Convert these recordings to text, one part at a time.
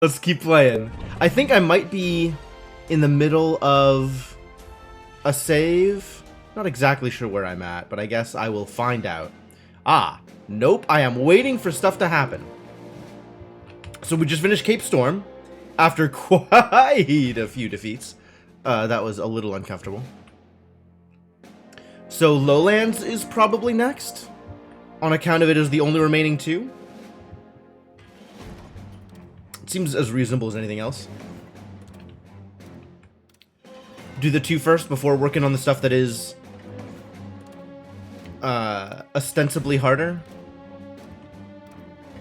Let's keep playing. I think I might be in the middle of a save. Not exactly sure where I'm at, but I guess I will find out. Ah, nope. I am waiting for stuff to happen. So we just finished Cape Storm after quite a few defeats. That was a little uncomfortable. So Lowlands is probably next, on account of it as the only remaining two. It seems as reasonable as anything else. Do the two first before working on the stuff that is ostensibly harder.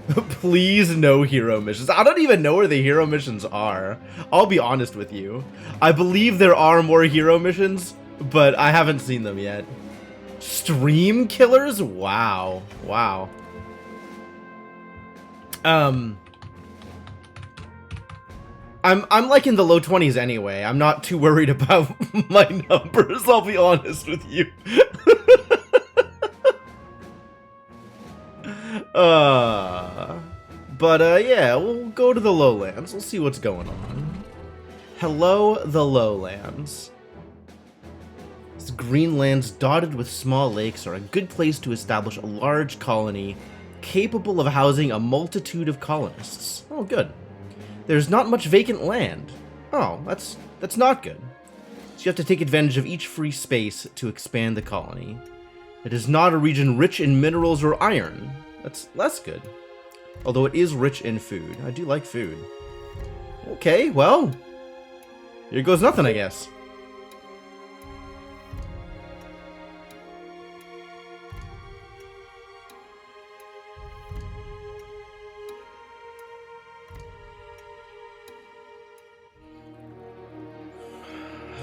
Please no hero missions. I don't even know where the hero missions are. I'll be honest with you. I believe there are more hero missions, but I haven't seen them yet. Stream killers? Wow. Wow. I'm like in the low 20s anyway. I'm not too worried about my numbers, I'll be honest with you. Yeah, we'll go to the lowlands. We'll see what's going on. Hello, the lowlands. These green lands dotted with small lakes are a good place to establish a large colony capable of housing a multitude of colonists. Oh, good. There's not much vacant land. Oh, that's not good. So you have to take advantage of each free space to expand the colony. It is not a region rich in minerals or iron. That's less good. Although it is rich in food. I do like food. Okay, well, here goes nothing, I guess.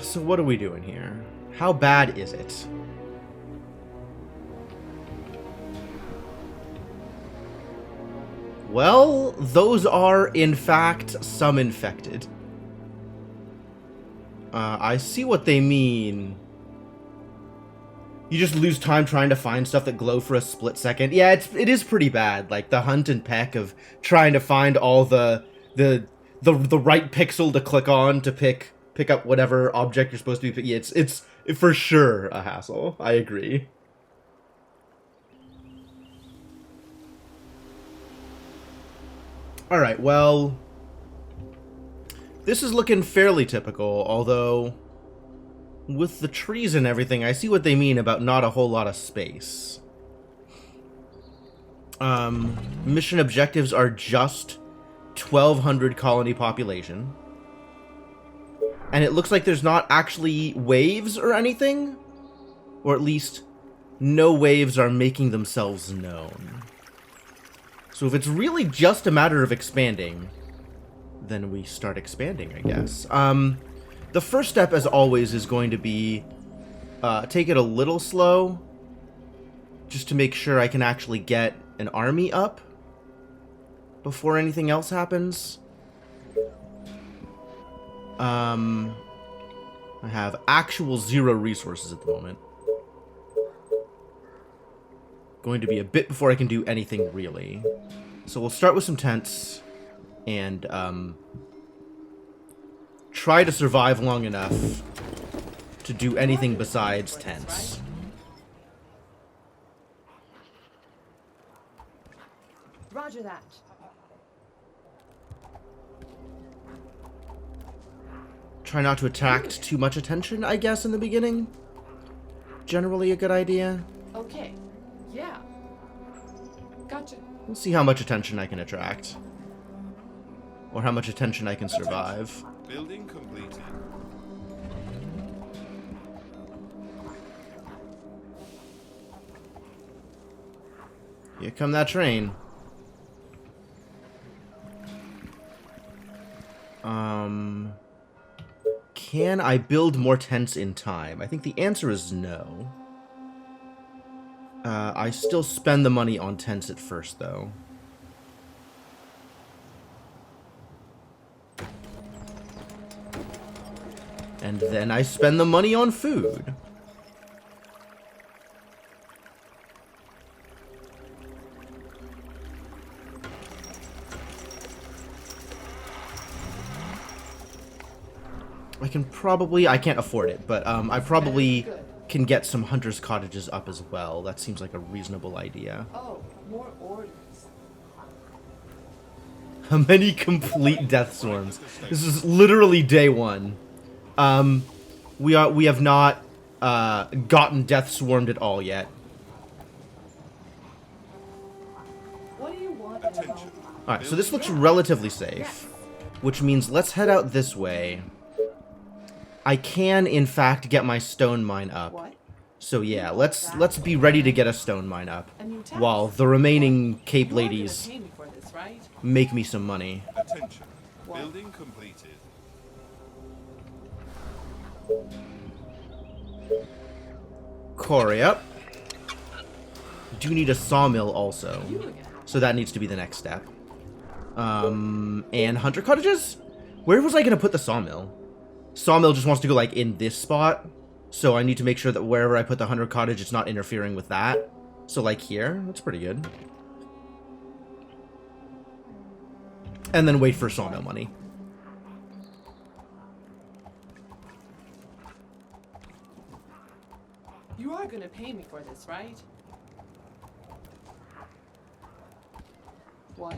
So what are we doing here? How bad is it? Well, those are, in fact, some infected. I see what they mean. You just lose time trying to find stuff that glow for a split second. Yeah, it is pretty bad. Like, the hunt and peck of trying to find all the right pixel to click on to pick up whatever object you're supposed to be picking. Yeah, it's for sure a hassle. I agree. Alright, well, this is looking fairly typical, although with the trees and everything, I see what they mean about not a whole lot of space. Mission objectives are just 1,200 colony population. And it looks like there's not actually waves or anything, or at least no waves are making themselves known. So if it's really just a matter of expanding, then we start expanding, I guess. The first step, as always, is going to be take it a little slow, just to make sure I can actually get an army up before anything else happens. I have actual 0 resources at the moment. Going to be a bit before I can do anything really. So we'll start with some tents and try to survive long enough to do anything besides tents. Roger that. Try not to attract too much attention, I guess, in the beginning. Generally a good idea. Okay. Yeah. Gotcha. We'll see how much attention I can attract. Or how much attention I can survive. Building completed. Here come that train. Can I build more tents in time? I think the answer is no. I still spend the money on tents at first, though. And then I spend the money on food. I can probably... I can't afford it, but I probably Very good. can get some hunters' cottages up as well. That seems like a reasonable idea. Oh, more orders. How many complete death swarms? This is literally day one. We have not gotten death swarmed at all yet. What do you want? Attention. Alright, so this looks relatively safe, which means let's head out this way. I can, in fact, get my stone mine up. What? So yeah, let's be ready to get a stone mine up, A new task? while the remaining Cape You are gonna ladies pay me for this, right? make me some money. Attention. What? Building completed. Corey up. Do need a sawmill also, You again. so that needs to be the next step. And hunter cottages? Where was I gonna put the sawmill? Sawmill just wants to go like in this spot, so I need to make sure that wherever I put the hunter cottage, it's not interfering with that. So like here, that's pretty good. And then wait for sawmill money. You are gonna pay me for this, right? What?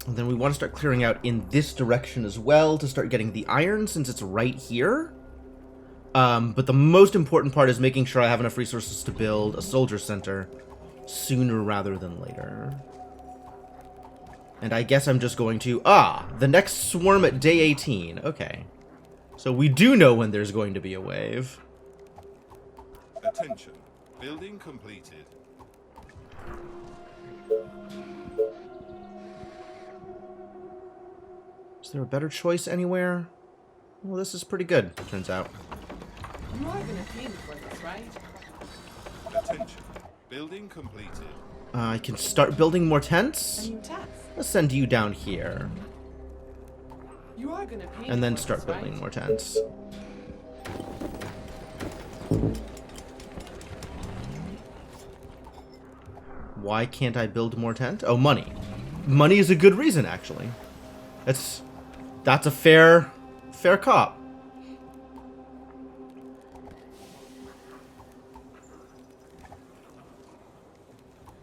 And then we want to start clearing out in this direction as well to start getting the iron since it's right here. But the most important part is making sure I have enough resources to build a soldier center sooner rather than later. And I guess I'm just going to... the next swarm at day 18. Okay. So we do know when there's going to be a wave. Attention. Building completed. Is there a better choice anywhere? Well, this is pretty good, turns out. You are gonna pay me for this, right? Attention. Building completed. I can start building more A tents. new task. Let's send you down here. You are gonna pay me And then for start this, building right? more tents. Why can't I build more tent? Oh, money. Money is a good reason, actually. That's a fair cop.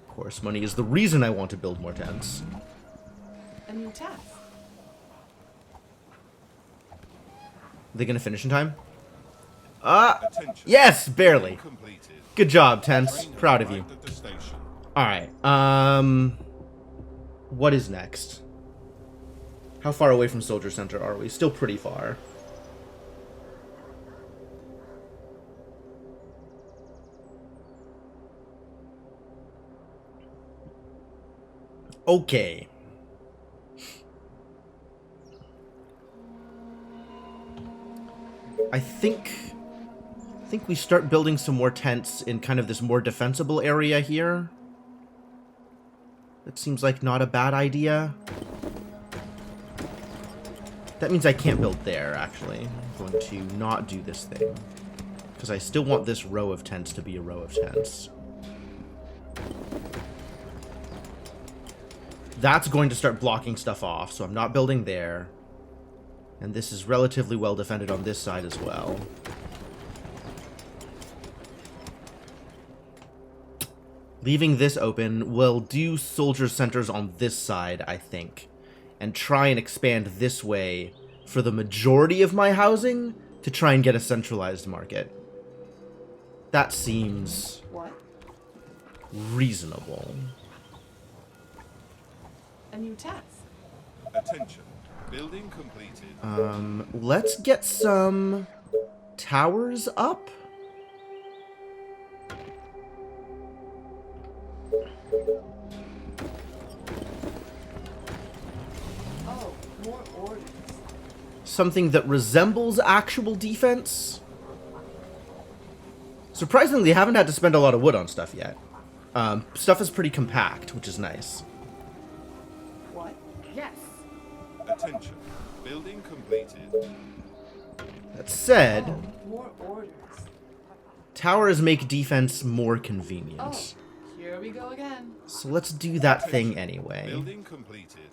Of course, money is the reason I want to build more tents. A new task. Are they gonna finish in time? Attention. Yes, barely. Completed. Good job, tents. Train Proud of you. arrived at the station. Alright, what is next? How far away from Soldier Center are we? Still pretty far. Okay. I think we start building some more tents in kind of this more defensible area here. That seems like not a bad idea. That means I can't build there, actually. I'm going to not do this thing. Because I still want this row of tents to be a row of tents. That's going to start blocking stuff off, so I'm not building there. And this is relatively well defended on this side as well. Leaving this open, we'll do soldier centers on this side, I think. And try and expand this way for the majority of my housing to try and get a centralized market. That seems What? reasonable. A new task. Attention. Building completed. Let's get some towers up. Oh, more orders. Something that resembles actual defense. Surprisingly, I haven't had to spend a lot of wood on stuff yet. Stuff is pretty compact, which is nice. What? Yes. Attention. Building completed. That said, Oh, more orders. towers make defense more Oh, convenient. here Here we go again. So let's do that thing Attention. anyway. Building completed.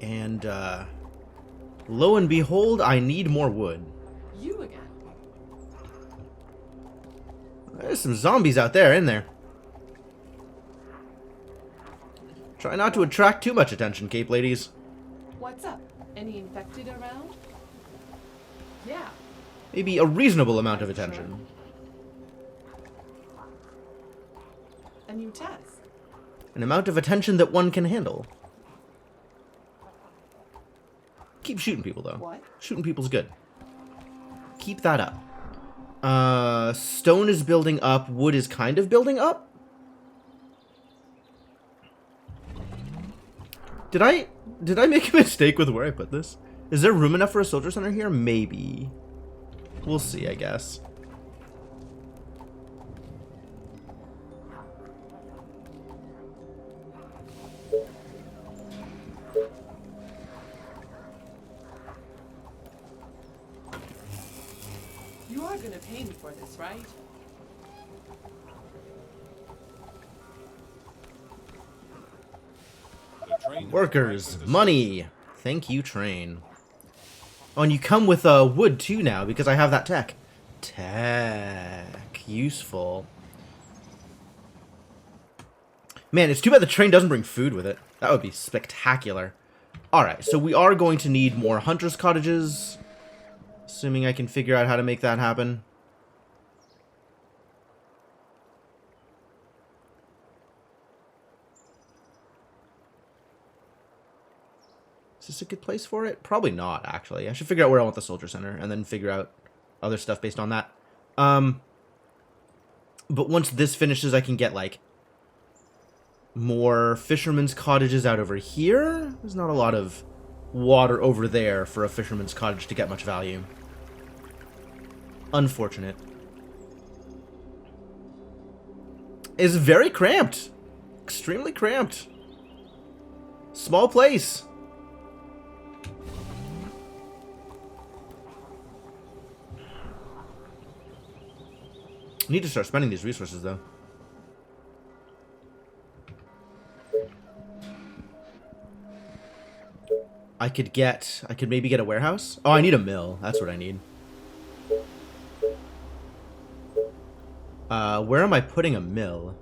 And, lo and behold, I need more wood. You again. There's some zombies out there, in there. Try not to attract too much attention, Cape ladies. What's up? Any infected around? Yeah. Maybe a reasonable amount of attention. A new task. An amount of attention that one can handle. Keep shooting people, though. What? Shooting people's good. Keep that up. Stone is building up. Wood is kind of building up. Did I make a mistake with where I put this? Is there room enough for a soldier center here? Maybe. We'll see, I guess. You are gonna pay me for this, right? The train has Workers, arrived at the money. Thank you, train. Oh, and you come with wood too now because I have that tech. Tech. Useful. Man, it's too bad the train doesn't bring food with it. That would be spectacular. Alright, so we are going to need more hunters' cottages. Assuming I can figure out how to make that happen. Is this a good place for it? Probably not, actually. I should figure out where I want the soldier center and then figure out other stuff based on that. But once this finishes, I can get, like, more fishermen's cottages out over here. There's not a lot of water over there for a fisherman's cottage to get much value. Unfortunate. It's very cramped. Extremely cramped. Small place. Need to start spending these resources, though. I could maybe get a warehouse. Oh, I need a mill. That's what I need. Where am I putting a mill?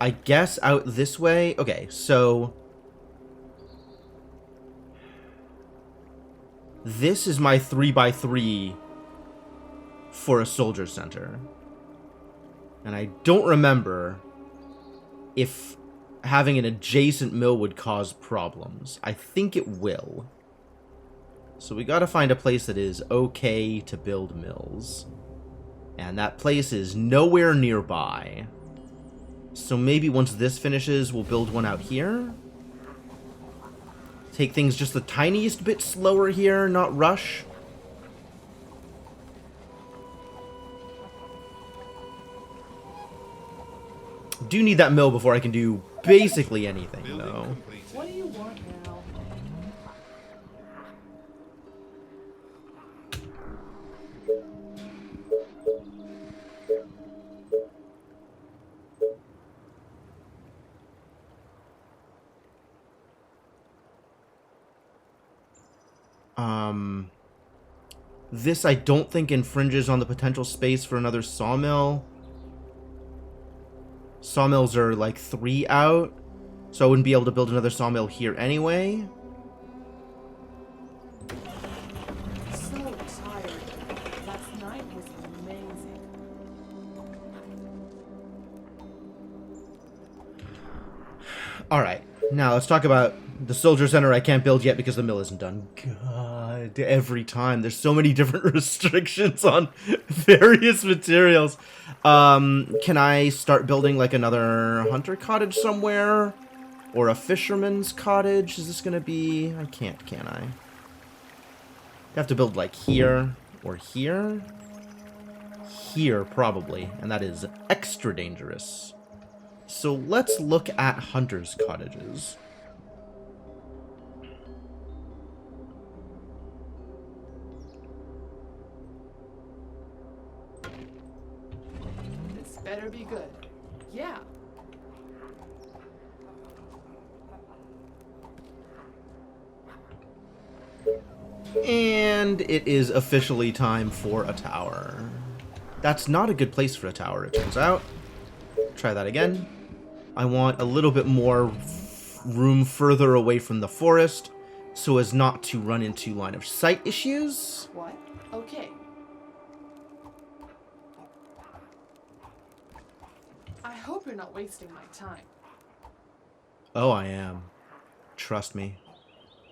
I guess out this way. Okay, so this is my 3x3 for a soldier center. And I don't remember if having an adjacent mill would cause problems. I think it will. So we gotta find a place that is okay to build mills. And that place is nowhere nearby. So maybe once this finishes, we'll build one out here. Take things just the tiniest bit slower here, not rush. Do need that mill before I can do basically anything, Building though. completed. What do you want now? This I don't think infringes on the potential space for another sawmill. Sawmills are like 3 out, so I wouldn't be able to build another sawmill here anyway. So tired. Last night was amazing. Alright, now let's talk about the soldier center I can't build yet because the mill isn't done. God, every time. There's so many different restrictions on various materials. Can I start building like another hunter cottage somewhere? Or a fisherman's cottage? Is this gonna be... I can't, can I? I have to build like here or here? Here, probably. And that is extra dangerous. So let's look at hunters' cottages. better be good. Yeah. And it is officially time for a tower. That's not a good place for a tower, it turns out. Try that again. I want a little bit more room further away from the forest so as not to run into line of sight issues. What? Okay. I hope you're not wasting my time. Oh, I am. Trust me.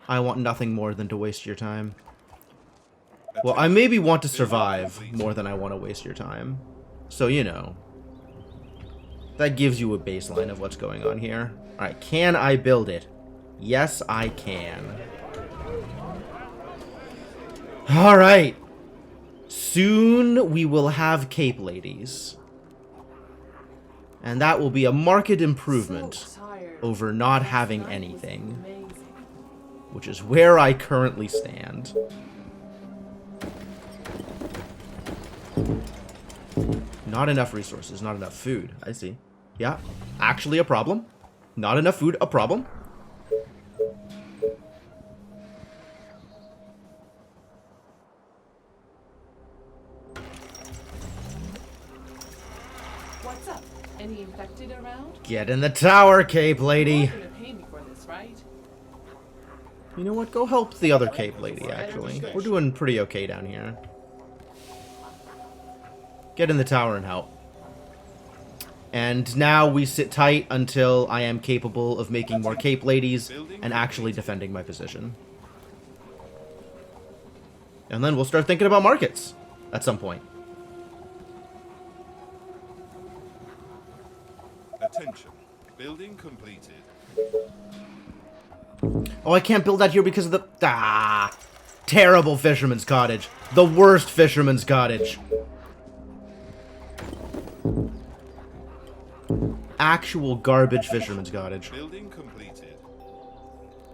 I want nothing more than to waste your time. Well, I maybe want to survive more than I want to waste your time. So, you know. That gives you a baseline of what's going on here. Alright, can I build it? Yes, I can. Alright. Soon we will have Cape Ladies. And that will be a marked improvement So tired. over not Last having night was anything, amazing. which is where I currently stand. Not enough resources, not enough food. I see. Yeah, actually a problem. Not enough food, a problem. What's up? Any infected around? Get in the tower, Cape Lady. You're gonna pay me for this, right? You know what? Go help the other Cape Lady, actually. We're doing pretty okay down here. Get in the tower and help. And now we sit tight until I am capable of making more Cape Ladies and actually defending my position. And then we'll start thinking about markets at some point. Attention. Building completed. Oh, I can't build that here because of the... terrible fisherman's cottage. The worst fisherman's cottage. Actual garbage fisherman's cottage. Building completed.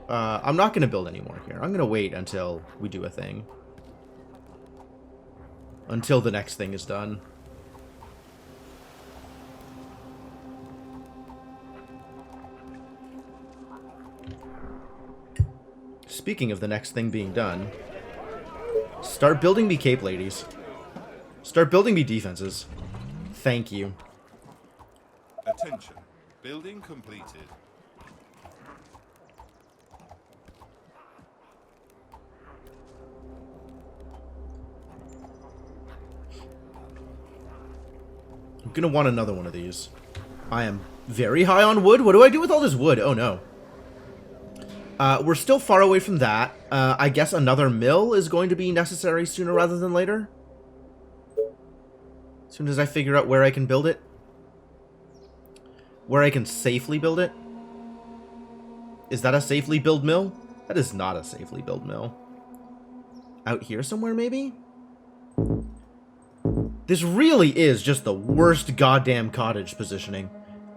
I'm not going to build anymore here. I'm going to wait until we do a thing. Until the next thing is done. Speaking of the next thing being done, start building me Cape Ladies. Start building me defenses. Thank you. Attention. Building completed. I'm gonna want another one of these. I am very high on wood. What do I do with all this wood? Oh no. We're still far away from that. I guess another mill is going to be necessary sooner rather than later. As soon as I figure out where I can build it. Where I can safely build it. Is that a safely built mill? That is not a safely built mill. Out here somewhere, maybe? This really is just the worst goddamn cottage positioning.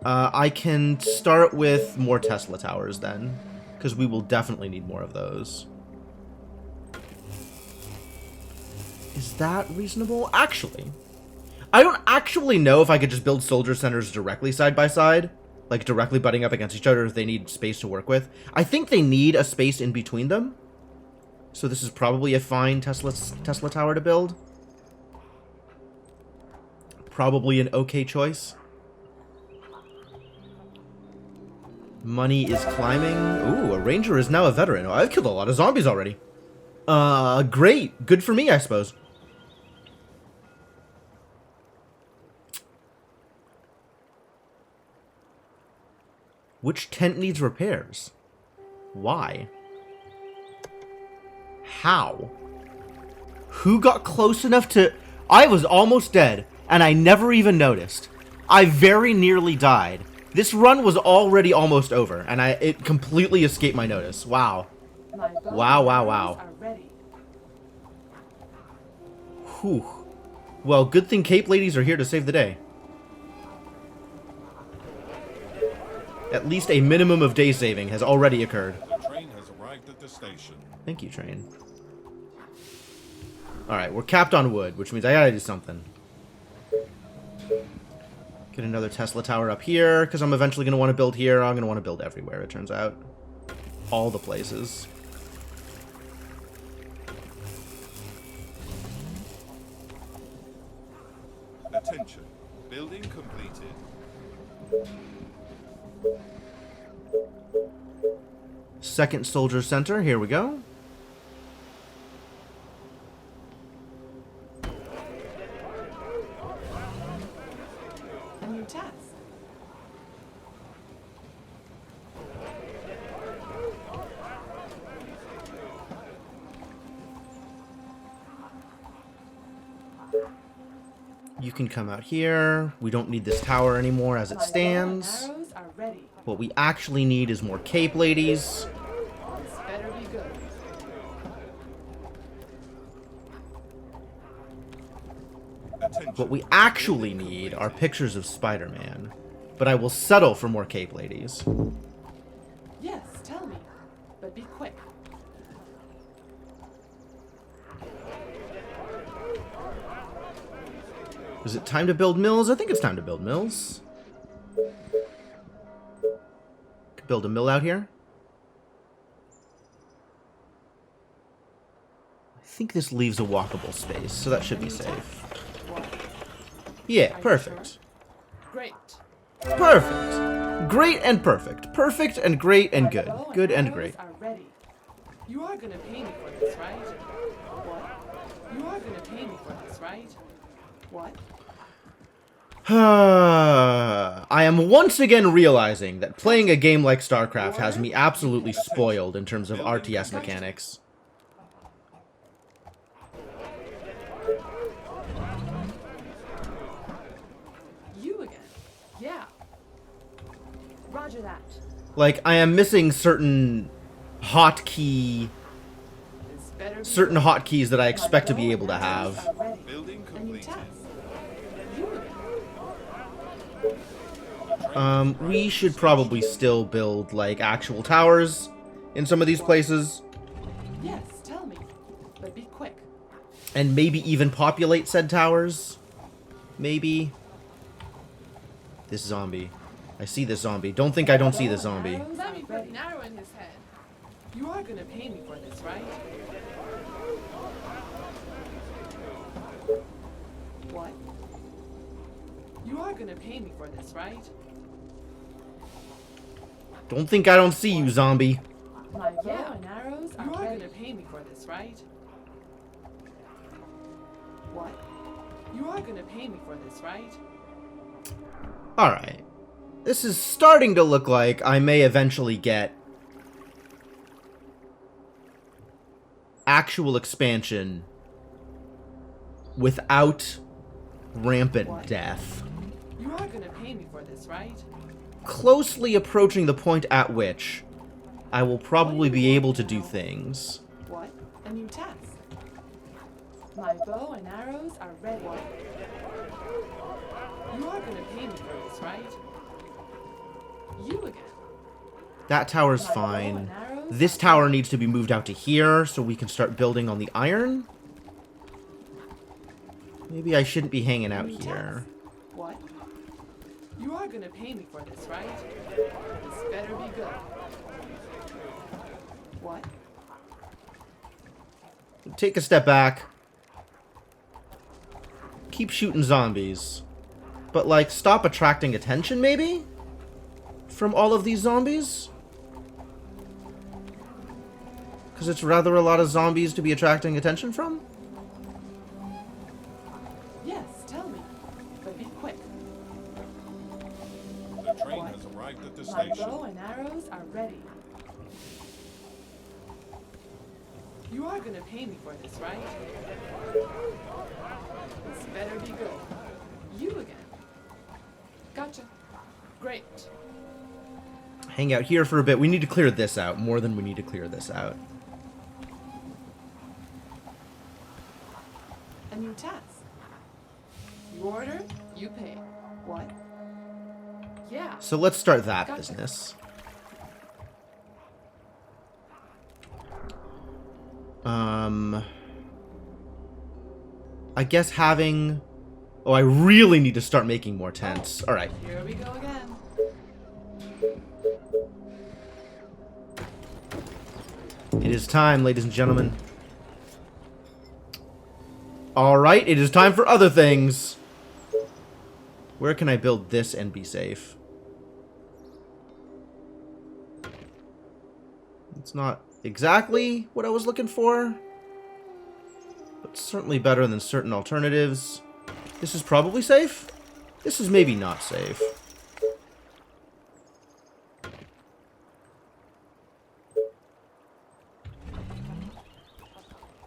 I can start with more Tesla towers then. Because we will definitely need more of those. Is that reasonable? Actually, I don't actually know if I could just build soldier centers directly side by side. Like directly butting up against each other if they need space to work with. I think they need a space in between them. So this is probably a fine Tesla tower to build. Probably an okay choice. Money is climbing. Ooh, a ranger is now a veteran. Oh, I've killed a lot of zombies already. Great. Good for me, I suppose. Which tent needs repairs? Why? How? Who got close enough to... I was almost dead, and I never even noticed. I very nearly died. This run was already almost over, and it completely escaped my notice. Wow. My Wow, wow, bounty wow. are ready. Whew. Well, good thing Cape Ladies are here to save the day. At least a minimum of day saving has already occurred. The train has arrived at the station. Thank you, train. Alright, we're capped on wood, which means I gotta do something. Get another Tesla tower up here, because I'm eventually going to want to build here. I'm going to want to build everywhere, it turns out. All the places. Attention. Building completed. Second Soldier Center, here we go. A new task. You can come out here. We don't need this tower anymore as it My bow and stands. arrows are ready. What we actually need is more cape ladies. This better be good. Attention. What we actually need are pictures of Spider-Man. But I will settle for more cape ladies. Yes, tell me. But be quick. Is it time to build mills? I think it's time to build mills. Could build a mill out here. I think this leaves a walkable space, so that should be safe. What? Yeah, Are you perfect. sure? Great. Perfect. Great and perfect. Perfect and great and My good. bow Good and arrows great. are ready. You are gonna pay me for this, right? What? You are gonna pay me for this, right? What? I am once again realizing that playing a game like StarCraft has me absolutely spoiled in terms of RTS mechanics. You again? Yeah. Roger that. Like, I am missing certain hotkey... This better be certain good. hotkeys that I My expect to bow be able to and arrows have. are ready. Building A new completed. task. You again? We should probably still build, like, actual towers in some of these places. Yes, tell me. But be quick. And maybe even populate said towers. Maybe. This zombie. I see this zombie. Don't think I don't see this zombie. Arrows Let are me put ready. an arrow in his head. You are gonna pay me for this, right? What? You are gonna pay me for this, right? Don't think I don't see you, zombie. My bow and arrows are ready. You are gonna pay me for this, right? What? You are gonna pay me for this, right? Alright. This is starting to look like I may eventually get actual expansion without rampant death. You are gonna pay me for this, right? Closely approaching the point at which I will probably be able to do things. What? A new task. My bow and arrows are ready. What? You are gonna pay me for this, right? You again. That tower's My bow fine. and arrows This are tower ready. needs to be moved out to here so we can start building on the iron. Maybe I shouldn't be hanging out New here. task. What? You are gonna pay me for this, right? This better be good. What? Take a step back. Keep shooting zombies. But, like, stop attracting attention, maybe? From all of these zombies? Because it's rather a lot of zombies to be attracting attention from? Yes, tell me. But be quick. The train has arrived at the My station. bow and arrows are ready. You are gonna pay me for this, right? This better be good. You again. Gotcha. Great. Hang out here for a bit. We need to clear this out more than we need to clear this out. A new task. You order, you pay. What? Yeah. So let's start that Gotcha. business. I guess having Oh, I really need to start making more tents. Alright. Here we go again. It is time, ladies and gentlemen. Alright, it is time for other things. Where can I build this and be safe? It's not exactly what I was looking for, but certainly better than certain alternatives. This is probably safe. This is maybe not safe.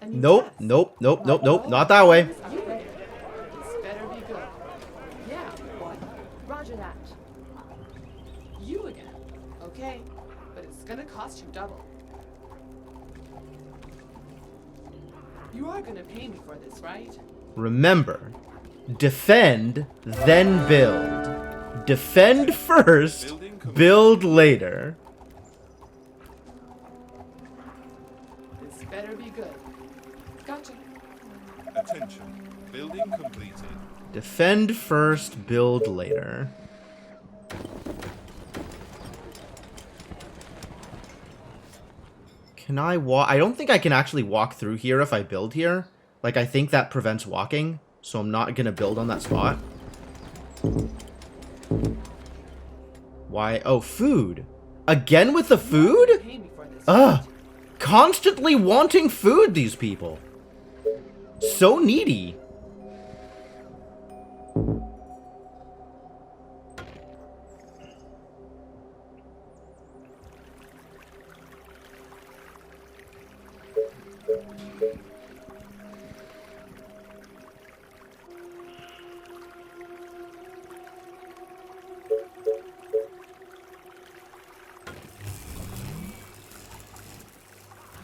Nope, nope, nope, nope, nope, not that way. This better be good. Yeah, what? Roger that. You again. Okay, but it's gonna cost you double. You are gonna pay me for this, right? Remember, defend, then build. Defend first, build later. This better be good. Gotcha. Attention. Building completed. Defend first, build later. Can I walk? I don't think I can actually walk through here if I build here. Like, I think that prevents walking, so I'm not gonna build on that spot. Why? Oh, food. Again with the food? Pay me for this. Ugh. Constantly wanting food, these people. So needy.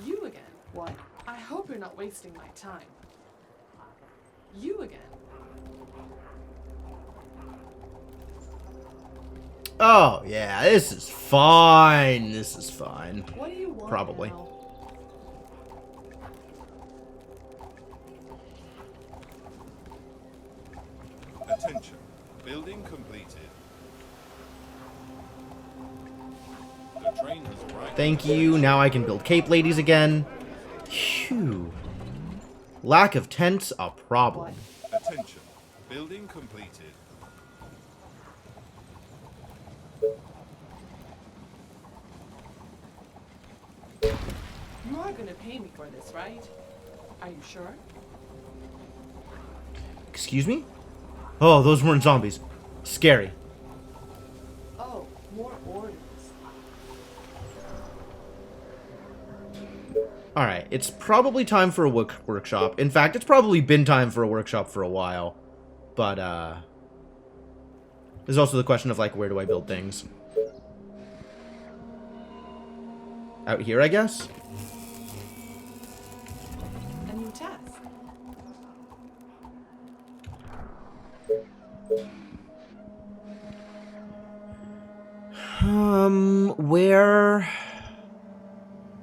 You again. What? I hope you're not wasting my time. You again. Oh, yeah, this is fine. This is fine. What do you want Probably. now? Attention. Building completed. The train has arrived. Thank you. Now I can build cape ladies again. Phew. Lack of tents, a problem. Attention. Building completed. You are gonna pay me for this, right? Are you sure? Excuse me? Oh, those weren't zombies. Scary. Oh, more orders. Alright, it's probably time for a workshop. In fact, it's probably been time for a workshop for a while. But, there's also the question of, like, where do I build things? Out here, I guess? A new task. Where...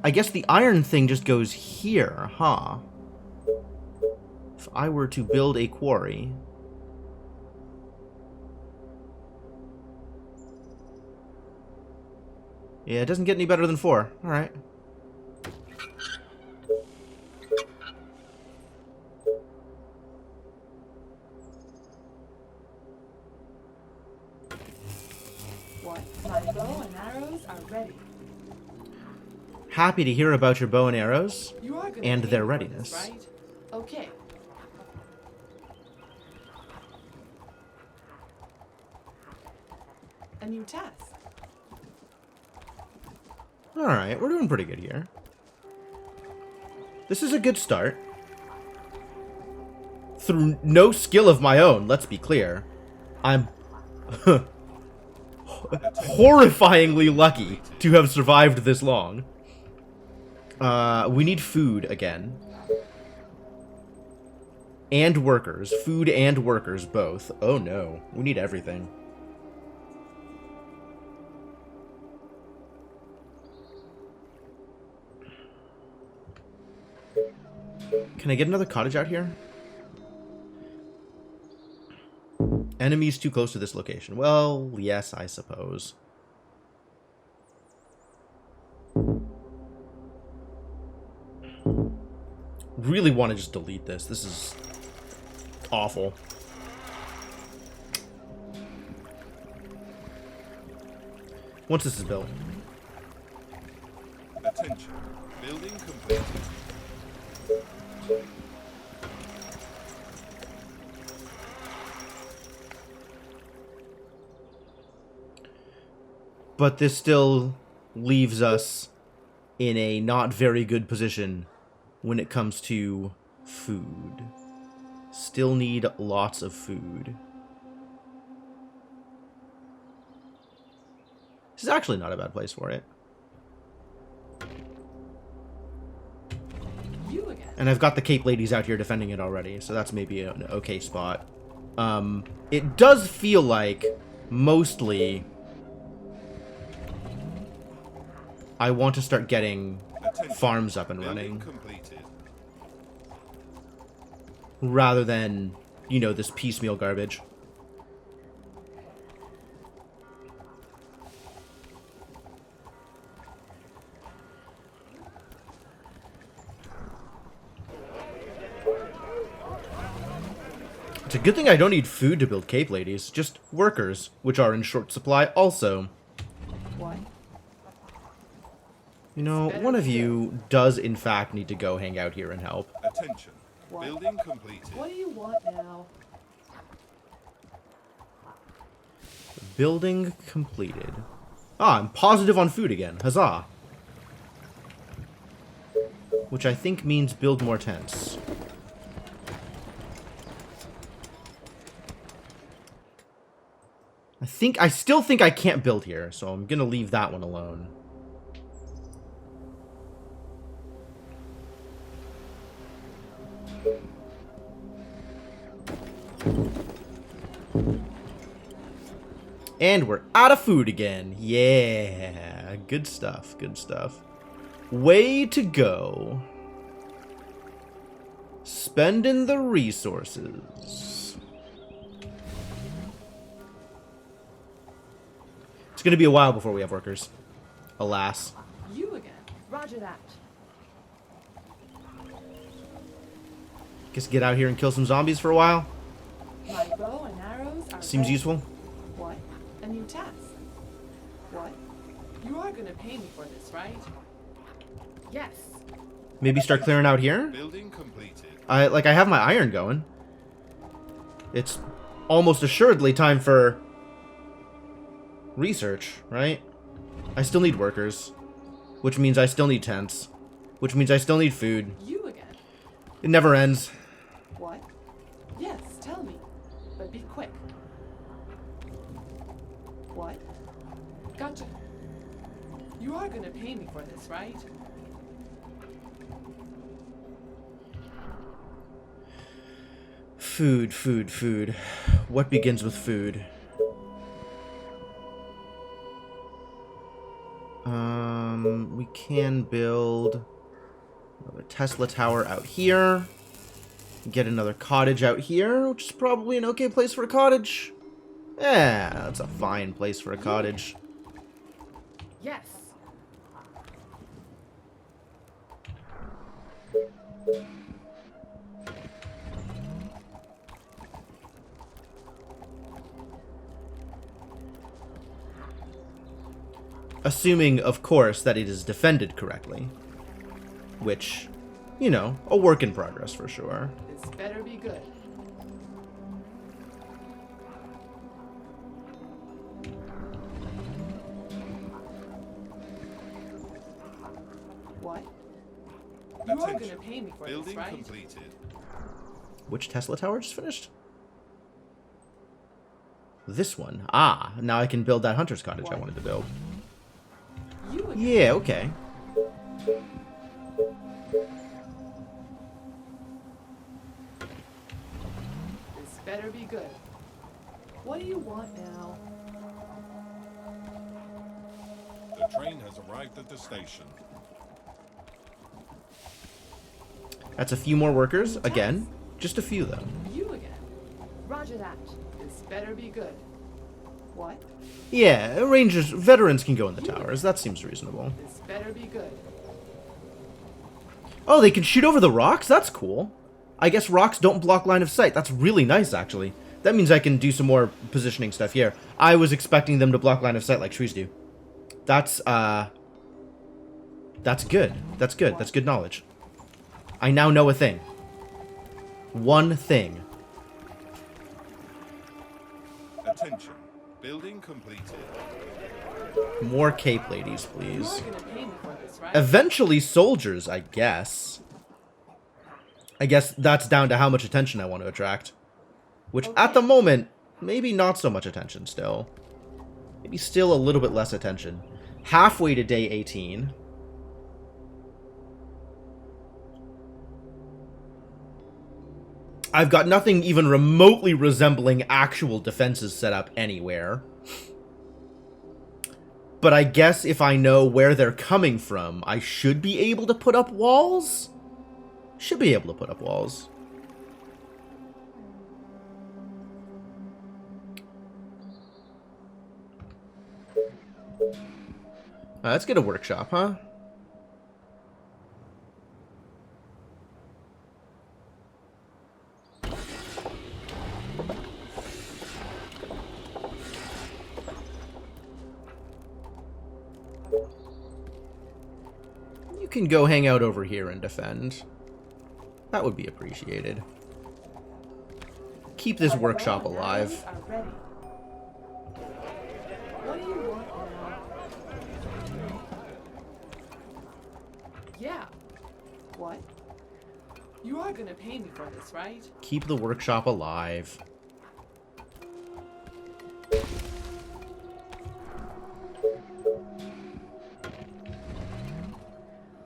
I guess the iron thing just goes here, huh? If I were to build a quarry... Yeah, it doesn't get any better than 4. Alright. What? My bow and arrows are ready. Happy to hear about your bow and arrows. You are gonna And pay their me for readiness. this, right? Okay. A new task. Alright, we're doing pretty good here. This is a good start. Through no skill of my own, let's be clear. I'm horrifyingly lucky to have survived this long. We need food again. And workers. Food and workers, both. Oh no, we need everything. Can I get another cottage out here? Enemies too close to this location. Well, yes, I suppose. Really want to just delete this. This is awful. Once this is built. Attention. Building completed. But this still leaves us in a not very good position when it comes to food. Still need lots of food. This is actually not a bad place for it. You again. And I've got the Cape Ladies out here defending it already, so that's maybe an okay spot. It does feel like, mostly, I want to start getting Attention. farms up and Building running, completed. rather than, you know, this piecemeal garbage. It's a good thing I don't need food to build Cape Ladies, just workers, which are in short supply also. What? You know, one of you does in fact need to go hang out here and help. Attention. What? Building completed. What do you want now? Building completed. Ah, I'm positive on food again. Huzzah. Which I think means build more tents. I still think I can't build here, so I'm gonna leave that one alone. And we're out of food again. Yeah, good stuff, good stuff. Way to go. Spending the resources. It's gonna be a while before we have workers. Alas. You again. Roger that. Guess get out here and kill some zombies for a while. My bow and arrows are Seems ready. useful. What? A new task. What? You are gonna pay me for this, right? Yes. Maybe start clearing out here. Building completed. I have my iron going. It's almost assuredly time for research, right? I still need workers, which means I still need tents, which means I still need food. You again. It never ends. What? Yes, tell me. But be quick. What? Gotcha. You are gonna pay me for this, right? Food, food, food. What begins with food? We can build another Tesla tower out here. Get another cottage out here, which is probably an okay place for a cottage. Yeah, that's a fine place for a cottage. Yes. Assuming, of course, that it is defended correctly. Which, you know, a work in progress for sure. This better be good. What? You are Attention. gonna pay me for this, Building right? completed. Which Tesla tower just finished? This one. Ah, now I can build that hunter's cottage I What? wanted to build. You again. Yeah, okay. This better be good. What do you want now? The train has arrived at the station. That's a few more workers. Again, just a few though. You again. Roger that. This better be good. What? Yeah, Rangers, veterans can go in the towers. That seems reasonable. This better be good. Oh, they can shoot over the rocks? That's cool. I guess rocks don't block line of sight. That's really nice, actually. That means I can do some more positioning stuff here. I was expecting them to block line of sight like trees do. That's good. That's good. That's good knowledge. I now know a thing. One thing. Attention. Building completed. More cape ladies, You please. are gonna pay me for this, right? Eventually soldiers, I guess. I guess that's down to how much attention I want to attract. Which, at the moment, maybe not so much attention still. Maybe still a little bit less attention. Halfway to day 18. I've got nothing even remotely resembling actual defenses set up anywhere. But I guess if I know where they're coming from, I should be able to put up walls? Should be able to put up walls. Let's get a workshop, huh? You can go hang out over here and defend. That would be appreciated. Keep this workshop alive. Are ready. What do you want now? Yeah. What? You are gonna pay me for this, right? Keep the workshop alive.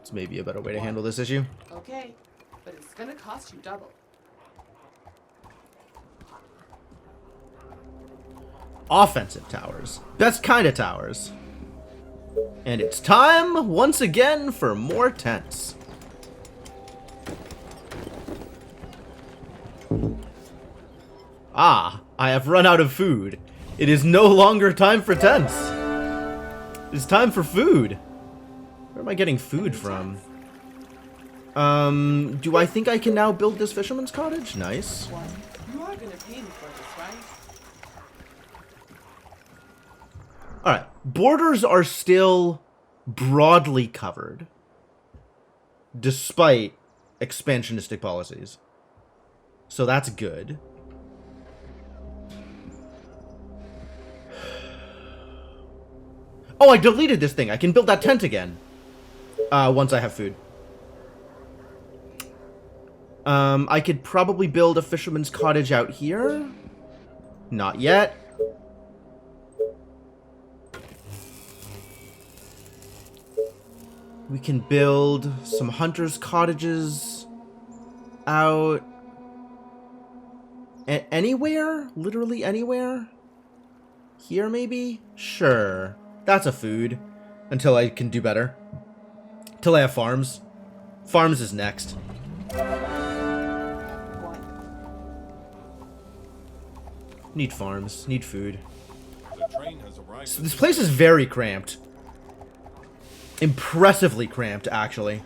It's maybe a better way to handle this issue. Okay, but it's gonna cost you double. Offensive towers. Best kind of towers. And it's time, once again, for more tents. Ah, I have run out of food. It is no longer time for tents. It's time for food. Where am I getting food from? Do I think I can now build this fisherman's cottage? Nice. What? You are gonna pay me for this, right? Alright, borders are still broadly covered, despite expansionistic policies. So that's good. Oh, I deleted this thing. I can build that tent again. Once I have food. I could probably build a fisherman's cottage out here. Not yet. We can build some hunters' cottages out anywhere? Literally anywhere? Here, maybe? Sure. That's a food. Until I can do better. Until I have farms. Farms is next. What? Need farms. Need food. The train has arrived. So this place is very cramped. Impressively cramped, actually.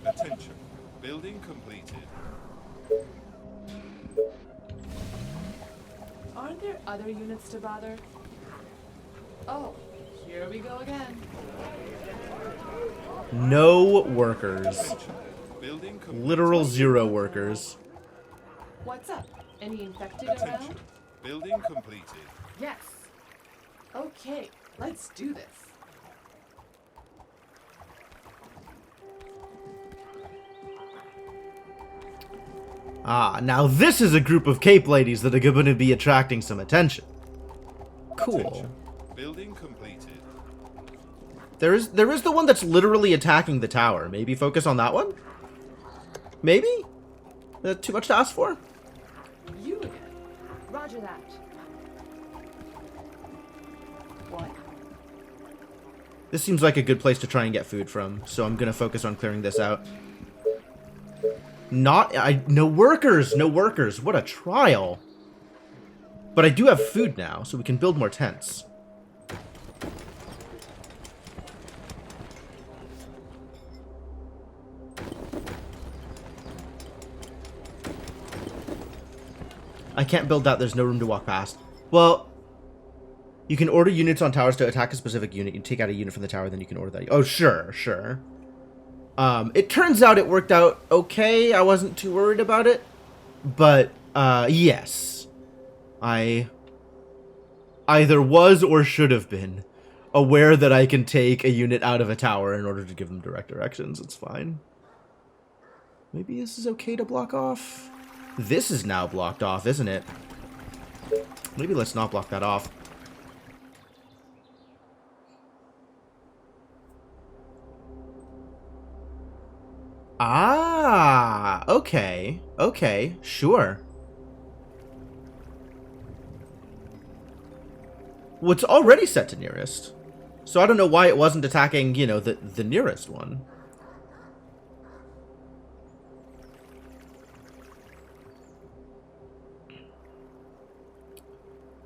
Attention. Building completed. Aren't there other units to bother? Oh, here we go again. No workers. Attention. Building completed. Literal 0 workers. What's up? Any infected Attention. around? Building completed. Yes. Okay, let's do this. Ah, now this is a group of cape ladies that are going to be attracting some attention. Cool. Attention. Building completed. There is the one that's literally attacking the tower. Maybe focus on that one? Maybe? Is that too much to ask for? You again. Roger that. What? This seems like a good place to try and get food from, so I'm going to focus on clearing this out. No workers, no workers. What a trial. But I do have food now, so we can build more tents. I can't build that, there's no room to walk past. Well, you can order units on towers to attack a specific unit. You take out a unit from the tower, then you can order that. Oh, sure, sure. It turns out it worked out okay. I wasn't too worried about it. But, yes. I either was or should have been aware that I can take a unit out of a tower in order to give them direct directions. It's fine. Maybe this is okay to block off? This is now blocked off, isn't it? Maybe let's not block that off. Ah, okay. Okay, sure. Well, it's already set to nearest. So I don't know why it wasn't attacking, you know, the nearest one.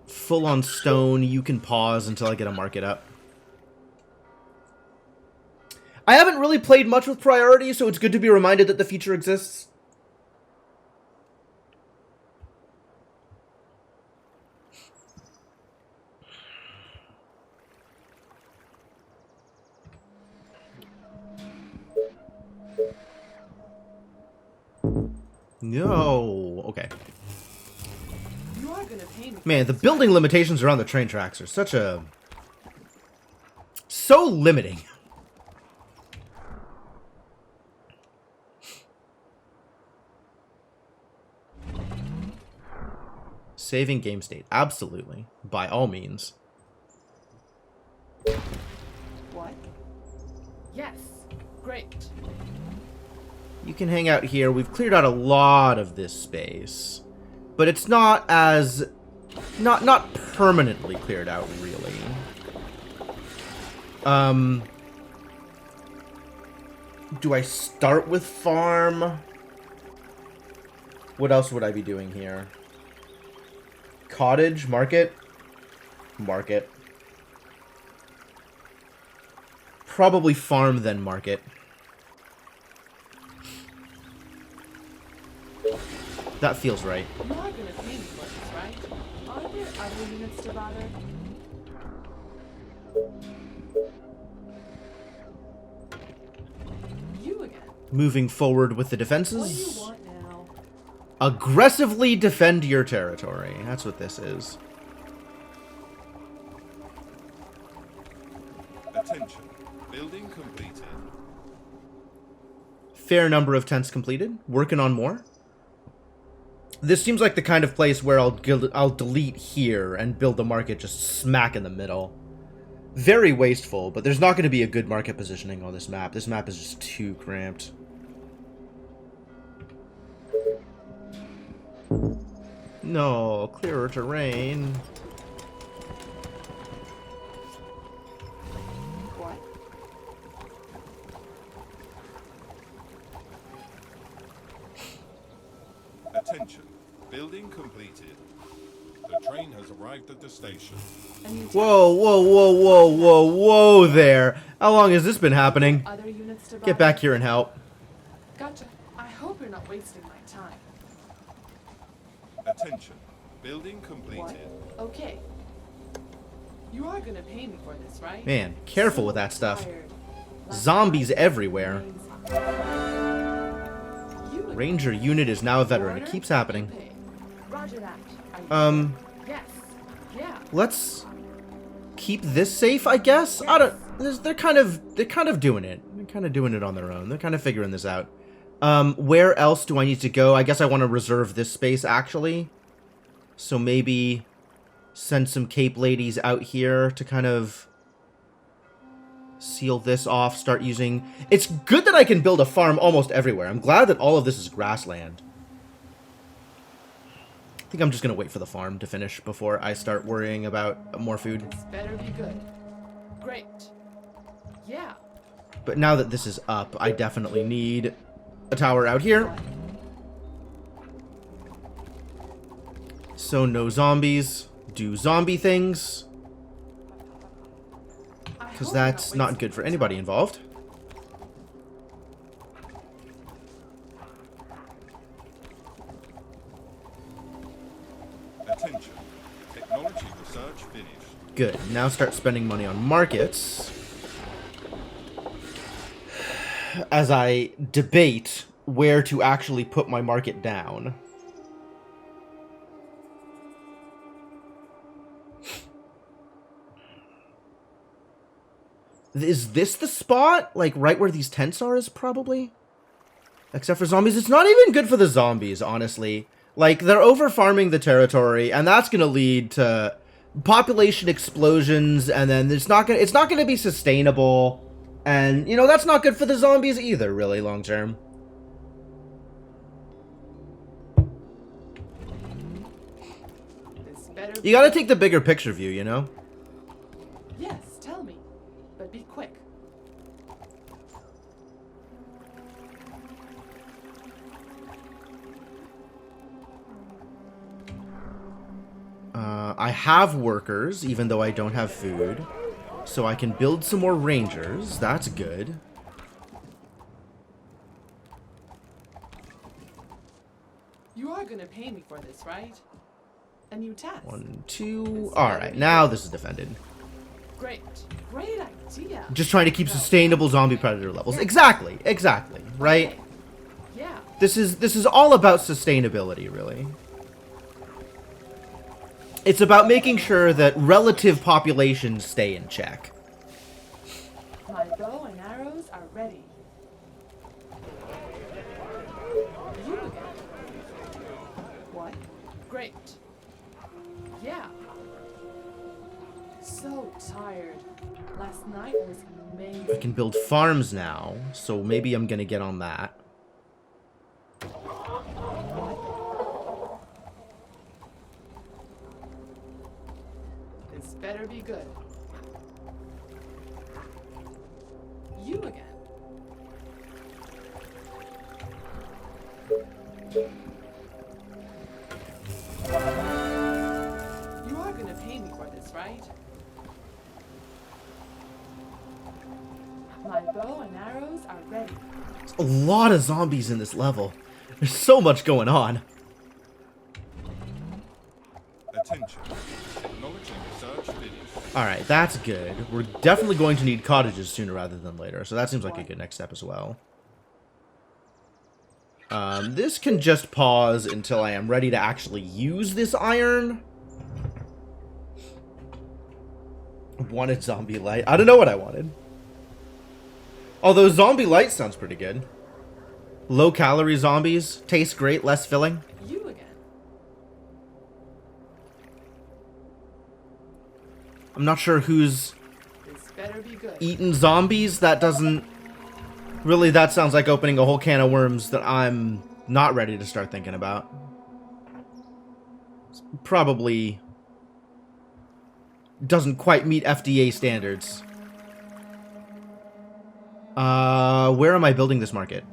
Full on stone, you can pause until I get a market up. I haven't really played much with priority, so it's good to be reminded that the feature exists. No. Okay. You are gonna pay me. Man, the building limitations around the train tracks are so limiting. Saving game state. Absolutely. By all means. What? Yes. Great. You can hang out here. We've cleared out a lot of this space. But it's not as... Not permanently cleared out, really. Do I start with farm? What else would I be doing here? Cottage? Market? Market. Probably farm, then market. That feels right. You are gonna pay me for this, right? Are there other units to bother? You again. Moving forward with the What do you defenses. want now? Aggressively defend your territory. That's what this is. Attention. Building completed. Fair number of tents completed. Working on more. This seems like the kind of place where I'll delete here and build the market just smack in the middle. Very wasteful, but there's not going to be a good market positioning on this map. This map is just too cramped. No, clearer terrain. What? Attention. Building completed. The train has arrived at the station. A new Whoa, whoa, whoa, whoa, whoa, whoa there. How long has this been happening? Other units to bother? Get back here and help. Gotcha. I hope you're not wasting my time. Attention. Building What? completed. Okay. You are gonna pay me for this, right? Man, careful with that stuff. Tired. Last Zombies night, everywhere. You again. Ranger unit is now a veteran. It Order, keeps happening. pay. Roger that. Are you Yes. Yeah. Let's keep this safe, I guess. I don't. They're kind of doing it. They're kind of doing it on their own. They're kind of figuring this out. Where else do I need to go? I guess I want to reserve this space actually. So maybe send some Cape ladies out here to kind of seal this off. Start using. It's good that I can build a farm almost everywhere. I'm glad that all of this is grassland. I think I'm just gonna wait for the farm to finish before I start worrying about more food. This better be good. Great. Yeah. But now that this is up, I definitely need a tower out here. So no zombies. Do zombie things. Because that's not good for anybody involved. Attention. Technology research finished. Good. Now start spending money on markets. As I debate where to actually put my market down. Is this the spot? Like, right where these tents are is probably? Except for zombies. It's not even good for the zombies, honestly. Like, they're over-farming the territory, and that's gonna lead to population explosions, and then it's not gonna be sustainable. And, you know, that's not good for the zombies either, really, long-term. You gotta take the bigger picture view, you know? Yes, tell me. But be quick. I have workers, even though I don't have food. So I can build some more rangers. That's good. You are gonna pay me for this, right? A new task. 1, 2. Alright, now this is defended. Great. Great idea. Just trying to keep sustainable zombie predator levels. Exactly, exactly, right? Yeah. This is all about sustainability, really. It's about making sure that relative populations stay in check. My bow and arrows are ready. You again. What? Great. Yeah. So tired. Last night was amazing. I can build farms now, so maybe I'm gonna get on that. This better be good. You again. You are gonna pay me for this, right? My bow and arrows are ready. There's a lot of zombies in this level. There's so much going on. Attention. Technology research finished. Alright, that's good. We're definitely going to need cottages sooner rather than later, so that seems like a good next step as well. This can just pause until I am ready to actually use this iron. Wanted zombie light. I don't know what I wanted. Although zombie light sounds pretty good. Low calorie zombies. Taste great, less filling. You again. I'm not sure who's This better be good. eaten zombies. That doesn't... Really, that sounds like opening a whole can of worms that I'm not ready to start thinking about. It's probably doesn't quite meet FDA standards. Where am I building this market?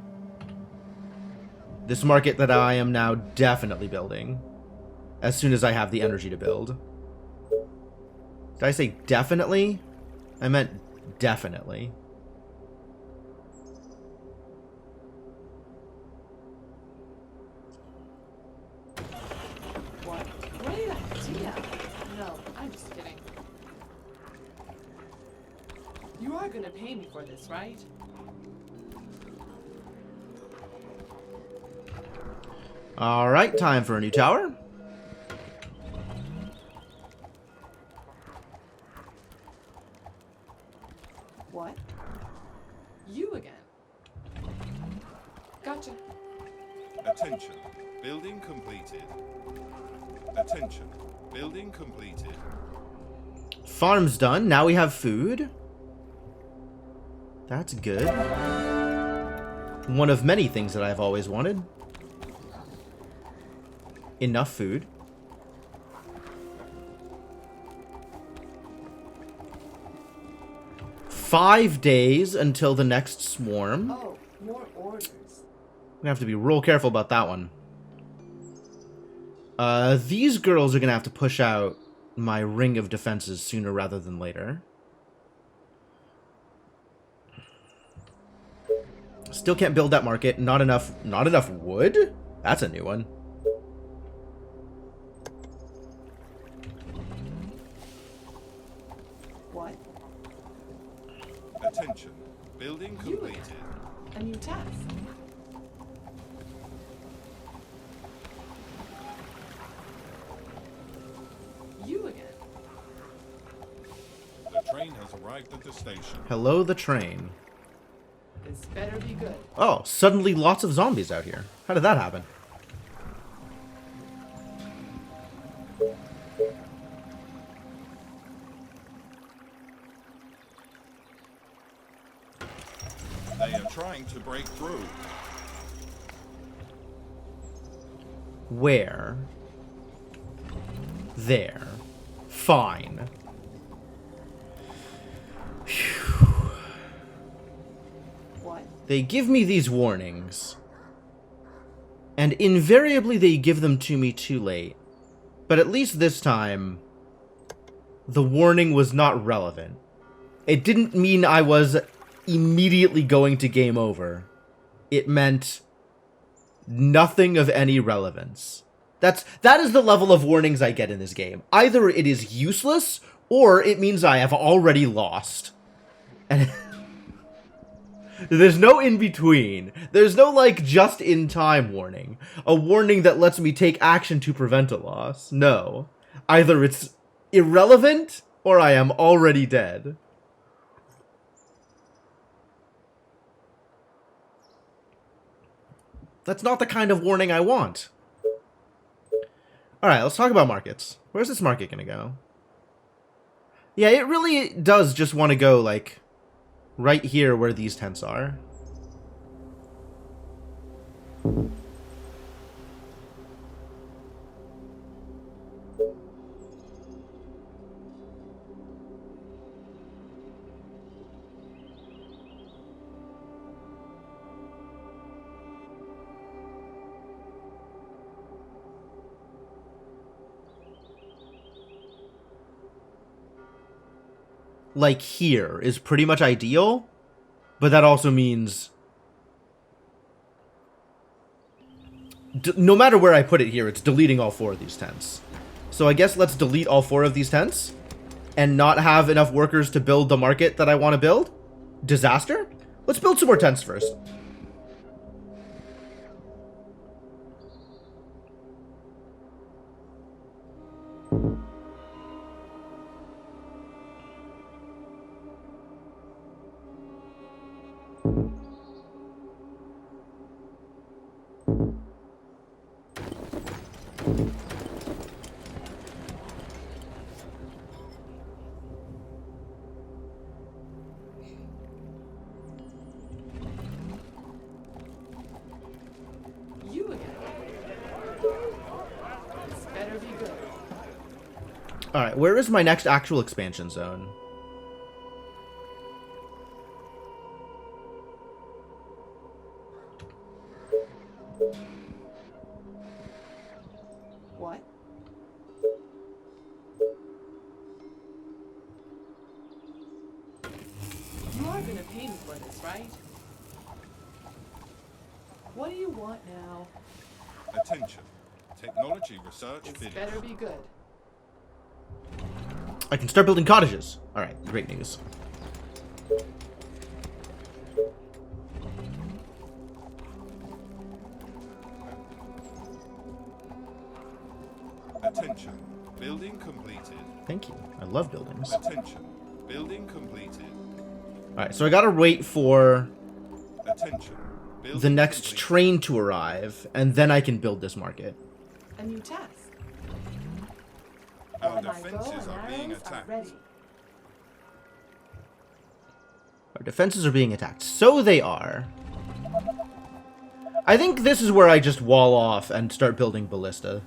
This market that I am now definitely building. As soon as I have the energy to build. Did I say definitely? I meant definitely. What? Great idea. No, I'm just kidding. You are gonna pay me for this, right? Alright, time for a new tower. What? You again. Gotcha. Attention. Building completed. Attention. Building completed. Farm's done. Now we have food. That's good. One of many things that I've always wanted. Enough food. Five days until the next swarm. Oh, more orders. We have to be real careful about that one. These girls are gonna have to push out my ring of defenses sooner rather than later. Still can't build that market. Not enough wood? That's a new one. What? Attention. Building completed. A new task. You again. The train has arrived at the station. Hello, the train. This better be good. Oh, suddenly lots of zombies out here. How did that happen? They are trying to break through. Where? There. Fine. What? They give me these warnings. And invariably they give them to me too late. But at least this time, the warning was not relevant. It didn't mean I was immediately going to game over. It meant nothing of any relevance. That is the level of warnings I get in this game. Either it is useless, or it means I have already lost. And there's no in-between. There's no, like, just-in-time warning. A warning that lets me take action to prevent a loss. No. Either it's irrelevant, or I am already dead. That's not the kind of warning I want. Alright, let's talk about markets. Where's this market gonna go? Yeah, it really does just want to go, like, right here where these tents are. Like, here is pretty much ideal, but that also means no matter where I put it here, it's deleting all 4 of these tents. So I guess let's delete all 4 of these tents and not have enough workers to build the market that I want to build. Disaster? Let's build some more tents first. You again. This better be good. Alright, where is my next actual expansion zone? What? You are gonna pay me for this, right? What do you want now? Attention. Technology research This finished. better be good. I can start building cottages. Alright, great news. Attention. Building completed. Thank you. I love buildings. Attention. Building completed. Alright, so I gotta wait for Attention. Building the next completed. train to arrive, and then I can build this market. A new task. Our All my bow defenses and are being arrows attacked. ready. Our defenses are being attacked. So they are. I think this is where I just wall off and start building ballista.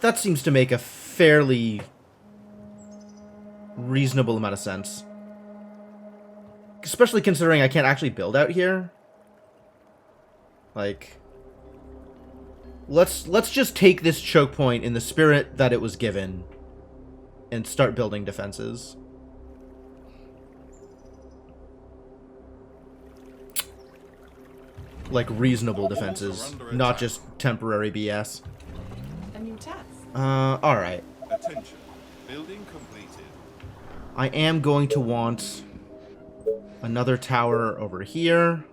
That seems to make a fairly reasonable amount of sense. Especially considering I can't actually build out here. Like, Let's just take this choke point in the spirit that it was given and start building defenses. Like reasonable defenses, not just temporary BS. A new task. Alright. Attention. Building completed. I am going to want another tower over here.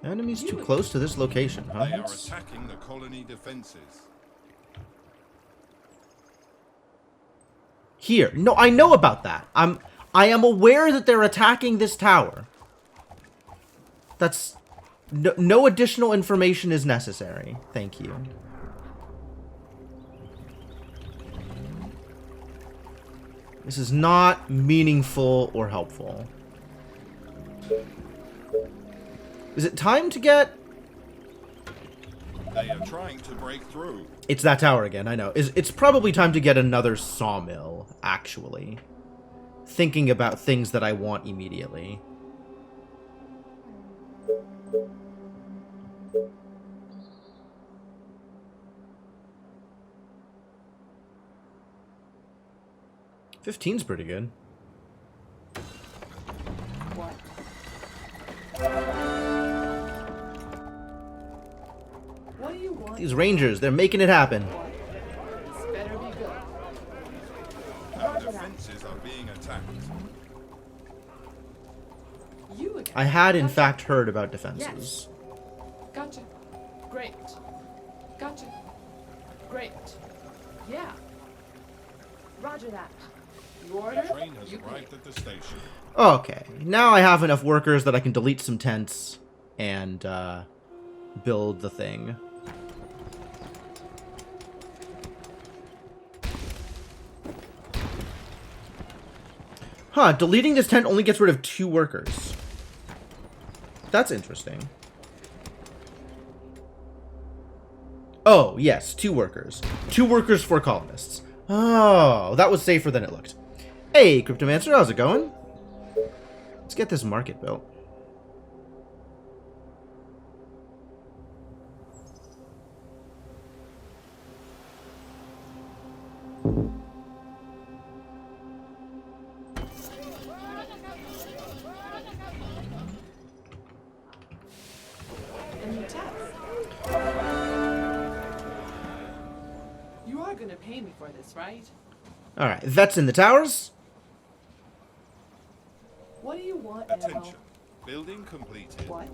Enemies too close to this location, huh? They are attacking the colony defenses. Here. No, I know about that. I am aware that they're attacking this tower. That's... No additional information is necessary. Thank you. This is not meaningful or helpful. Is it time to get... They are trying to break through. It's that tower again, I know. It's probably time to get another sawmill, actually. Thinking about things that I want immediately. $15's pretty good. What? What do you want? These rangers, they're making it happen. This better be good. Our defenses are being attacked. You again. I had, in fact, heard about defenses. Gotcha. Great. Gotcha. Great. Yeah. Roger that. You order? The train has You arrived pay. at the station. Okay, now I have enough workers that I can delete some tents and build the thing. Huh, deleting this tent only gets rid of 2 workers. That's interesting. Oh, yes, 2 workers. 2 workers for colonists. Oh, that was safer than it looked. Hey, Cryptomancer, how's it going? Let's get this market built. A new task. You are gonna pay me for this, right? Alright, vets in the towers. What do you want, Attention. Ammo? Building completed. What?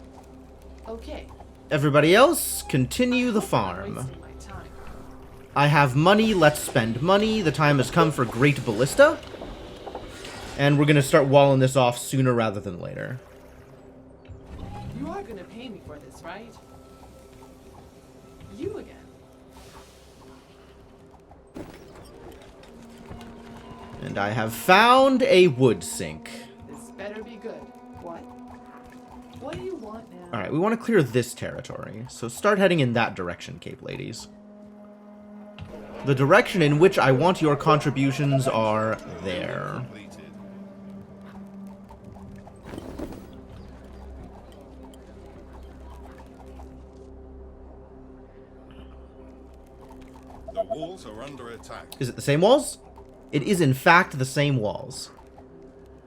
Okay. Everybody else, continue the I'm farm. wasting my time. I have money, let's spend money. The time has come for Great Ballista. And we're gonna start walling this off sooner rather than later. You are gonna pay me for this, right? You again. And I have found a wood sink. This better be good. What? What do you want now? Alright, we want to clear this territory. So start heading in that direction, Cape Ladies. The direction in which I want your contributions are there. Completed. The walls are under attack. Is it the same walls? It is in fact the same walls.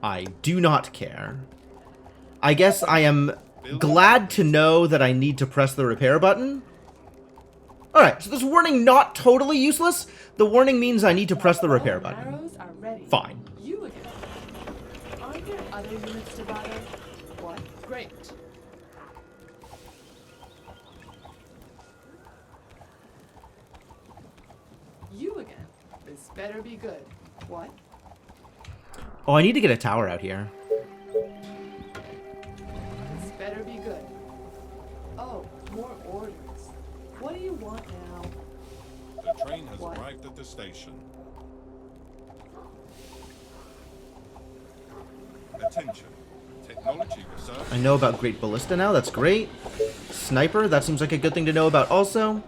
I do not care. I guess I am glad to know that I need to press the repair button. Alright, so this warning not totally useless. The warning means I need to press the repair button. Arrows are ready. Fine. You again. Aren't there other units to bother? What? Great. You again. This better be good. What? Oh, I need to get a tower out here. This better be good. Oh, more orders. What do you want now? The train has What? arrived at the station. Attention. Technology research. I know about Great Ballista now, that's great. Sniper, that seems like a good thing to know about also.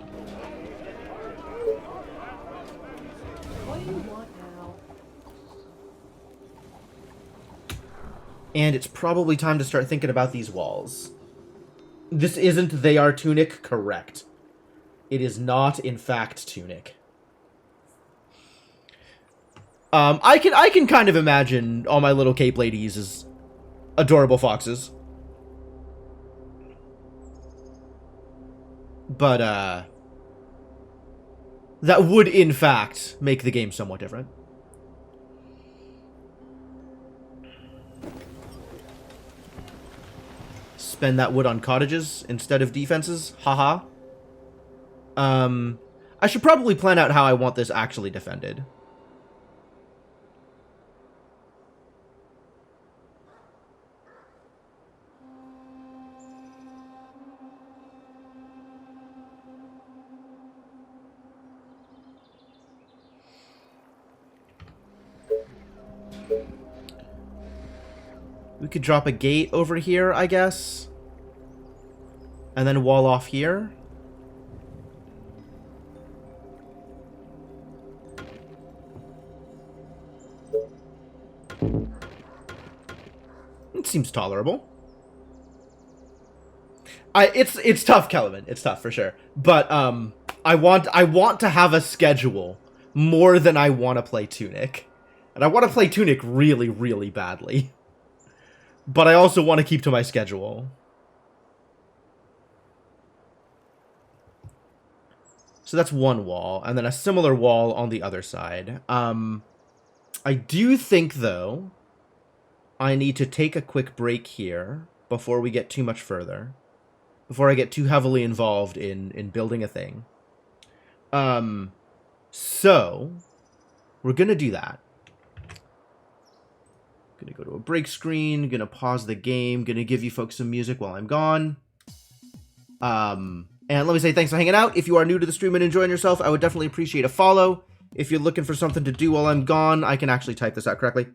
What do you want now? And it's probably time to start thinking about these walls. This isn't They Are Tunic, correct. It is not, in fact, Tunic. I can kind of imagine all my little cape ladies as adorable foxes. But, that would, in fact, make the game somewhat different. Spend that wood on cottages instead of defenses. Haha. I should probably plan out how I want this actually defended. We could drop a gate over here, I guess. And then wall off here. It seems tolerable. It's tough, Kelvin. It's tough for sure. But I want to have a schedule more than I want to play Tunic. And I want to play Tunic really, really badly. But I also want to keep to my schedule. So that's one wall, and then a similar wall on the other side. I do think, though, I need to take a quick break here before we get too much further. Before I get too heavily involved in building a thing. So, we're going to do that. Gonna go to a break screen, gonna pause the game, gonna give you folks some music while I'm gone. And let me say thanks for hanging out. If you are new to the stream and enjoying yourself, I would definitely appreciate a follow. If you're looking for something to do while I'm gone, I can actually type this out correctly.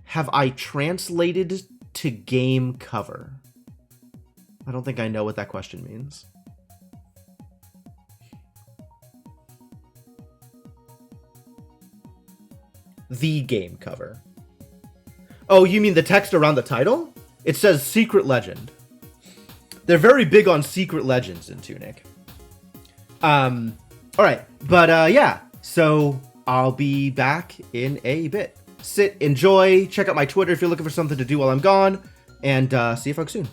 Have I translated to game cover? I don't think I know what that question means. The game cover. Oh, you mean the text around the title? It says Secret Legend. They're very big on secret legends in Tunic. Alright, but yeah, so I'll be back in a bit. Sit, enjoy, check out my Twitter if you're looking for something to do while I'm gone, and see you folks soon.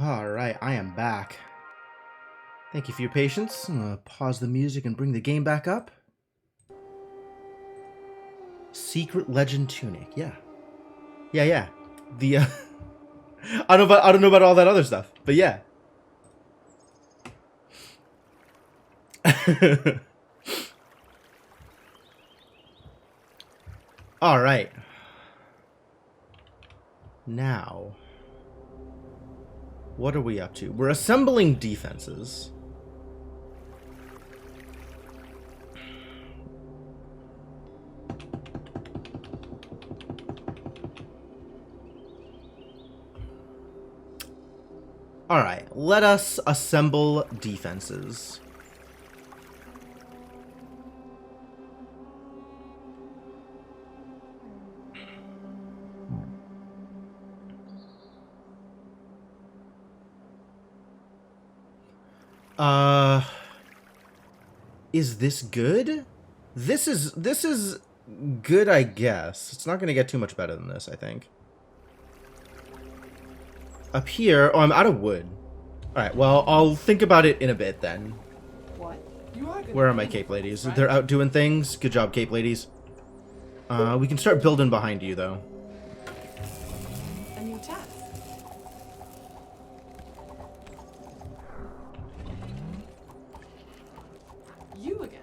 Alright, I am back. Thank you for your patience. I'm gonna pause the music and bring the game back up. Secret Legend Tunic, yeah. Yeah. The, I don't know about all that other stuff, but yeah. Alright. Now, what are we up to? We're assembling defenses. Alright, let us assemble defenses. Is this good? This is good, I guess. It's not gonna get too much better than this, I think. Up here, oh, I'm out of wood. Alright, well, I'll think about it in a bit then. What? Where are my cape ladies? They're out doing things. Good job, cape ladies. We can start building behind you, though. A new task. You again.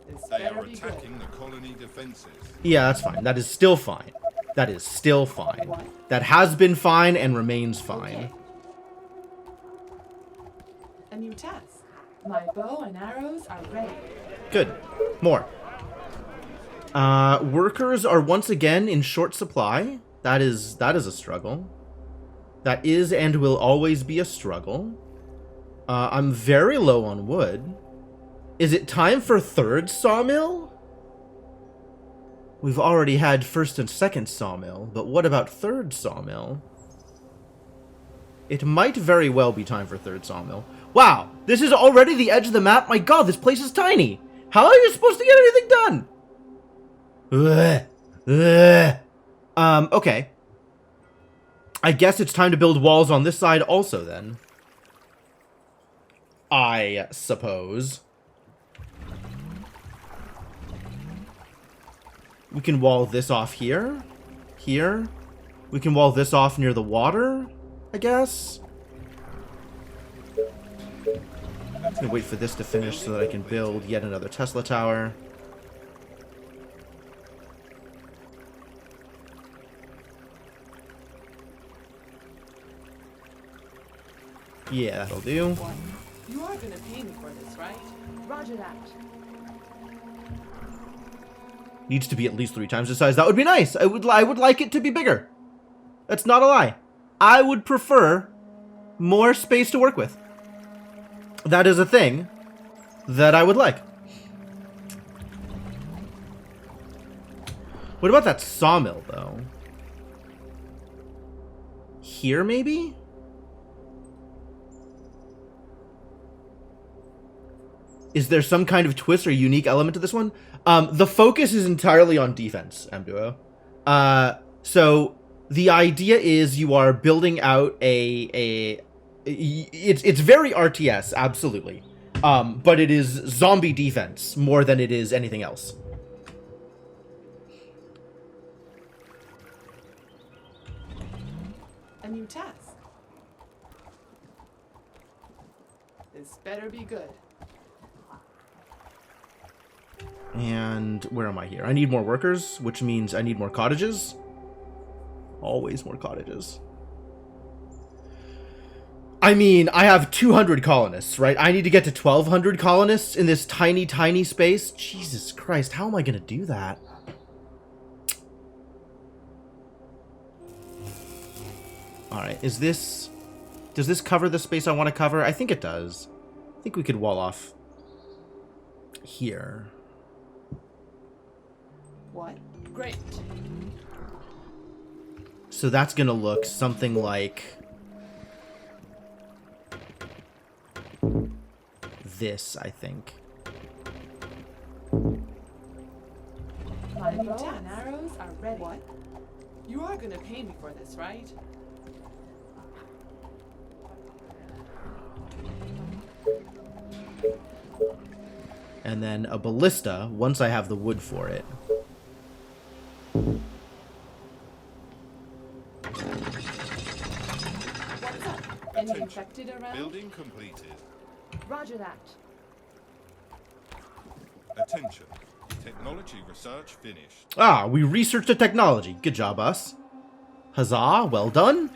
This They better are be attacking the colony defenses. Yeah, that's fine. That is still fine. That is still fine. That has been fine and remains fine. Okay. A new task. My bow and arrows are ready. Good. More. Workers are once again in short supply. That is a struggle. That is and will always be a struggle. I'm very low on wood. Is it time for third sawmill? We've already had first and second sawmill, but what about third sawmill? It might very well be time for third sawmill. Wow, this is already the edge of the map? My god, this place is tiny! How are you supposed to get anything done? Okay. I guess it's time to build walls on this side also, then. I suppose. We can wall this off here. Here. We can wall this off near the water, I guess. I'm gonna wait for this to finish so that I can build yet another Tesla tower. Yeah, that'll do. You are gonna pay me for this, right? Roger that. Needs to be at least 3 times the size. That would be nice. I would like it to be bigger. That's not a lie. I would prefer more space to work with. That is a thing that I would like. What about that sawmill, though? Here, maybe? Is there some kind of twist or unique element to this one? The focus is entirely on defense, Mduo. So the idea is you are building out it's very RTS, absolutely. But it is zombie defense more than it is anything else. A new task. This better be good. And where am I here? I need more workers, which means I need more cottages. Always more cottages. I mean, I have 200 colonists, right? I need to get to 1,200 colonists in this tiny, tiny space. Jesus Christ, how am I going to do that? Alright, does this cover the space I want to cover? I think it does. I think we could wall off here. What? Great. So that's going to look something like this, I think. My bow and arrows are ready. What? You are gonna pay me for this, right? And then a ballista once I have the wood for it. What's up? Any infected around? Building completed. Roger that. Attention. Technology research finished. Ah, we researched the technology. Good job, us. Huzzah, well done.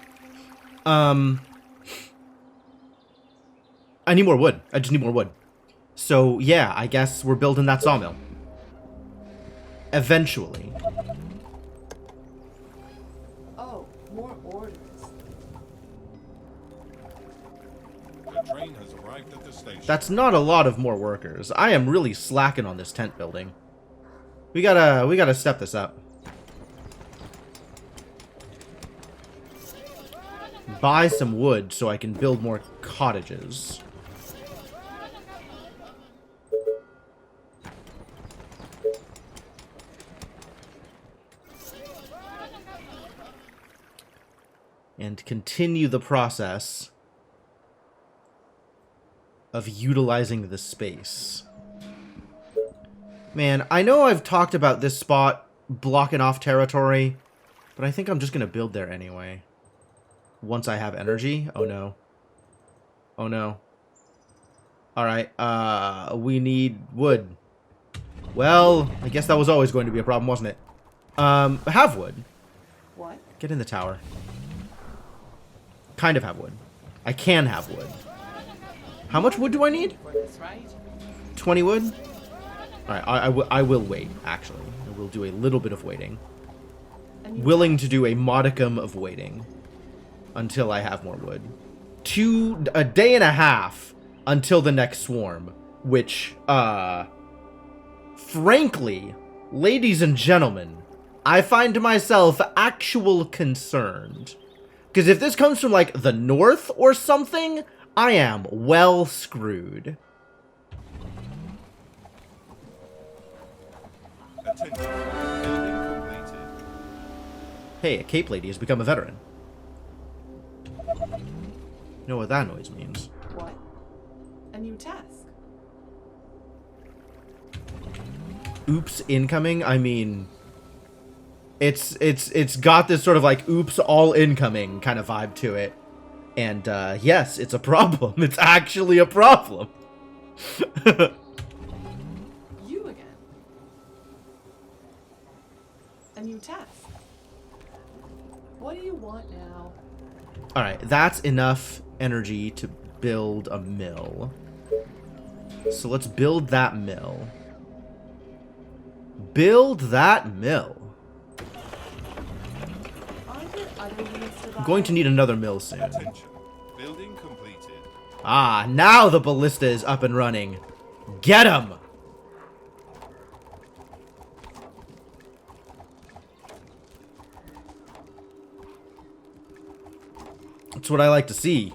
I need more wood. I just need more wood. So, yeah, I guess we're building that sawmill. Eventually. Oh, more orders. The train has arrived at the station. That's not a lot of more workers. I am really slacking on this tent building. We gotta step this up. Buy some wood so I can build more cottages. And continue the process of utilizing the space. Man, I know I've talked about this spot blocking off territory, but I think I'm just gonna build there anyway. Once I have energy. Oh no. Oh no. Alright, we need wood. Well, I guess that was always going to be a problem, wasn't it? Have wood. What? Get in the tower. Kind of have wood. I can have wood. How much wood do I need? For this, right? 20 wood? Alright, I will wait, actually. I will do a little bit of waiting. And you Willing to do a modicum of waiting. Until I have more wood. A day and a half until the next swarm. Which, frankly, ladies and gentlemen, I find myself actual concerned. Because if this comes from, like, the north or something, I am well screwed. Attention. Building completed. Hey, a cape lady has become a veteran. You know what that noise means. What? A new task. Oops incoming, I mean... It's got this sort of like oops all incoming kind of vibe to it. And yes, it's a problem. It's actually a problem. You again. A new task. What do you want now? Alright, that's enough energy to build a mill. So let's build that mill. Build that mill. Aren't there other units to buy? I'm going to need another mill soon. Attention. Building completed. Ah, now the ballista is up and running. Get him! That's what I like to see.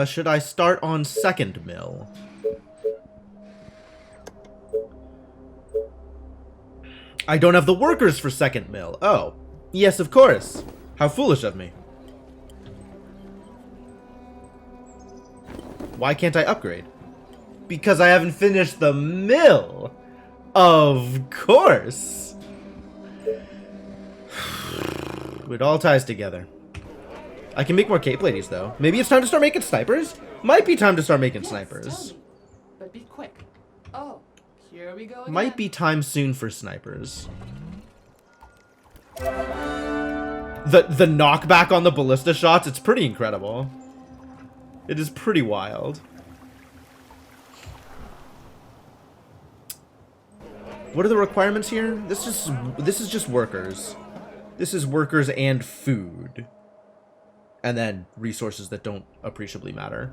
Should I start on second mill? I don't have the workers for second mill. Oh. Yes, of course. How foolish of me. Why can't I upgrade? Because I haven't finished the mill. Of course. It all ties together. I can make more cape ladies, though. Maybe it's time to start making snipers? Might be time to start making Yes, snipers. tell me. But be quick. Oh, here we go again. Might be time soon for snipers. The knockback on the ballista shots, it's pretty incredible. It is pretty wild. What are the requirements here? This is just workers. This is workers and food. And then resources that don't appreciably matter.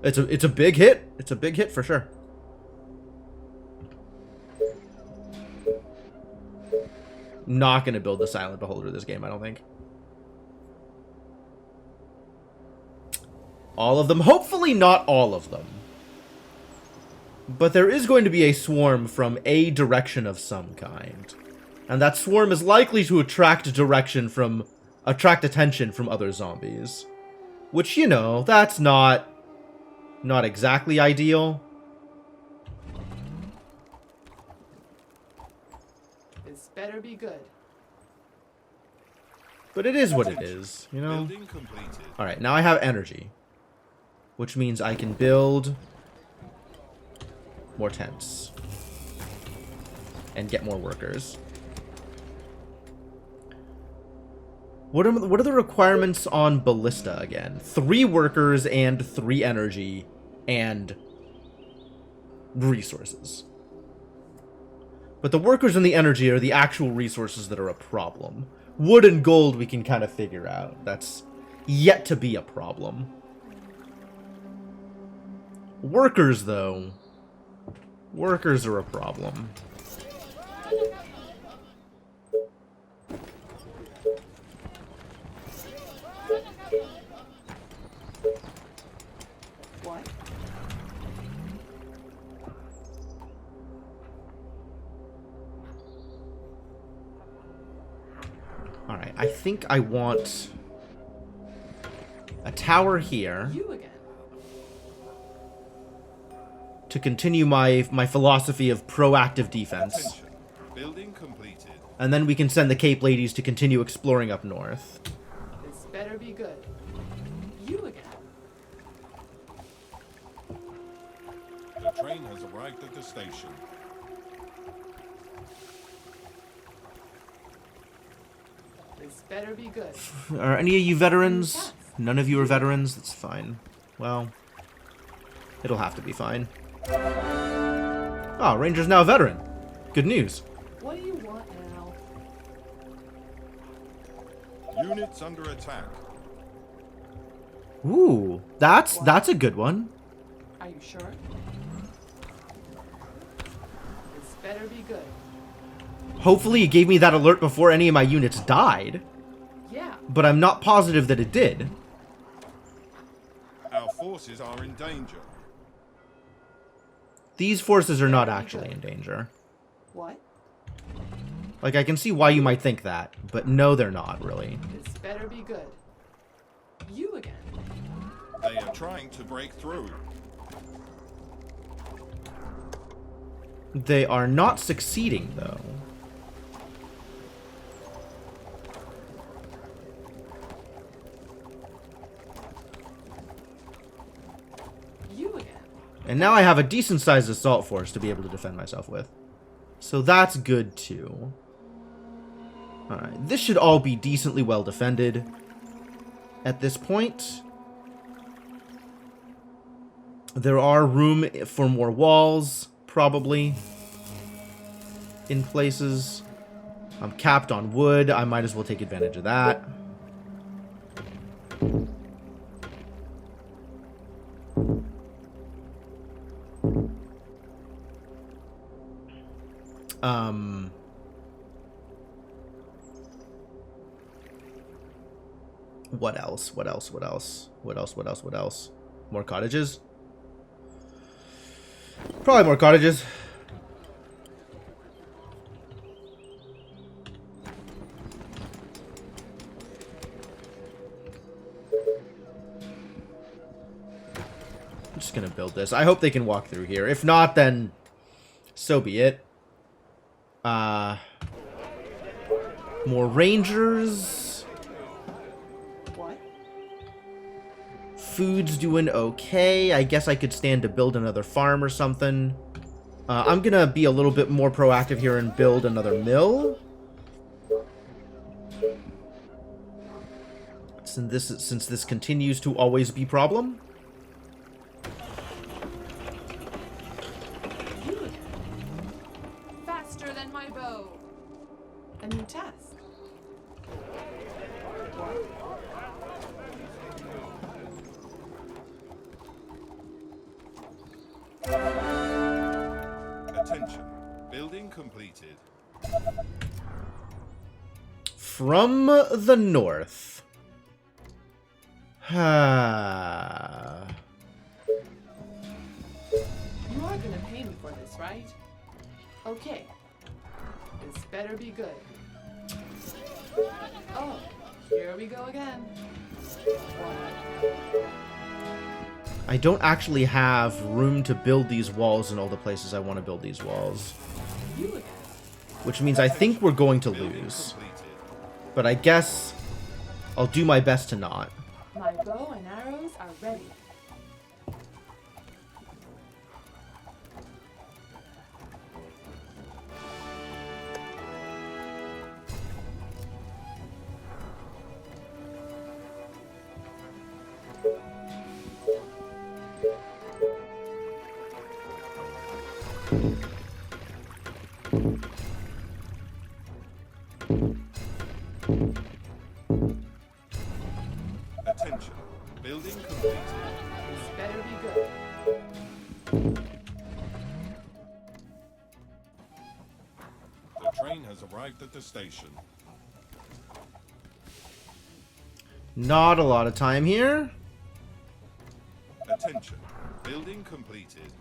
It's a big hit. It's a big hit for sure. Not gonna build the Silent Beholder this game, I don't think. All of them. Hopefully not all of them. But there is going to be a swarm from a direction of some kind. And that swarm is likely to attract attention from other zombies. Which, you know, that's not exactly ideal. This better be good. But it is what it is, you know? Building completed. Alright, now I have energy. Which means I can build more tents. And get more workers. What are the requirements on Ballista again? 3 workers and 3 energy and resources. But the workers and the energy are the actual resources that are a problem. Wood and gold we can kind of figure out. That's yet to be a problem. Workers, though. Workers are a problem. What? Alright, I think I want a tower here You again. to continue my philosophy of proactive defense. Attention. Building completed. And then we can send the Cape Ladies to continue exploring up north. This better be good. You again. The train has arrived at the station. This better be good. Are any of you veterans? None of you are veterans? That's fine. Well, it'll have to be fine. Oh, Ranger's now a veteran. Good news. What do you want now? Units under attack. Ooh, that's a good one. Are you sure? This better be good. Hopefully it gave me that alert before any of my units died, Yeah. but I'm not positive that it did. Our forces are in danger. These forces are not actually in danger. What? Like, I can see why you might think that, but no, they're not, really. This better be good. You again. They are trying to break through. They are not succeeding, though. You again. And now I have a decent-sized assault force to be able to defend myself with. So that's good, too. Alright, this should all be decently well defended at this point. There are room for more walls, probably, in places. I'm capped on wood. I might as well take advantage of that. What else? What else? What else? What else? What else? What else? More cottages? Probably more cottages. I'm just gonna build this. I hope they can walk through here. If not, then so be it. More rangers. What? Food's doing okay. I guess I could stand to build another farm or something. I'm gonna be a little bit more proactive here and build another mill. Since this continues to always be a problem. You again. Faster than my bow. A new task. What? Attention. Building completed. From the north. You are gonna pay me for this, right? Okay. This better be good. Oh, here we go again. What? I don't actually have room to build these walls in all the places I want to build these walls. You again. Which means I think we're going to Building lose. completed. But I guess I'll do my best to not. My bow and arrows are ready. Attention. Building completed. This better be good. The train has arrived at the station. Not a lot of time here. Attention. Building completed.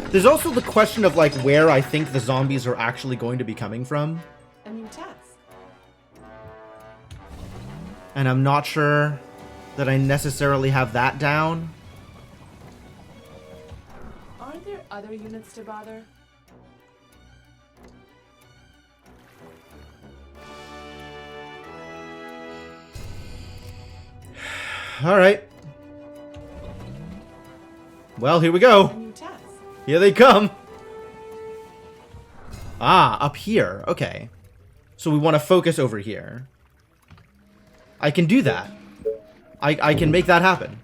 There's also the question of, like, where I think the zombies are actually going to be coming from. A new task. And I'm not sure that I necessarily have that down. Aren't there other units to bother? Alright. Well, here we A go. new task. Here they come. Ah, up here. Okay. So we want to focus over here. I can do that. I can make that happen.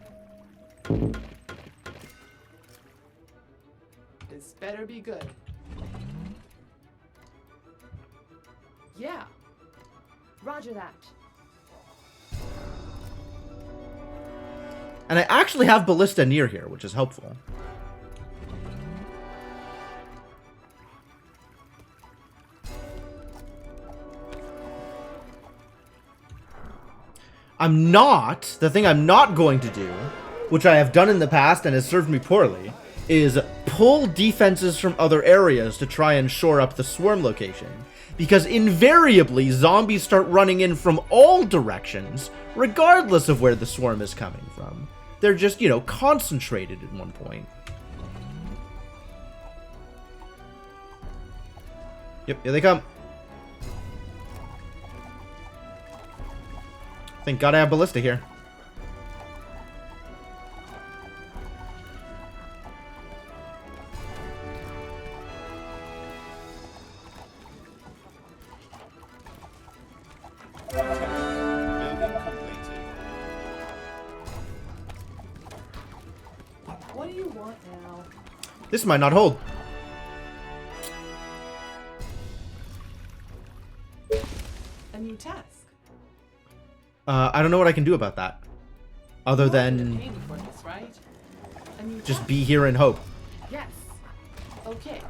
This better be good. Yeah. Roger that. And I actually have ballista near here, which is helpful. The thing I'm not going to do, which I have done in the past and has served me poorly, is pull defenses from other areas to try and shore up the swarm location. Because invariably, zombies start running in from all directions, regardless of where the swarm is coming from. They're just, you know, concentrated at one point. Yep, here they come. Thank God I have ballista here. Building completed. What do you want now? This might not hold. A new task. I don't know what I can do about that. Other You're gonna than pay me for this, right? A new just task. be here and hope. Yes. Okay.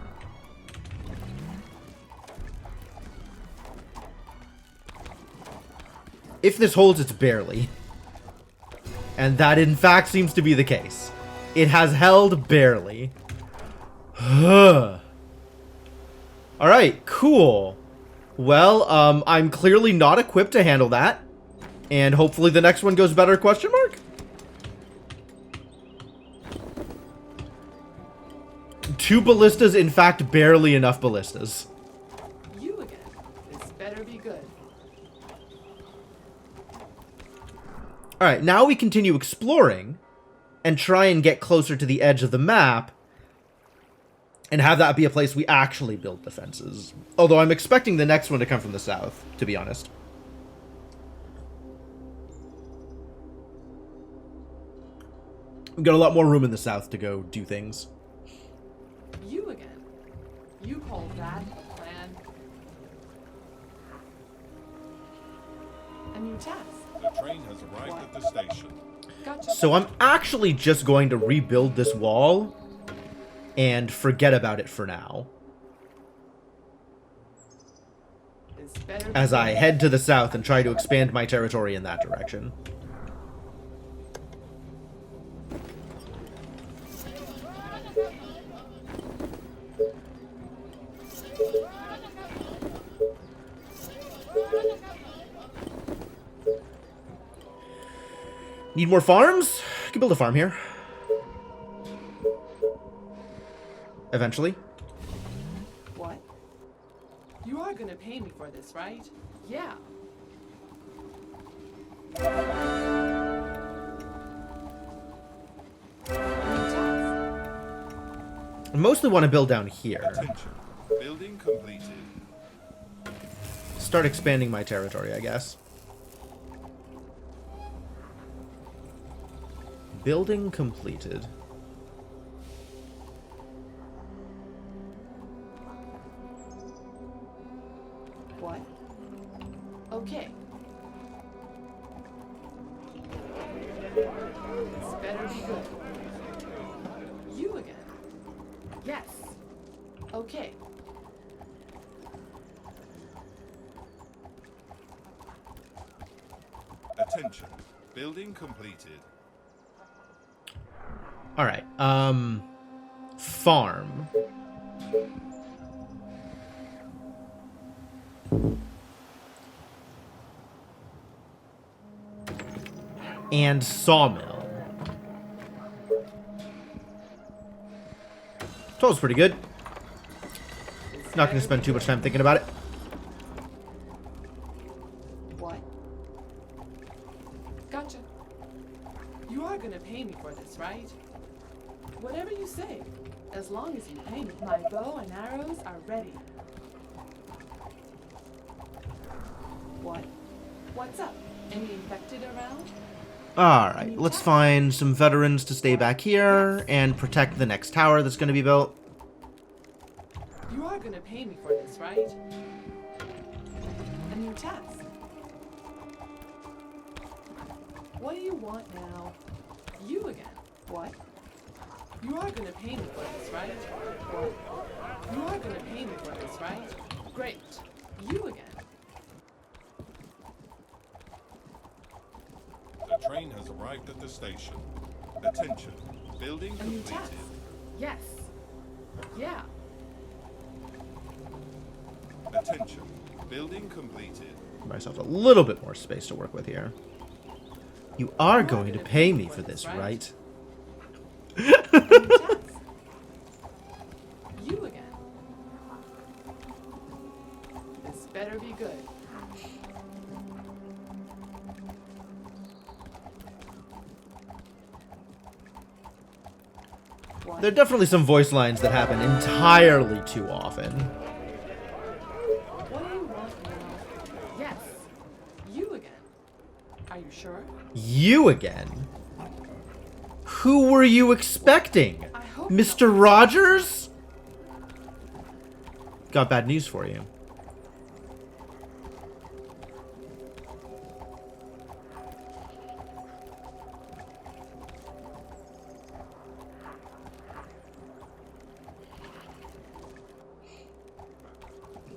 If this holds, it's barely. And that, in fact, seems to be the case. It has held barely. Alright, cool. Well, I'm clearly not equipped to handle that. And hopefully the next one goes better, question mark? Two ballistas, in fact, barely enough ballistas. You again. This better be good. Alright, now we continue exploring and try and get closer to the edge of the map and have that be a place we actually build defenses. Although I'm expecting the next one to come from the south, to be honest. We've got a lot more room in the south to go do things. You again. You call that a plan? A new task. The train has arrived at the station. Gotcha. So I'm actually just going to rebuild this wall and forget about it for now. This better be as I good. head to the south and try to expand my territory in that direction. Need more farms? I can build a farm here. Eventually. What? You are gonna pay me for this, right? Yeah. I mostly want to build down here. Attention. Building completed. Start expanding my territory, I guess. Building completed. What? Okay. This better be good. You again? Yes. Okay. Attention. Building completed. All right. Farm. And sawmill. Total's pretty good. Not going to spend too much time thinking about it. What? Gotcha. You are gonna pay me for this, right? Whatever you say, as long as you pay me. My bow and arrows are ready. What? What's up? Any infected around? Alright, let's find some veterans to stay back here and protect the next tower that's going to be built. You are gonna pay me for this, right? A new task. What do you want now? You again. What? You are gonna pay me for this, right? What? You are gonna pay me for this, right? Great. You again. The train has arrived at the station. Attention. Building A new task. completed. Yes. Yeah. Attention. Building completed. Give myself a little bit more space to work with here. You are going to pay me for this, right? A new task. You again. This better be good. What? There are definitely some voice lines that happen entirely too often. What do you want now? Yes. You again. Are you sure? You again? Who were you expecting? I hope Mr. Rogers? Got bad news for you.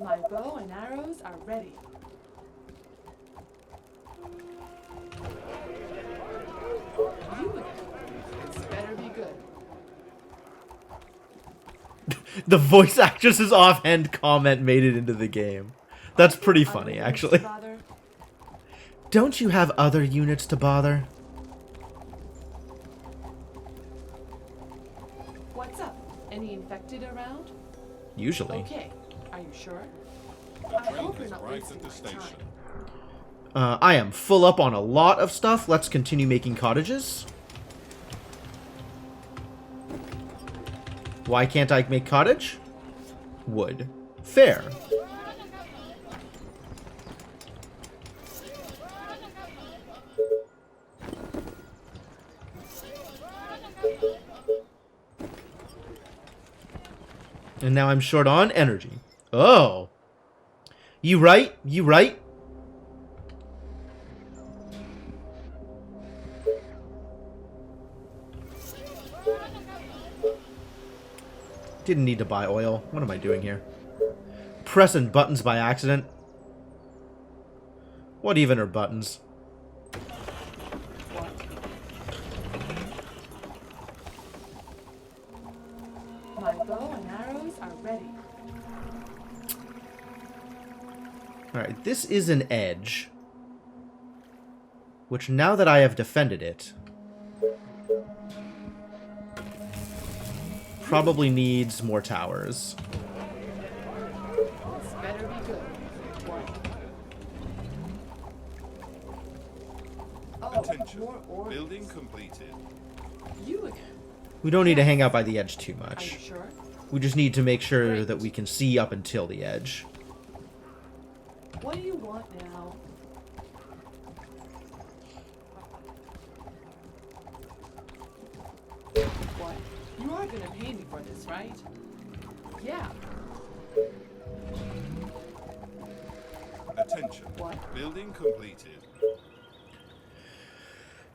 My bow and arrows are ready. You again. This better be good. The voice actress's offhand comment made it into the game. That's pretty funny, Other actually. units to bother? Don't you have other units to bother? What's up? Any infected around? Usually. Okay. Are you sure? The I train hope you're has not arrived wasting at the my time. station. I am full up on a lot of stuff. Let's continue making cottages. Why can't I make cottage? Wood. Fair. And now I'm short on energy. Oh. You right? You right? Didn't need to buy oil. What am I doing here? Pressing buttons by accident. What even are buttons? What? My bow and arrows are ready. Alright, this is an edge. Which, now that I have defended it, probably needs more towers. This better be good. What? Oh, Attention. more orders. Building completed. You again. We don't need to hang out by the edge too Are you much. sure? We just need to make sure that we can see up until the edge. What do you want now? What? You are gonna pay me for this, right? Yeah. Attention. What? Building completed.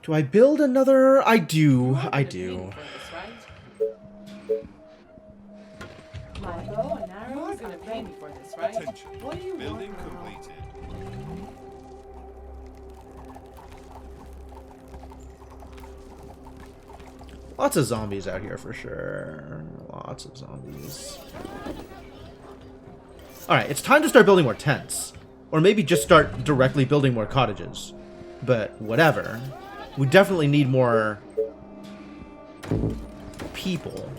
Do I build another? I do. You are I gonna pay me do. for this, right? My bow and arrows. You are gonna pay me for this, right? Attention. What do you Building want now? completed. Lots of zombies out here for sure. Lots of zombies. Alright, it's time to start building more tents. Or maybe just start directly building more cottages. But whatever. We definitely need more people.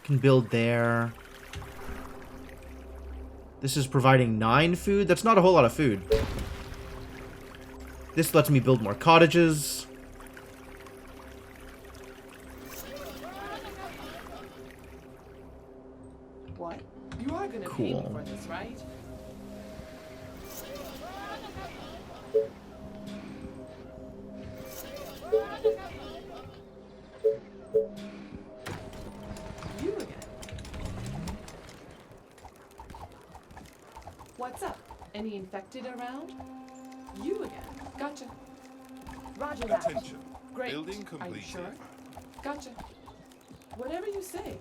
Can build there. This is providing 9 food. That's not a whole lot of food. This lets me build more cottages. What? You are gonna pay me Cool. for this, right? You again. What's up? Any infected around? You again. Gotcha. Roger that. Attention. Great. Building Are you completed. sure? Gotcha. Whatever you say,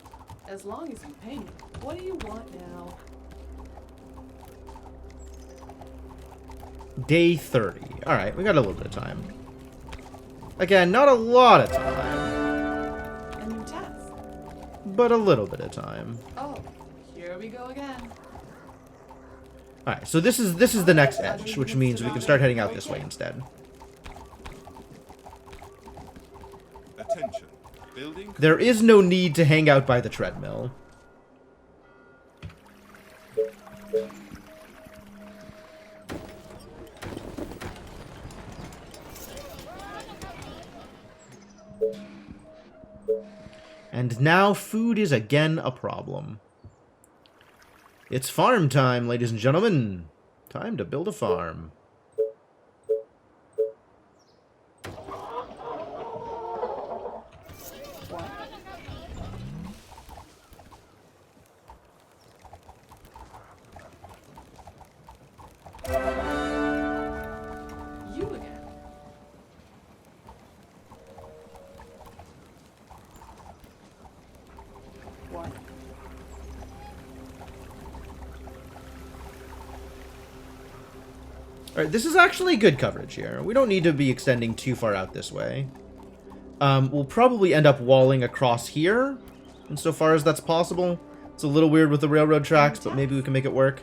as long as you pay me. What do you want now? Day 30. Alright, we got a little bit of time. Again, not a lot of time, A new task. but a little bit of time. Oh, here we go again. Alright, so this is the next edge, which means we can start heading out this way instead. Attention. Building There is no need to hang out by the treadmill. And now food is again a problem. It's farm time, ladies and gentlemen. Time to build a farm. What? You again. What? Alright, this is actually good coverage here. We don't need to be extending too far out this way. We'll probably end up walling across here, insofar as that's possible. It's a little weird with the railroad tracks, but maybe we can make it work.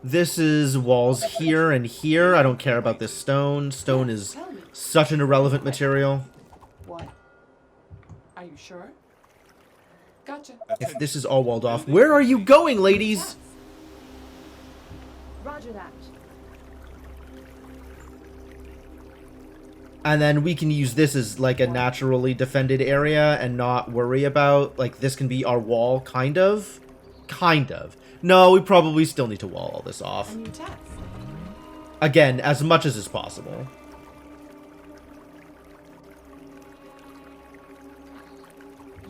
This is walls here and here. I don't care about this stone. Stone is Tell me. such an irrelevant material. What? Are you sure? Gotcha. If this is all walled off, where are you going, ladies? Roger that. And then we can use this as like a naturally defended area and not worry about, like, this can be our wall, kind of. Kind of. No, we probably still need to wall all this off. A new task. Again, as much as is possible.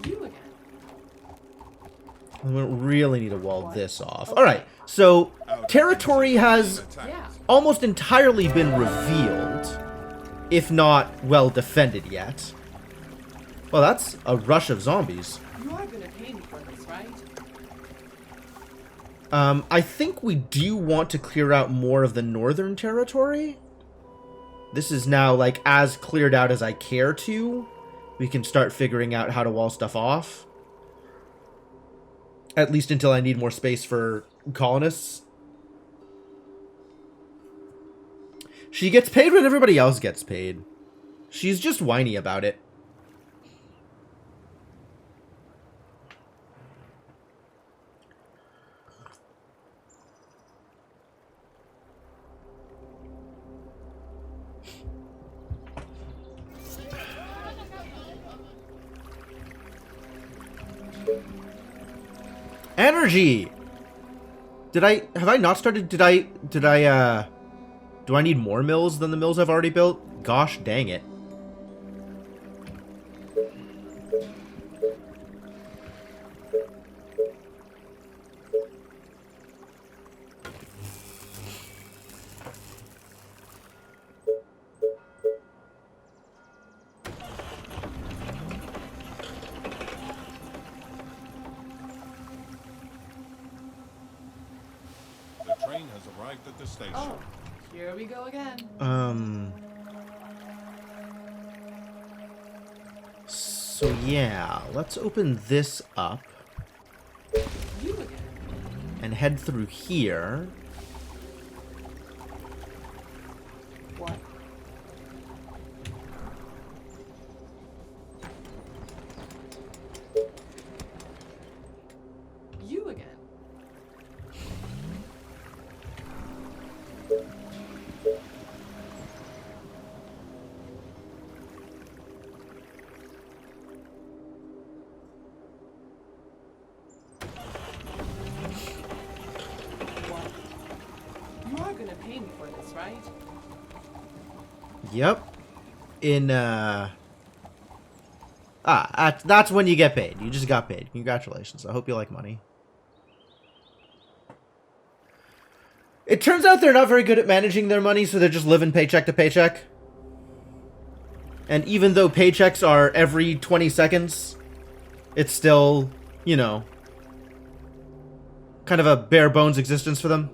You again. We don't really need to wall this off. Alright, so territory has Attacked. Yeah. almost entirely been revealed, if not well defended yet. Well, that's a rush of zombies. You are gonna pay me for this, right? I think we do want to clear out more of the northern territory. This is now, like, as cleared out as I care to. We can start figuring out how to wall stuff off. At least until I need more space for colonists. She gets paid when everybody else gets paid. She's just whiny about it. Energy! Have I not started, do I need more mills than the mills I've already built? Gosh dang it. The train has arrived at the station. Oh, here we go again. So yeah, let's open this up You again. and head through here. What? You again. What? You are gonna pay me for this, right? Yep. That's when you get paid. You just got paid. Congratulations. I hope you like money. It turns out they're not very good at managing their money, so they're just living paycheck to paycheck. And even though paychecks are every 20 seconds, it's still, you know, kind of a bare bones existence for them.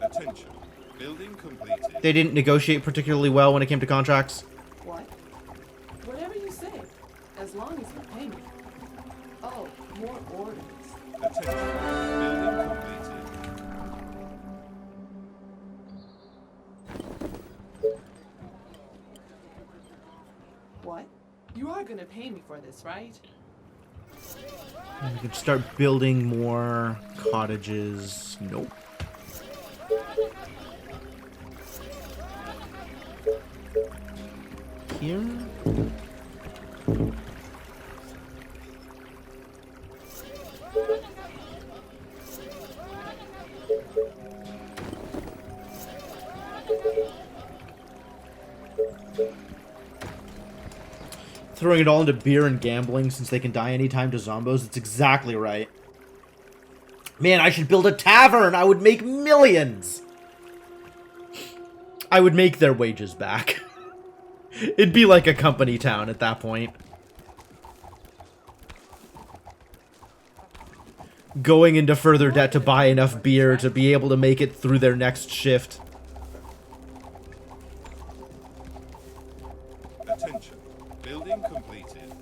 Attention. Building completed. They didn't negotiate particularly well when it came to contracts. What? Whatever you say, as long as you pay me. Oh, more orders. Attention. Building completed. What? You are gonna pay me for this, right? And we can start building more cottages. Nope. Here. Throwing it all into beer and gambling since they can die anytime to zombos. That's exactly right. Man, I should build a tavern. I would make millions. I would make their wages back. It'd be like a company town at that point. Going into further debt to buy enough beer to be able to make it through their next shift. Attention. Building completed.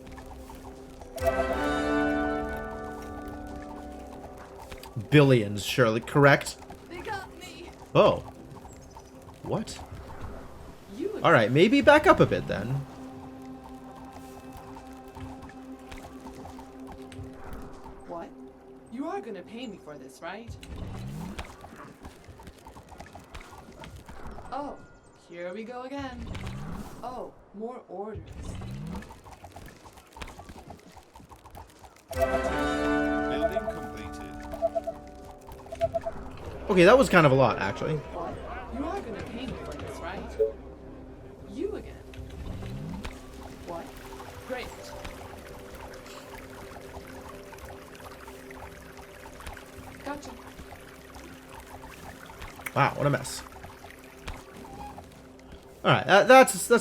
Billions, surely, correct? They got me. Oh. What? You again. Alright, maybe back up a bit then. What? You are gonna pay me for this, right? Oh, here we go again. Oh, more orders. Building completed. Okay, that was kind of a lot, actually. What? You are gonna pay me for this, right? You again. What? Great. Gotcha. Wow, what a mess. Alright, that's a...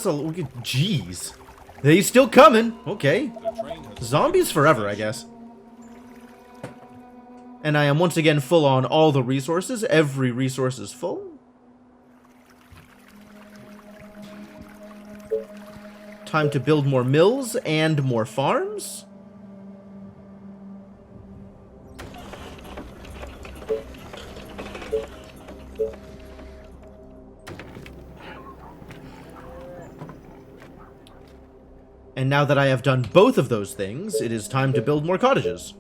Jeez. They still coming. Okay. The train has Zombies forever, I guess. And I am once again full on all the resources. Every resource is full. Time to build more mills and more farms. And now that I have done both of those things, it is time to build more cottages.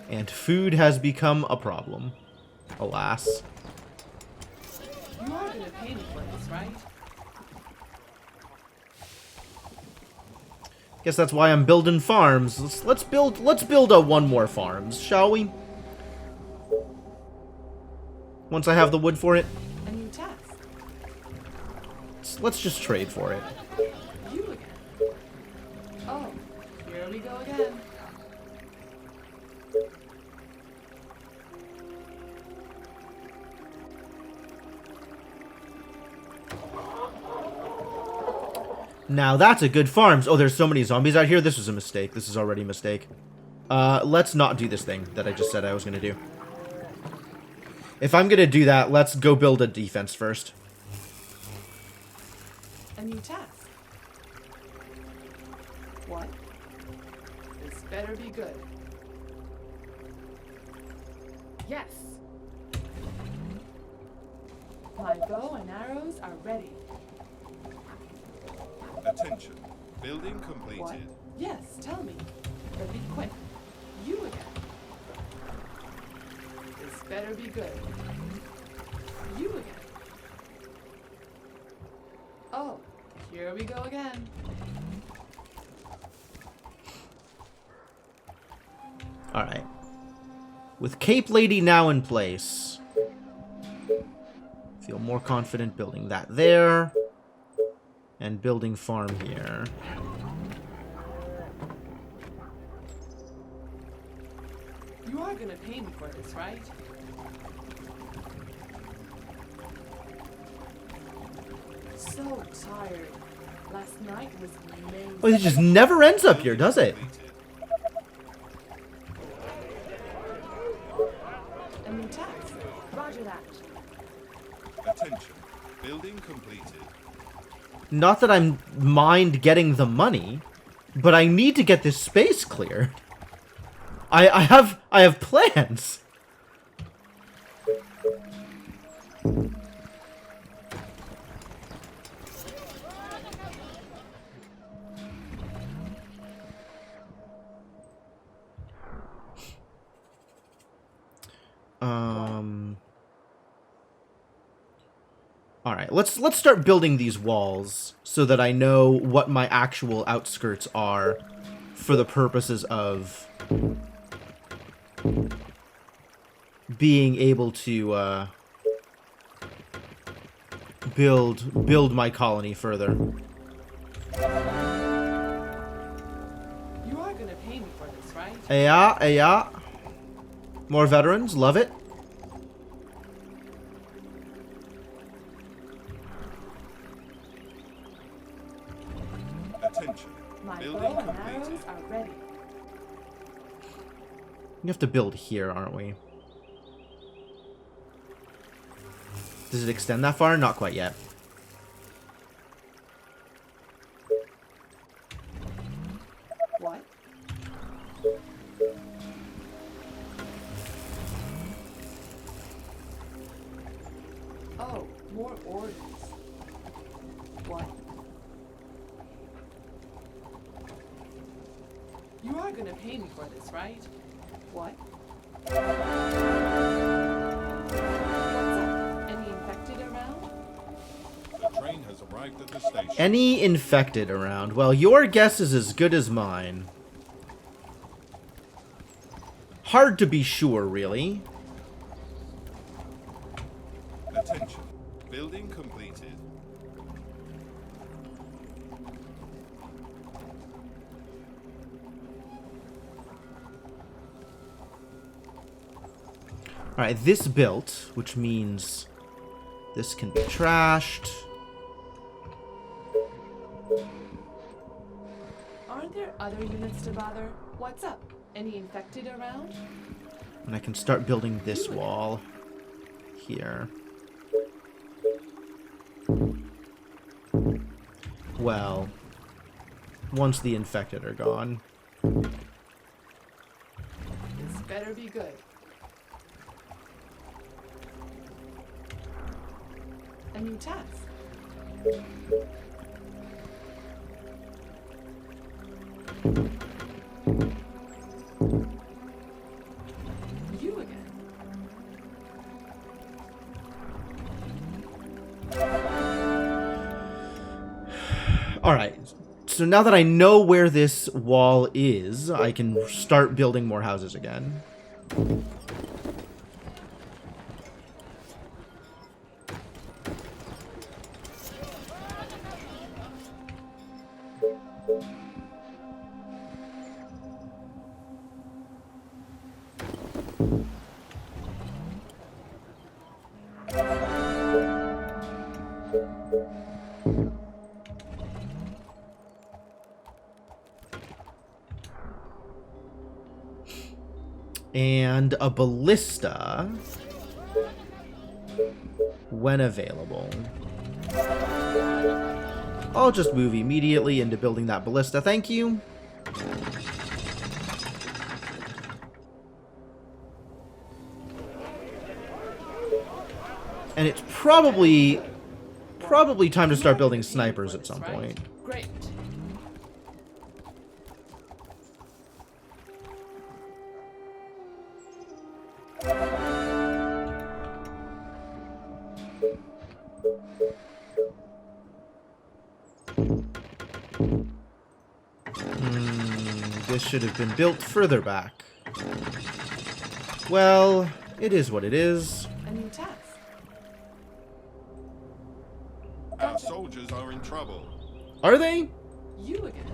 And food has become a problem. Alas. You are gonna pay me for this, right? Guess that's why I'm building farms. Let's build one more farms, shall we? Once I have the wood for it. A new task. Let's just trade for it. You again. Oh, here we go again. Now that's a good farms. Oh, there's so many zombies out here. This was a mistake. This is already a mistake. Let's not do this thing that I just said I was going to do. If I'm going to do that, let's go build a defense first. A new task. What? This better be good. Yes. My bow and arrows are ready. Attention. Building completed. What? Yes, tell me. But be quick. You again. This better be good. You again. Oh, here we go again. Alright. With Cape Lady now in place, feel more confident building that there. And building farm here. You are gonna pay me for this, right? So tired. Last night was amazing. Oh, it just never ends up here, does it? A new task. Roger that. Attention. Building completed. Not that I mind getting the money, but I need to get this space cleared. I have plans. All right, let's start building these walls so that I know what my actual outskirts are for the purposes of being able to build my colony further. You are gonna pay me for this, right? Yeah, yeah. More veterans, love it. Attention. My Building bow and completed. arrows are ready. We have to build here, aren't we? Does it extend that far? Not quite yet. What? Oh, more orders. What? You are gonna pay me for this, right? What? What's up? Any infected around? The train has arrived at the station. Any infected around? Well, your guess is as good as mine. hard to be sure, really. Attention. Building completed. Alright, this built, which means this can be trashed. Aren't there other units to bother? What's up? Any infected around? And I can start building this wall here. Well, once the infected are gone. This better be good. A new task. You again. Alright, so now that I know where this wall is, I can start building more houses again. And a ballista when available. I'll just move immediately into building that ballista, thank you. And it's probably time to start building snipers at some point. Great. This should have been built further back. Well, it is what it is. A new task. Our soldiers are in trouble. Are they? You again.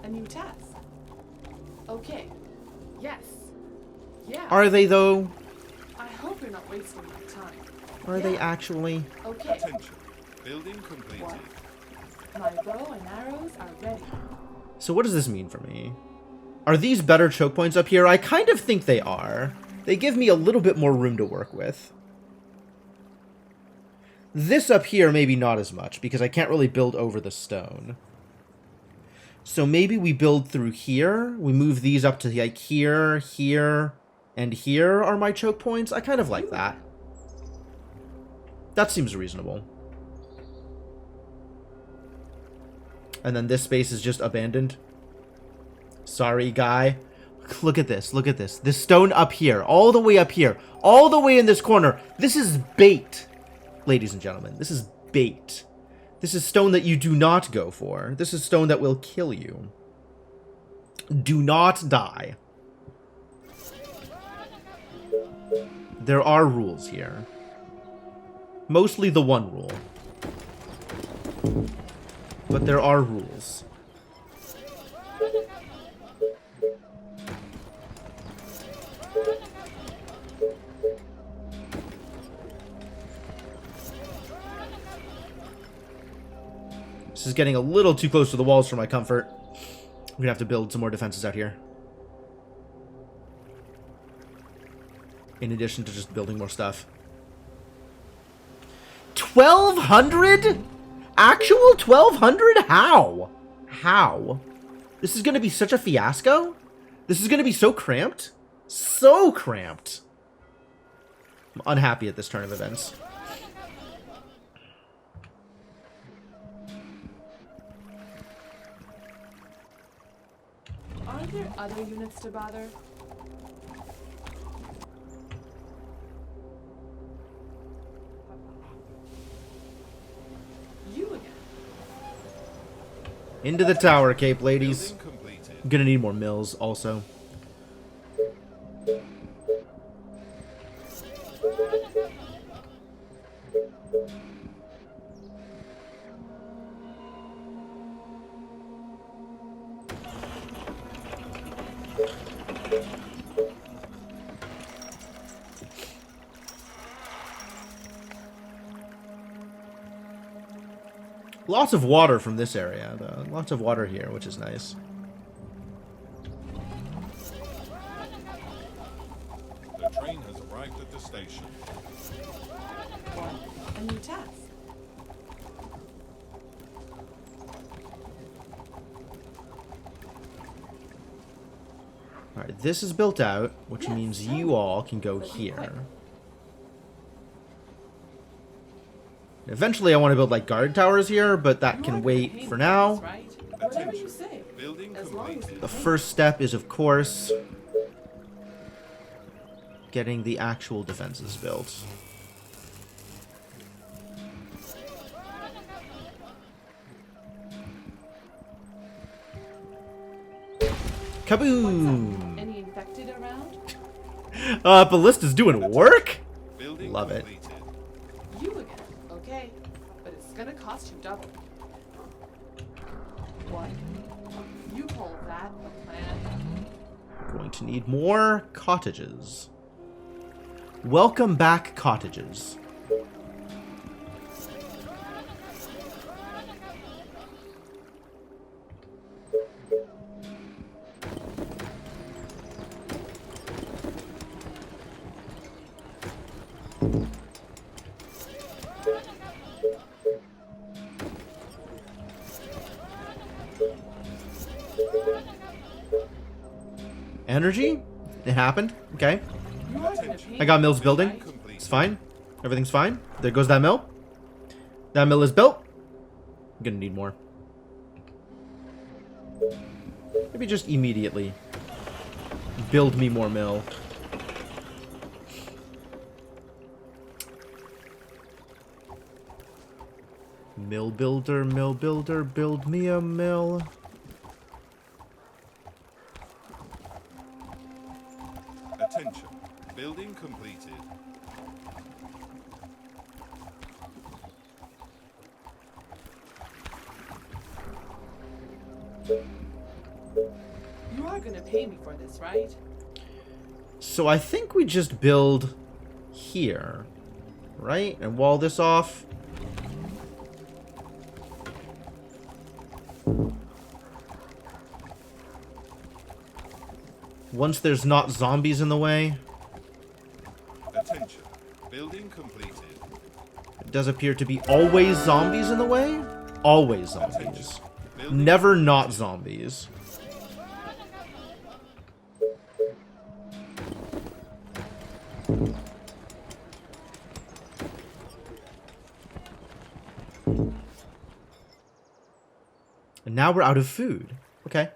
A new task. Okay. Yes. Yeah. Are they, though? I hope you're not wasting my time. Are they actually? Okay. Attention. Building completed. What? My bow and arrows are ready. So what does this mean for me? Are these better choke points up here? I kind of think they are. They give me a little bit more room to work with. This up here, maybe not as much, because I can't really build over the stone. So maybe we build through here. We move these up to like here, here, and here are my choke points. I kind of like that. That seems reasonable. And then this space is just abandoned. Sorry, guy. Look at this. Look at this. This stone up here. All the way up here. All the way in this corner. This is bait. Ladies and gentlemen. This is bait. This is stone that you do not go for. This is stone that will kill you. Do not die. There are rules here. Mostly the one rule. But there are rules. This is getting a little too close to the walls for my comfort. We're gonna have to build some more defenses out here. In addition to just building more stuff. 1,200? Actual 1,200? How? How? This is going to be such a fiasco? This is going to be so cramped? So cramped. I'm unhappy at this turn of events. Aren't there other units to bother? You again. Into the tower, Cape ladies. Building completed. I'm gonna need more mills also. Lots of water from this area, though. Lots of water here, which is nice. The train has arrived at the station. What? A new task. Alright, this is built out, which Yes, means tell you me. all can go But be here. quick. Eventually I want to build like guard towers here, but that You are can gonna wait pay for me now. this, right? Whatever you say. Building As long as completed. you The pay me. first step is, of course, getting the actual defenses built. Kaboom! Any infected around? Ballista's doing work? Building Love it. completed. You again, okay? But it's gonna cost you double. What? You call that a plan? Going to need more cottages. Welcome back, cottages. Energy? It happened. Okay. You are gonna pay I got me mills this, building. right? It's fine. Everything's fine. There goes that mill. That mill is built. I'm gonna need more. Maybe just immediately build me more mill. Mill builder, build me a mill. Attention. Building completed. You are gonna pay me for this, right? So I think we just build here, right? And wall this off. Once there's not zombies in the way. Attention. Building completed. It does appear to be always zombies in the way. Always zombies. Building Never not zombies. And now we're out of food. Okay.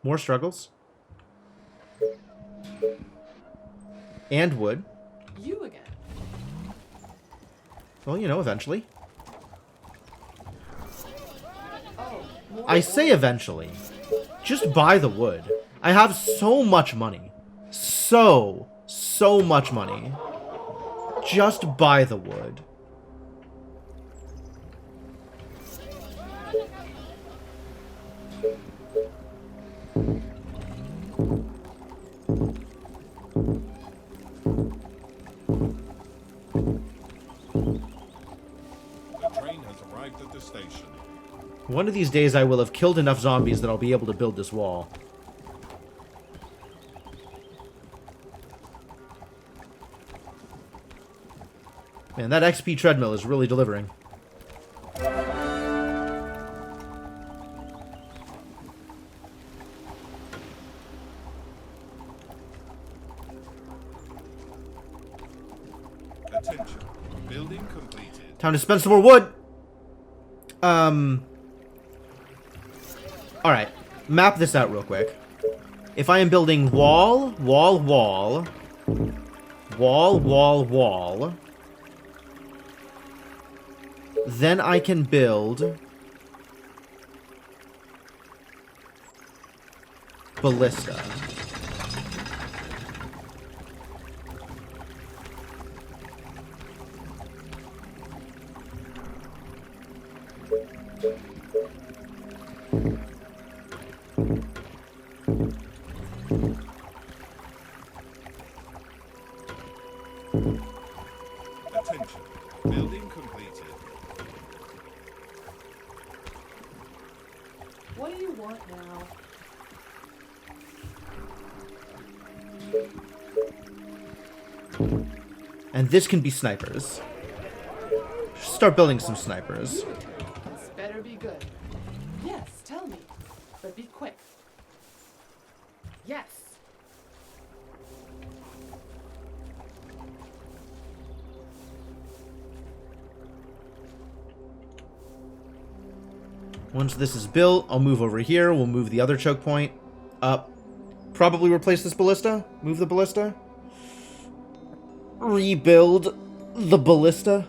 More struggles. And wood. You again. Well, you know, eventually. Oh, more I say oil. eventually. Just buy the wood. I have so much money. So much money. Just buy the wood. The train has arrived at the station. One of these days I will have killed enough zombies that I'll be able to build this wall. Man, that XP treadmill is really delivering. Attention. Building completed. Time to spend some more wood. Alright. Map this out real quick. If I am building wall, then I can build ballista. Attention. Building completed. What do you want now? And this can be snipers. Start building some snipers. This better be good. Yes, tell me. But be quick. Yes. Once this is built, I'll move over here. We'll move the other choke point up. Probably replace this ballista. Move the ballista. Rebuild the ballista.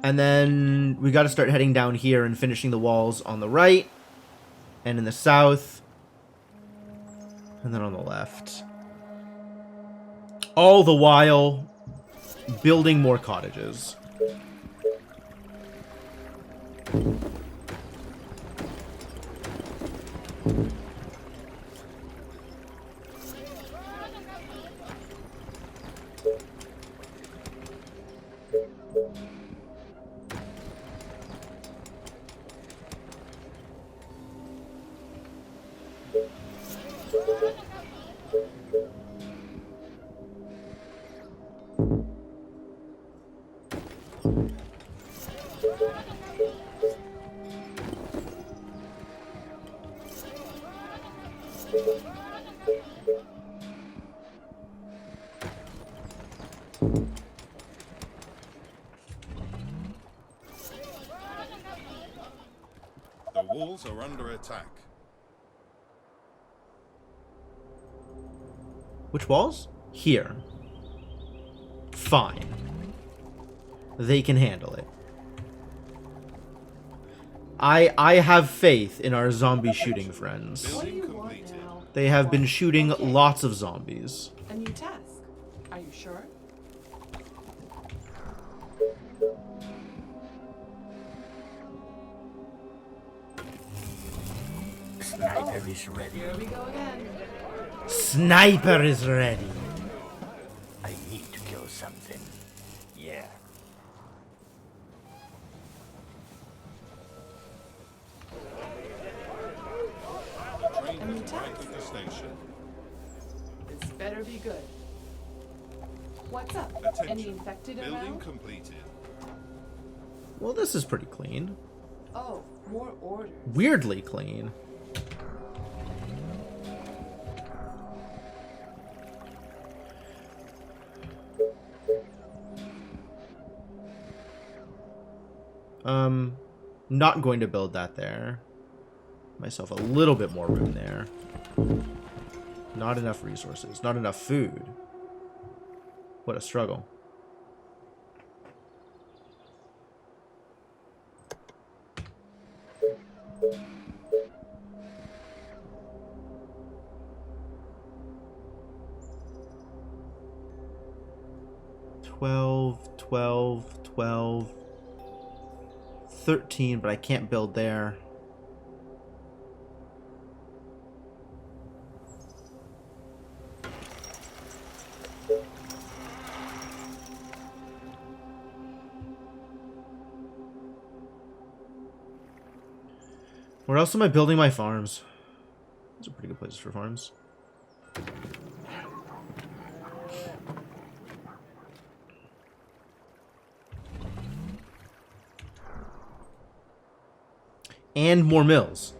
And then we got to start heading down here and finishing the walls on the right and in the south and then on the left. All the while building more cottages. The walls are under attack. Which walls? Here. Fine. They can handle it. I have faith in our zombie shooting friends. What do Building you want completed. now? They have been shooting lots of zombies. A new task. Are you sure? Sniper is ready. Here we go again. Sniper is ready. I need to kill something. Yeah. The train has arrived at the station. This better be good. What's up? Attention. Any infected Building around? completed. Well, this is pretty clean. Oh, more orders. Weirdly clean. Not going to build that there. Myself a little bit more room there. Not enough resources. Not enough food. What a struggle. $12, $12, $12, $13, but I can't build there. Where else am I building my farms? Those are pretty good places for farms. And more mills.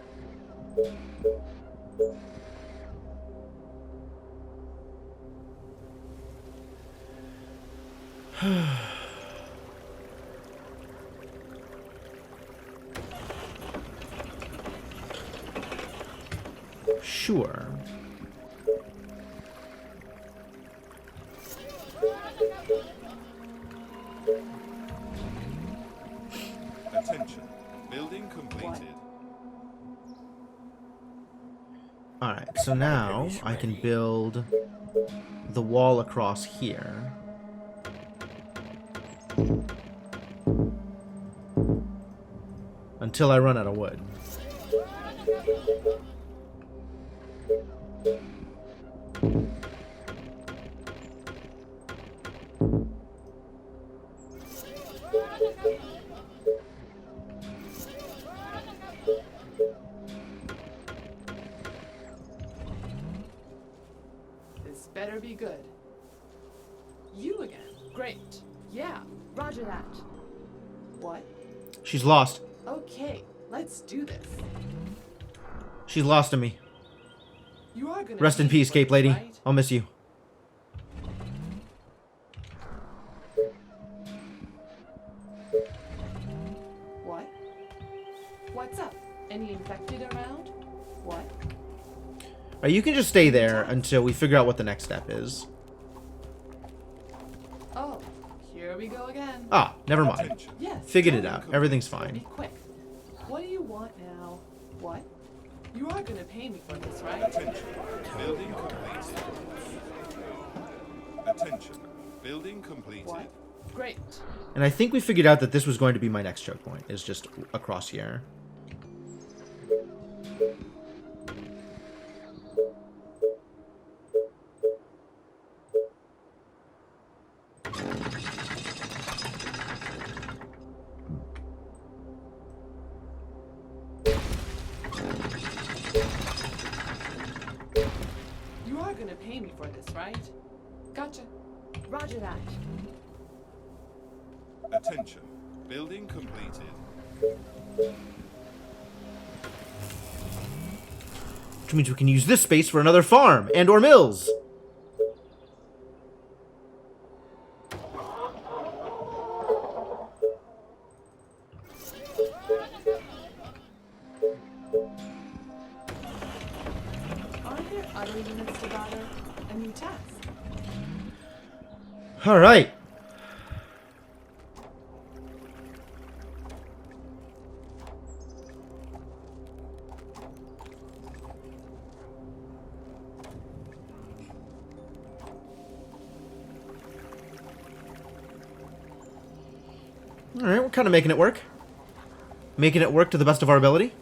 Sure. Attention. Building completed. Alright, so now I can build the wall across here. Until I run out of wood. This better be good. You again. Great. Yeah. Roger that. What? She's lost. Okay, let's do this. She's lost to me. You are gonna Rest in pay peace, for Cape this, Lady. right? I'll miss you. What? What's up? Any infected around? What? You can just stay there until we figure out what the next step is. Oh, here we go again. Ah, never mind. Attention. Yes. Figured it tell me. out. Everything's Be fine. quick. What do you want now? What? You are gonna pay me for this, right? Attention. Building completed. Attention. Building completed. What? Great. And I think we figured out that this was going to be my next choke point, is just across here. You are gonna pay me for this, right? Gotcha. Roger that. Attention. Building completed. Which means we can use this space for another farm and or mills. Aren't there other units to gather? A new task. All right. All right, we're kind of making it work. Making it work to the best of our ability.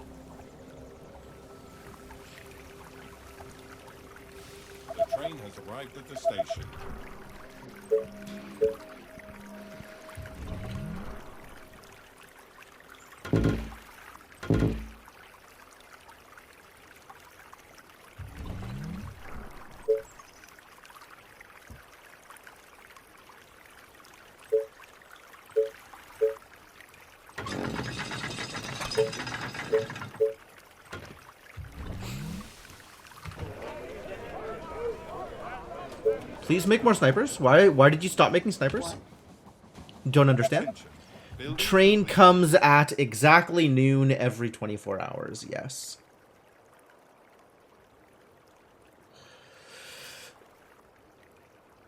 The train has arrived at the station. Please make more snipers. Why did you stop making snipers? Don't understand. Attention. Building Train completed. comes at exactly noon every 24 hours. Yes.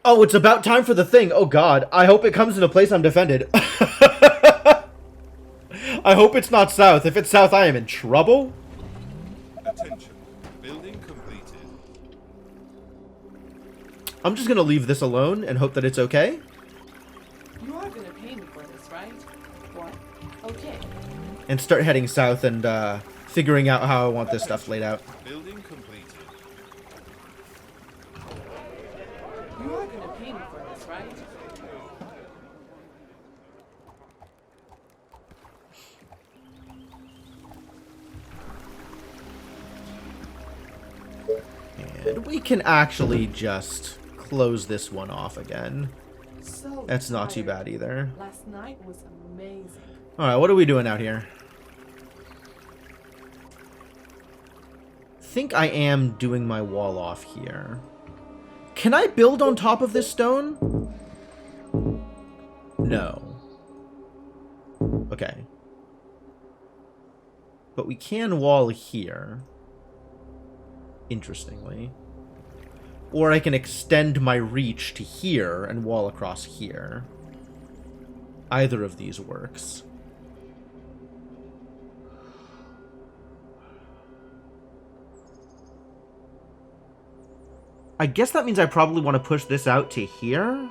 Oh, it's about time for the thing. Oh god. I hope it comes in a place I'm defended. I hope it's not south. If it's south, I am in trouble. Attention. Building completed. I'm just gonna leave this alone and hope that it's okay. You are gonna pay me for this, right? What? Okay. And start heading south and figuring out how I want this stuff laid out. Building completed. You are gonna pay me for this, right? And we can actually just close this one off again. So That's not too tired. bad either. Last night was amazing. Alright, what are we doing out here? I think I am doing my wall off here. Can I build on top of this stone? No. Okay. But we can wall here. interestingly. Or I can extend my reach to here and wall across here. Either of these works. I guess that means I probably want to push this out to here.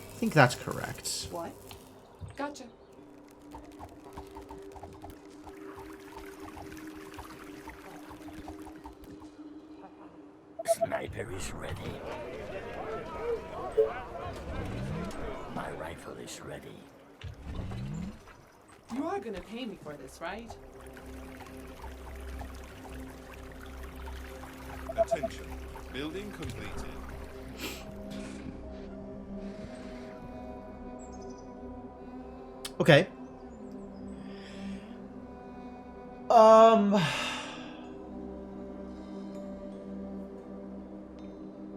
I think that's correct. What? Gotcha. Sniper is ready. My rifle is ready. You are gonna pay me for this, right? Attention. Building completed. Okay.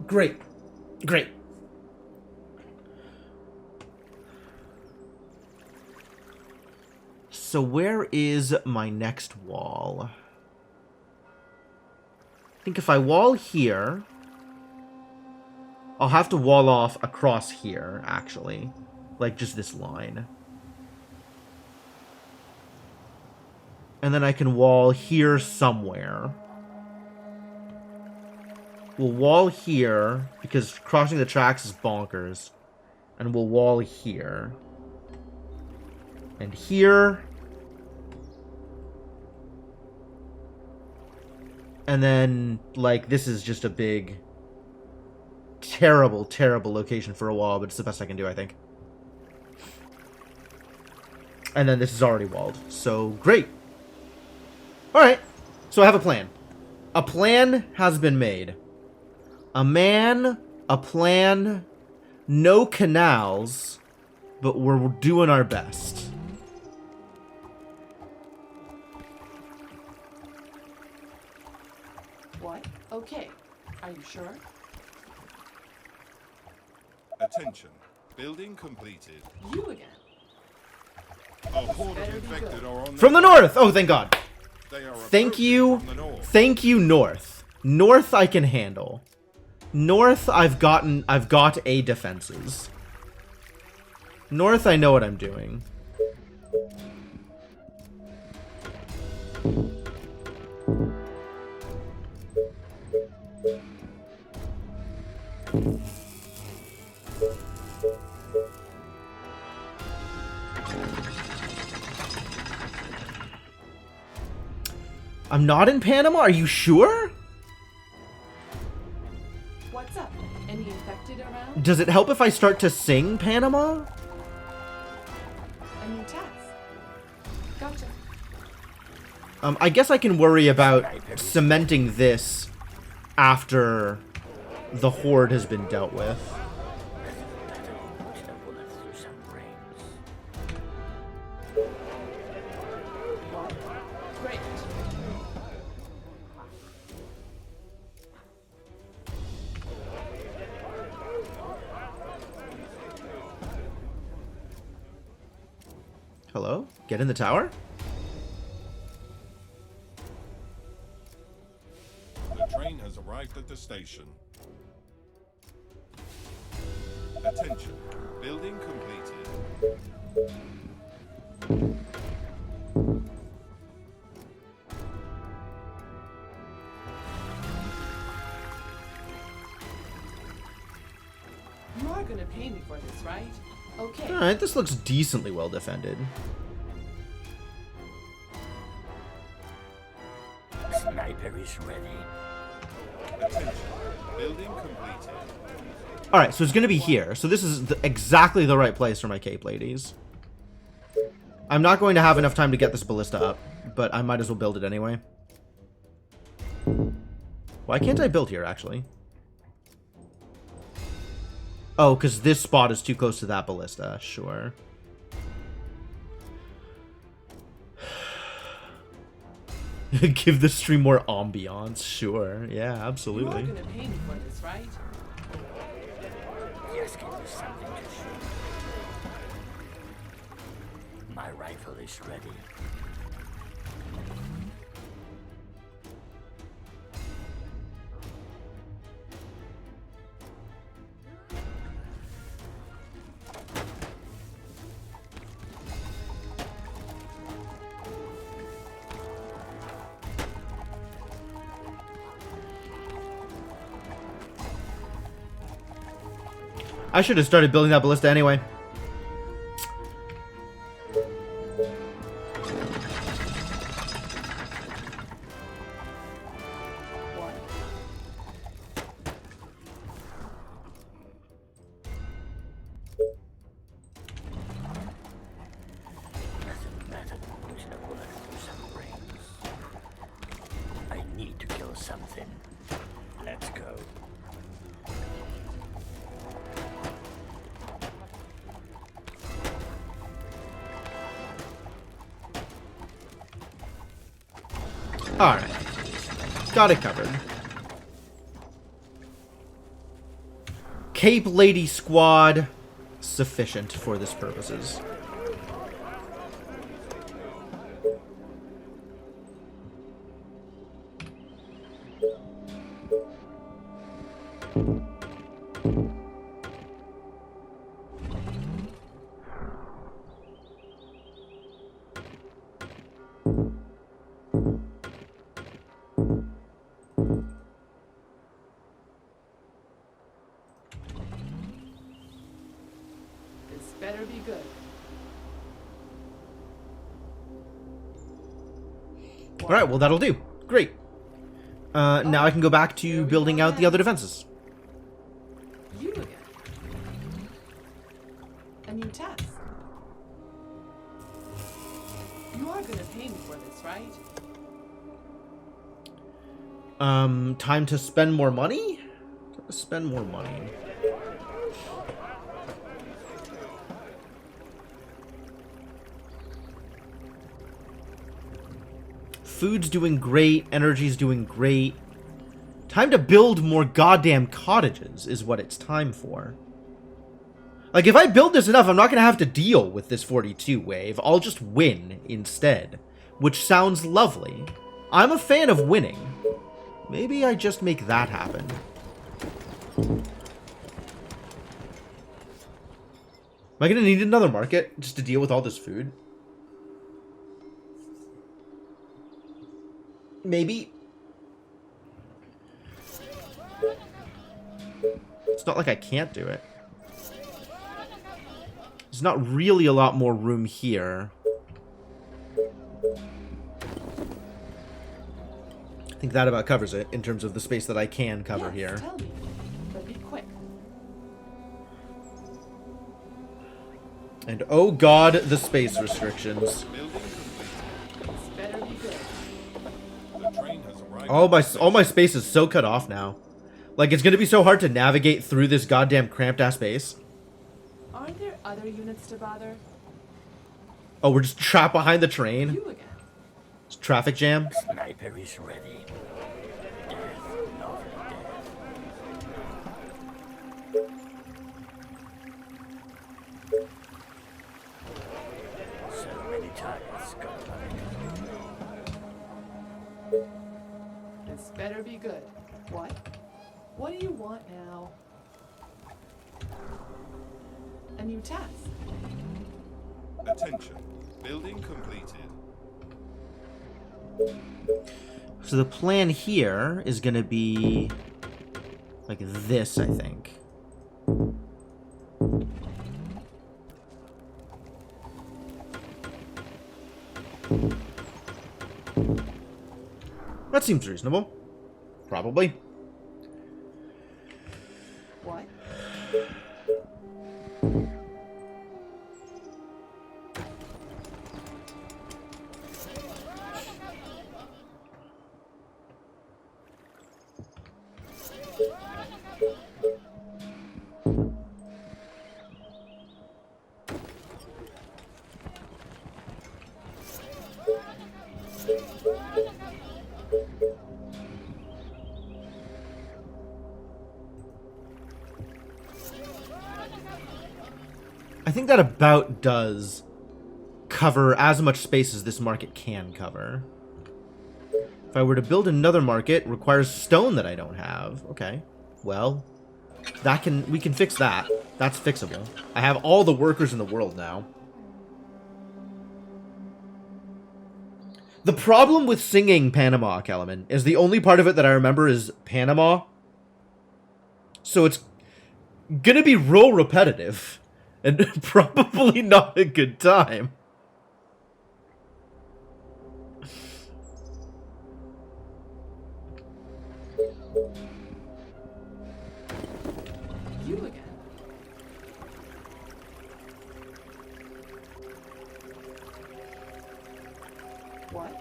Great. Great. So where is my next wall? I think if I wall here, I'll have to wall off across here, actually. Like, just this line. And then I can wall here somewhere. We'll wall here, because crossing the tracks is bonkers. And we'll wall here. And here. And then, like, this is just a big, terrible, terrible location for a wall, but it's the best I can do, I think. And then this is already walled. So, great. Alright. So I have a plan. A plan has been made. A man, a plan, no canals, but we're doing our best. What? Okay. Are you sure? Attention. Building completed. You again. A horde of infected are on From the north! Oh, thank God. They are Thank approaching you. from the north. Thank you, North. North I can handle. North I've got A defenses. North I know what I'm doing. I'm not in Panama? Are you sure? What's up? Any infected around? Does it help if I start to sing Panama? A new task. Gotcha. I guess I can worry about cementing this after the horde has been dealt with. Great. Hello? Get in the tower? The train has arrived at the station. Attention. Building completed. You are gonna pay me for this, right? Okay. Alright, this looks decently well defended. Sniper is ready. Attention. Building completed. Alright, so it's gonna be here. So this is exactly the right place for my cape, ladies. I'm not going to have enough time to get this ballista up, but I might as well build it anyway. Why can't I build here, actually? Oh, because this spot is too close to that ballista. Sure. Give the stream more ambiance. Sure. Yeah, You are absolutely. gonna pay me for this, right? Yes, give me something to shoot. My rifle is ready. I should have started building that ballista anyway. What? Doesn't matter who's the word for some brains. I need to kill something. Let's go. Alright. Got it covered. Cape Lady Squad. Sufficient for this purposes. This better be good. Alright, well that'll do. Great. Now I can go back to building out the other defenses. You again. A new task. You are gonna pay me for this, right? Time to spend more money? Spend more money. Food's doing great, energy's doing great. Time to build more goddamn cottages is what it's time for. Like, if I build this enough, I'm not gonna have to deal with this 42 wave. I'll just win instead, which sounds lovely. I'm a fan of winning. Maybe I just make that happen. Am I gonna need another market just to deal with all this food? Maybe. It's not like I can't do it. There's not really a lot more room here. I think that about covers it in terms of the space that I can cover Yes, here. Tell me, but be quick. And oh god, the space restrictions. Building complete. This better be good. The train has arrived. All my space is so cut off now. Like, it's gonna be so hard to navigate through this goddamn cramped ass space. Aren't there other units to bother? Oh, we're just trapped behind the train. You again. It's traffic jam. Sniper is ready. Death, lovely death. So many targets got This better be good. What? What do you want now? A new task. Attention. Building completed. So the plan here is gonna be like this, I think. That seems reasonable. Probably. What? I think that about does cover as much space as this market can cover. If I were to build another market, it requires stone that I don't have. Okay. Well, we can fix that. That's fixable. I have all the workers in the world now. The problem with singing Panama, Kellerman, is the only part of it that I remember is Panama. So gonna be real repetitive. And probably not a good time. You again. What?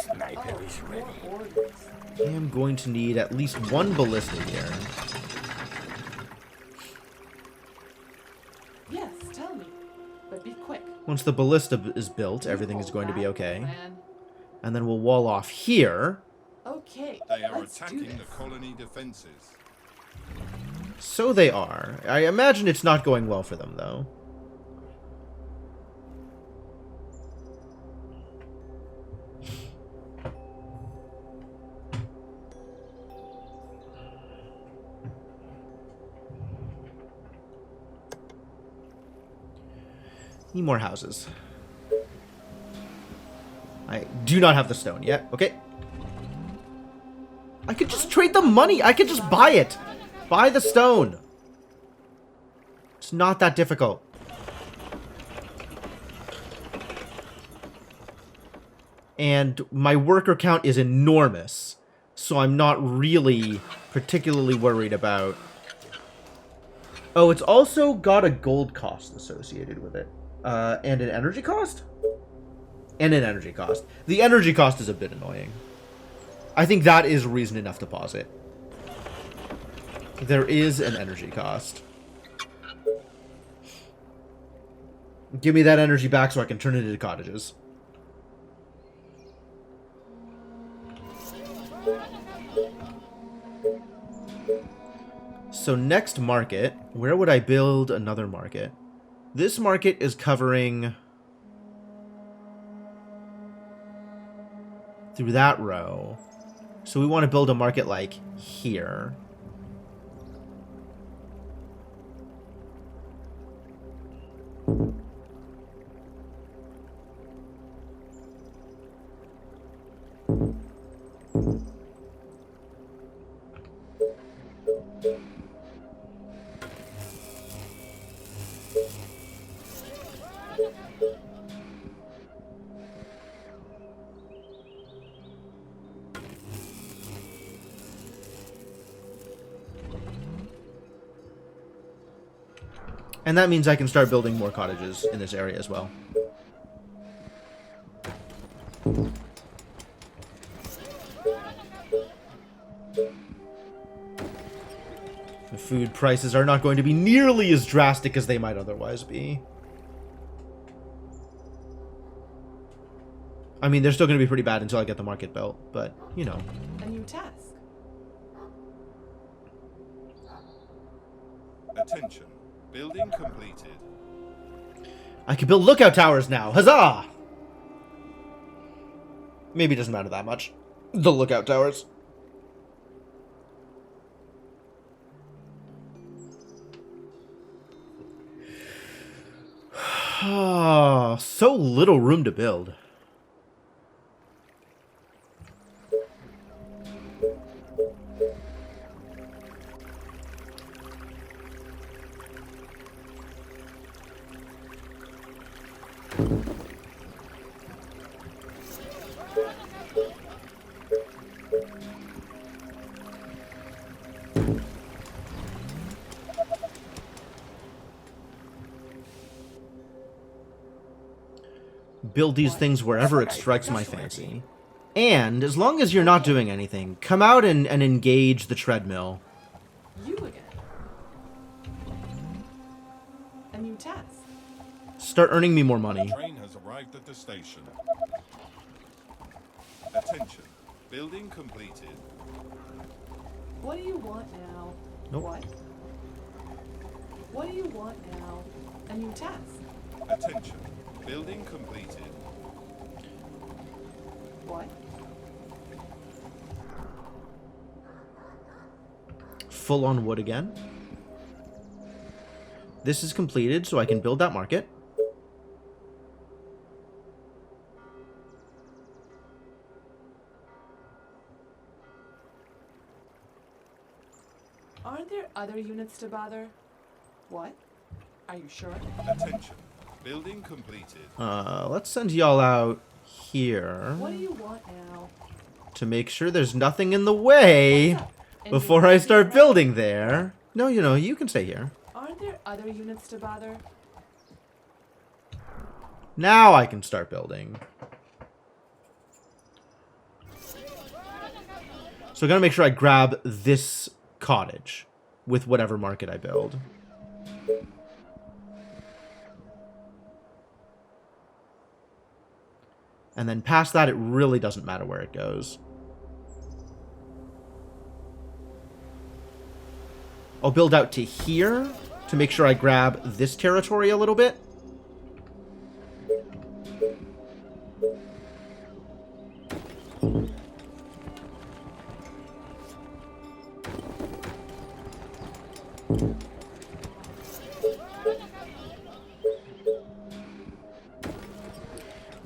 Sniper is ready. More orders. I am going to need at least one ballista here. Yes, tell me. But be quick. Once the ballista is built, You everything is hold going to be that, okay. man. And then we'll wall off here. Okay, They are let's do attacking this. the colony defenses. So they are. I imagine it's not going well for them, though. Need more houses. I do not have the stone yet. Okay. I could just trade the money. I could just buy it. Buy the stone. It's not that difficult. And my worker count is enormous. So I'm not really particularly worried about... Oh, it's also got a gold cost associated with it. And an energy cost? And an energy cost. The energy cost is a bit annoying. I think that is reason enough to pause it. There is an energy cost. Give me that energy back so I can turn it into cottages. So next market, where would I build another market? This market is covering through that row. So we want to build a market like here. And that means I can start building more cottages in this area as well. The food prices are not going to be nearly as drastic as they might otherwise be. I mean, they're still going to be pretty bad until I get the market built, but, you know. A new task. Attention. Building completed. I can build lookout towers now. Huzzah! Maybe it doesn't matter that much. The lookout towers. So little room to build. Build these things wherever it strikes my fancy. And, as long as you're not doing anything, come out and engage the treadmill. You again. A new task. Start earning me more money. The train has arrived at the station. Attention. Building completed. What do you want now? Nope. What? What do you want now? A new task. Attention. Building completed. What? Full on wood again. This is completed, so I can build that market. Aren't there other units to bother? What? Are you sure? Attention. Building completed. Let's send y'all out here What do you want now? to make sure there's nothing in the way What's up? Any before I units start to building there. No, you can stay here. bother? Aren't there other units to bother? Now I can start building. So I gotta make sure I grab this cottage with whatever market I build. And then past that, it really doesn't matter where it goes. I'll build out to here to make sure I grab this territory a little bit.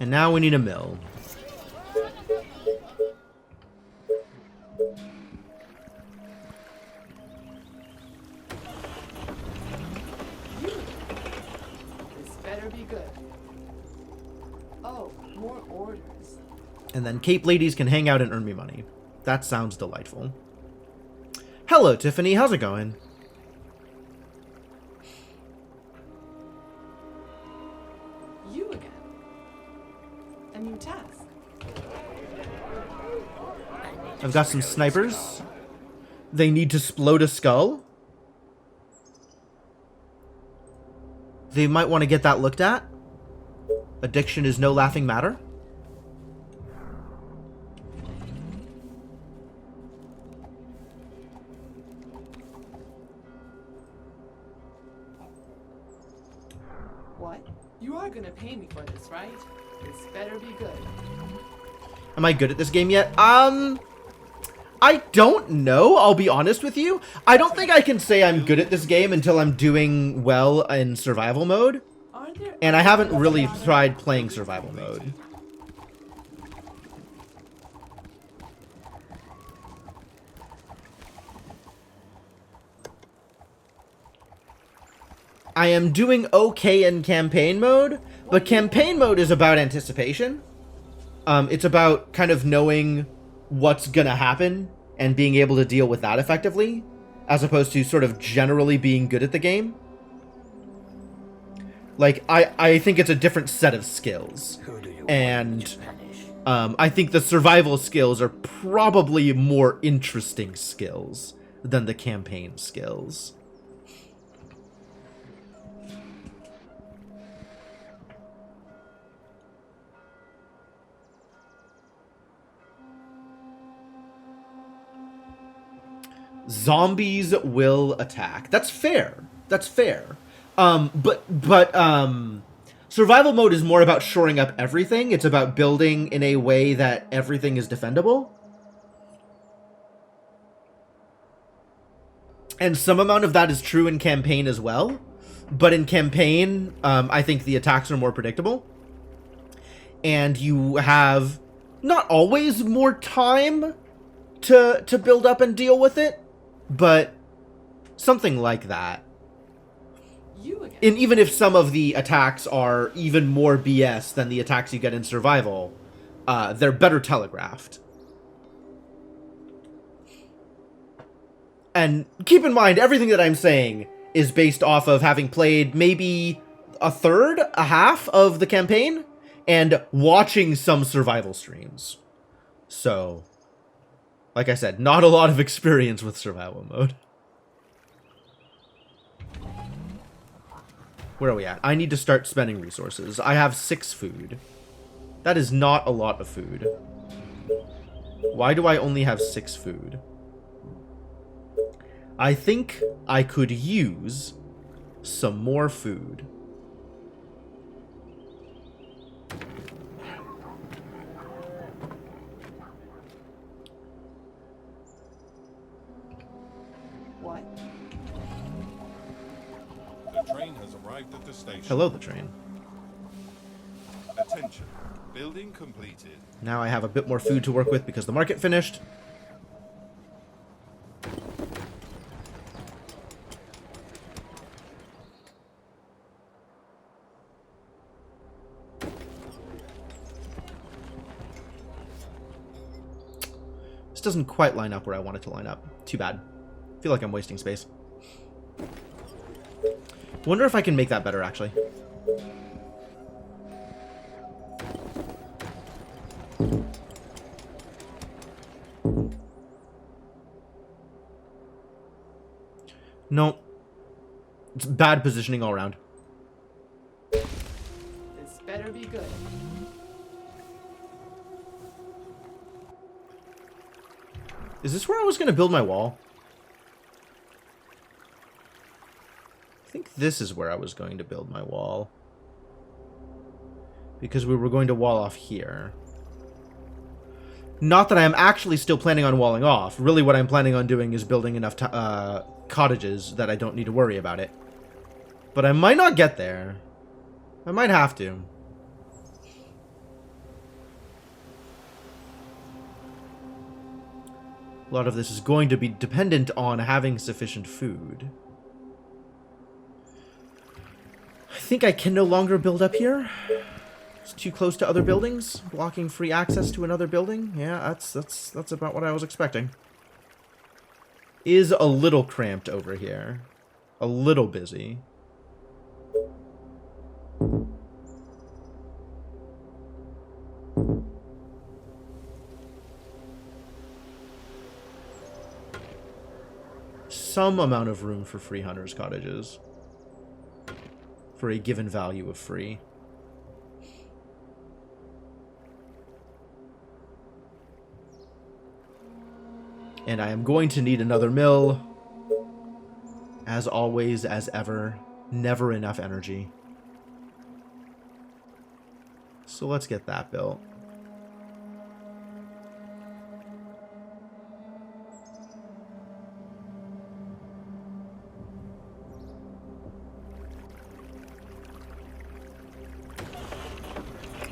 And now we need a mill. This better be good. Oh, more orders. And then Cape ladies can hang out and earn me money. That sounds delightful. Hello, Tiffany. How's it going? You again. A new task. I've got some snipers. They need to explode a skull. They might want to get that looked at. Addiction is no laughing matter. What? You are gonna pay me for this, right? This better be good. Am I good at this game yet? I don't know, I'll be honest with you. I don't think I can say I'm good at this game until I'm doing well in survival mode. Aren't there And I haven't other really units to tried bother? playing survival mode. I am doing okay in campaign mode, but campaign mode is about anticipation. It's about kind of knowing what's gonna happen and being able to deal with that effectively, as opposed to sort of generally being good at the game. Like, I think it's a different set of skills. Who do you And want to punish? I think the survival skills are probably more interesting skills than the campaign skills. Zombies will attack. That's fair. That's fair. But survival mode is more about shoring up everything. It's about building in a way that everything is defendable. And some amount of that is true in campaign as well. But in campaign, I think the attacks are more predictable. And you have not always more time to build up and deal with it, but something like that. You again. And even if some of the attacks are even more BS than the attacks you get in survival, they're better telegraphed. And keep in mind, everything that I'm saying is based off of having played maybe a third, a half of the campaign, and watching some survival streams. So, like I said, not a lot of experience with survival mode. Where are we at? I need to start spending resources. I have 6 food. That is not a lot of food. Why do I only have 6 food? I think I could use some more food. What? The train has arrived at the station. Hello, the train. Attention. Building completed. Now I have a bit more food to work with because the market finished. doesn't quite line up where I want it to line up. Too bad. I feel like I'm wasting space. Wonder if I can make that better, actually. No. It's bad positioning all around. This better be good. Is this where I was going to build my wall? I think this is where I was going to build my wall. Because we were going to wall off here. Not that I am actually still planning on walling off. Really what I'm planning on doing is building enough cottages that I don't need to worry about it. But I might not get there. I might have to. A lot of this is going to be dependent on having sufficient food. I think I can no longer build up here. It's too close to other buildings, blocking free access to another building. Yeah, that's about what I was expecting. Is a little cramped over here. A little busy. Some amount of room for free hunters' cottages. For a given value of free. And I am going to need another mill. As always, as ever. Never enough energy. So let's get that built.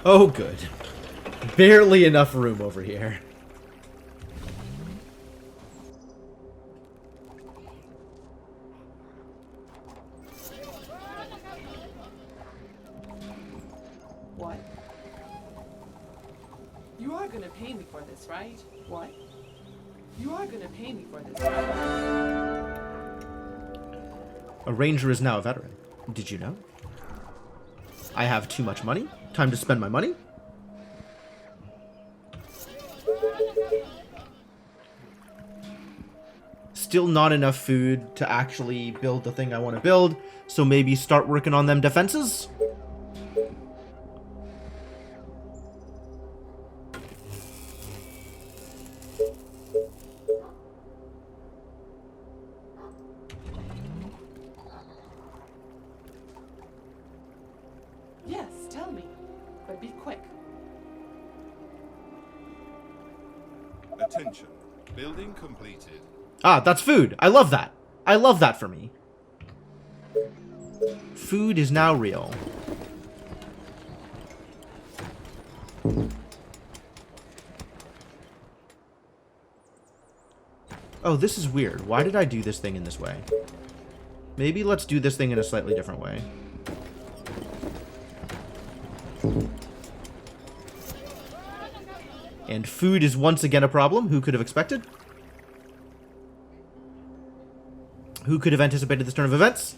Oh, good. Barely enough room over here. What? You are gonna pay me for this, right? What? You are gonna pay me for this, right? A ranger is now a veteran. Did you know? I have too much money. Time to spend my money. Still not enough food to actually build the thing I want to build, so maybe start working on them defenses? Yes, tell me. But be quick. Attention. Building completed. Ah, that's food. I love that. I love that for me. Food is now real. Oh, this is weird. Why did I do this thing in this way? Maybe let's do this thing in a slightly different way. And food is once again a problem. Who could have expected? Who could have anticipated this turn of events?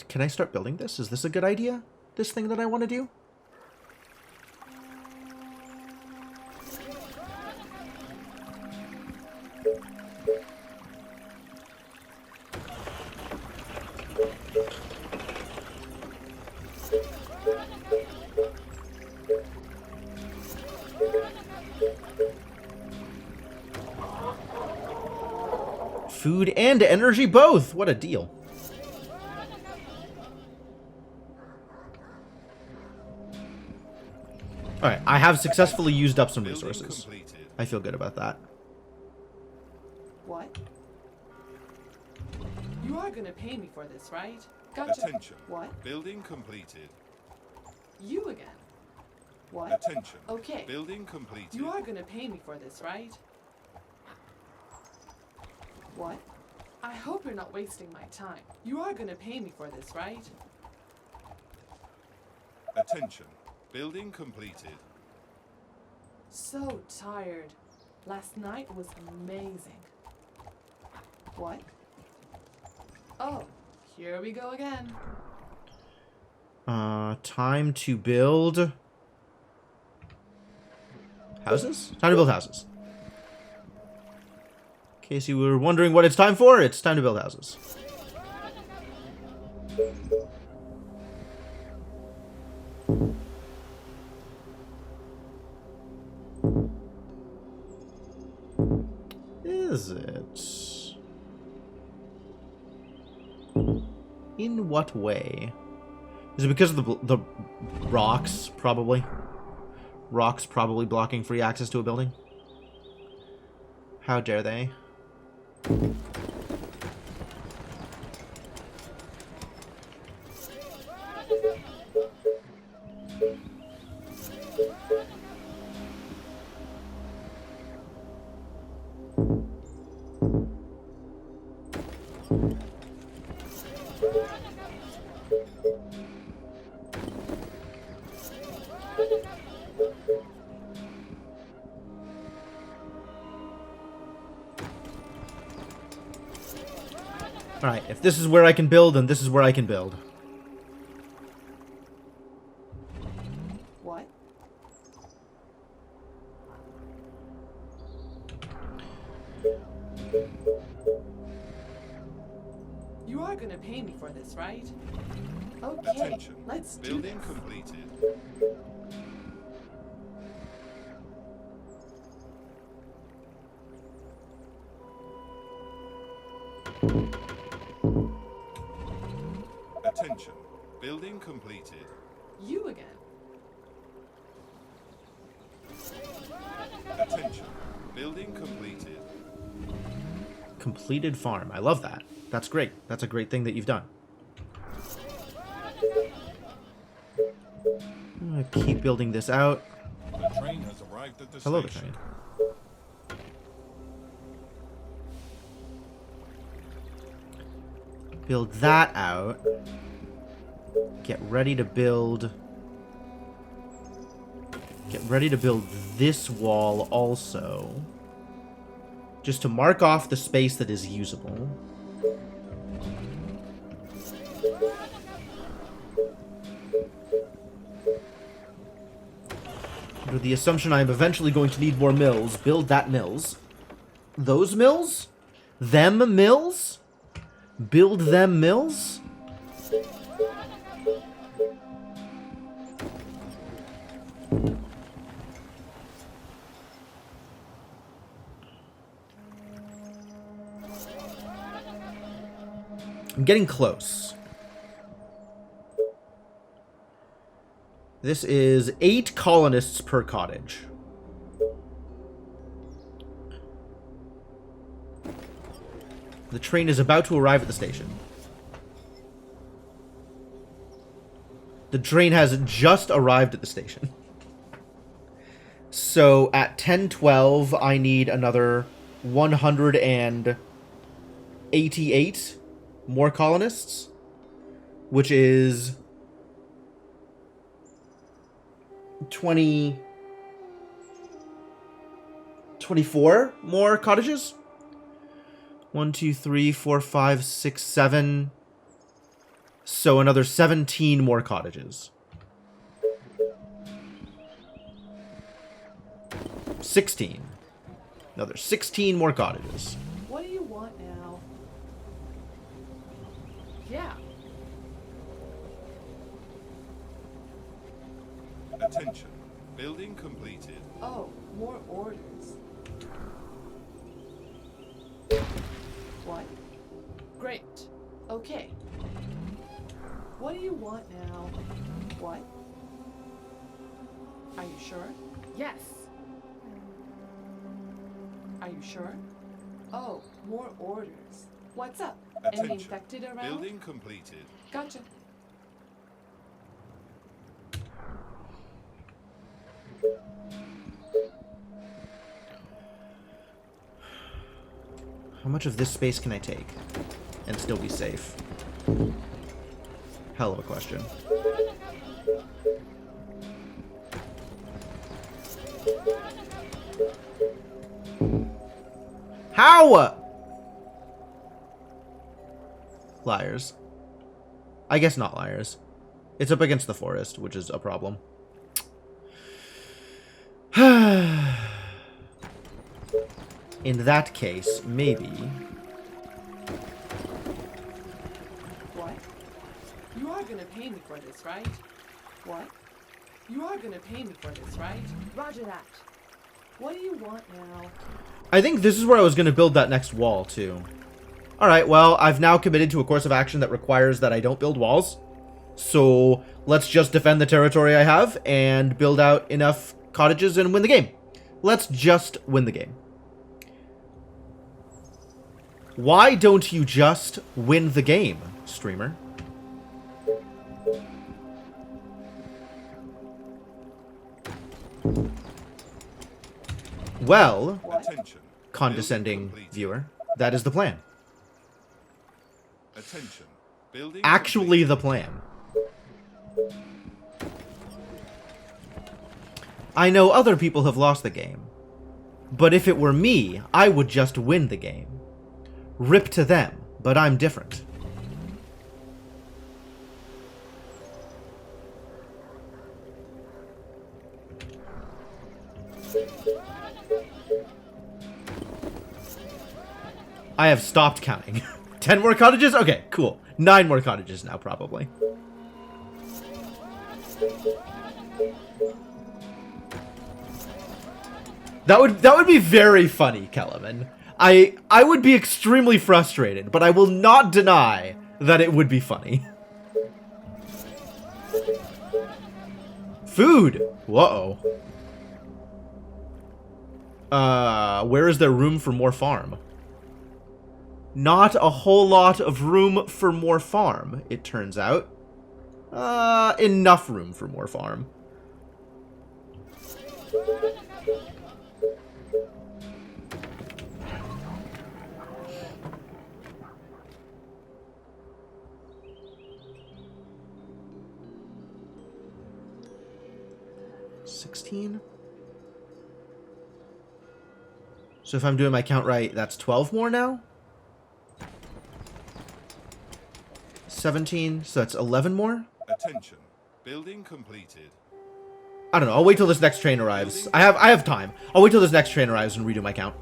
Can I start building this? Is this a good idea? This thing that I want to do? Food and energy both! What a deal. Alright, I have successfully used up some Building resources. completed. I feel good about that. What? You are gonna pay me for this, right? Gotcha. Attention. What? Building completed. You again. What? Attention. Okay. Building completed. You are gonna pay me for this, right? What? I hope you're not wasting my time. You are gonna pay me for this, right? Attention. Building completed. So tired. Last night was amazing. What? Oh, here we go again. Time to build houses? Time to build houses. In case you were wondering what it's time for, it's time to build houses. Is it? In what way? Is it because of the rocks, probably? Rocks probably blocking free access to a building? How dare they? Alright, if this is where I can build, then this is where I can build. What? You are gonna pay me for this, right? Okay, Attention. let's do Building this. completed. Attention. Building completed. You again. Attention. Building completed. Completed farm. I love that. That's great. That's a great thing that you've done. I'm gonna keep building this out. The train has arrived at the Hello, the station. train. Build that out. Get ready to build... Get ready to build this wall also. Just to mark off the space that is usable. Under the assumption I am eventually going to need more mills, build that mills. Those mills? Them mills? Build them mills? I'm getting close. This is 8 colonists per cottage. The train is about to arrive at the station. The train has just arrived at the station. So at 10:12, I need another 188 more colonists, which is 24 more cottages. 1, 2, 3, 4, 5, 6, 7. So another 17 more cottages. 16. Another 16 more cottages. What do you want now? Yeah. Attention. Building completed. Oh, more orders. What? Great. Okay. What do you want now? What? Are you sure? Yes. Are you sure? Oh, more orders. What's up? Any Attention. infected around? Building completed. Gotcha. How much of this space can I take and still be safe? Hell of a question. How? Liars. I guess not liars. It's up against the forest, which is a problem. In that case, maybe... What? You are gonna pay me for this, right? What? You are gonna pay me for this, right? Roger that. What do you want now? I think this is where I was going to build that next wall, too. Alright, well, I've now committed to a course of action that requires that I don't build walls. So, let's just defend the territory I have and build out enough cottages and win the game. Let's just win the game. Why don't you just win the game, streamer? Well, Attention. condescending Building viewer, that is the plan. Attention. Building Actually the plan. I know other people have lost the game, but if it were me, I would just win the game. Rip to them, but I'm different. I have stopped counting. 10 more cottages? Okay, cool. 9 more cottages now, probably. That would be very funny, Kellerman. I would be extremely frustrated, but I will not deny that it would be funny. Food! Whoa. Where is there room for more farm? Not a whole lot of room for more farm, it turns out. Enough room for more farm. $16? So if I'm doing my count right, that's 12 more now? 17, so that's 11 more? Attention. Building completed. I don't know, I'll wait till this next train arrives. I have time. I'll wait till this next train arrives and redo my count.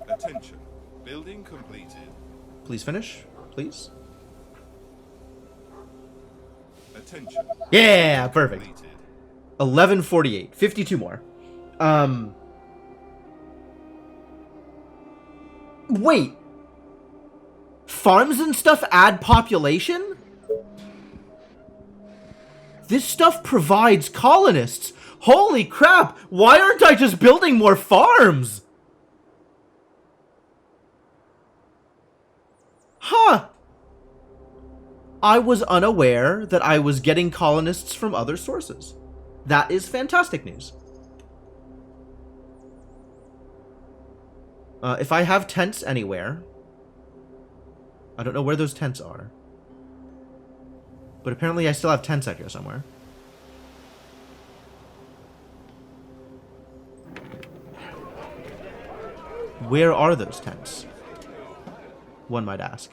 Attention. Building completed. Please finish, please. Attention. Yeah, perfect. Completed. 1148, 52 more. Wait. Farms and stuff add population? This stuff provides colonists. Holy crap! Why aren't I just building more farms? Huh. I was unaware that I was getting colonists from other sources. That is fantastic news. If I have tents anywhere... I don't know where those tents are. But apparently I still have tents out here somewhere. Where are those tents? One might ask.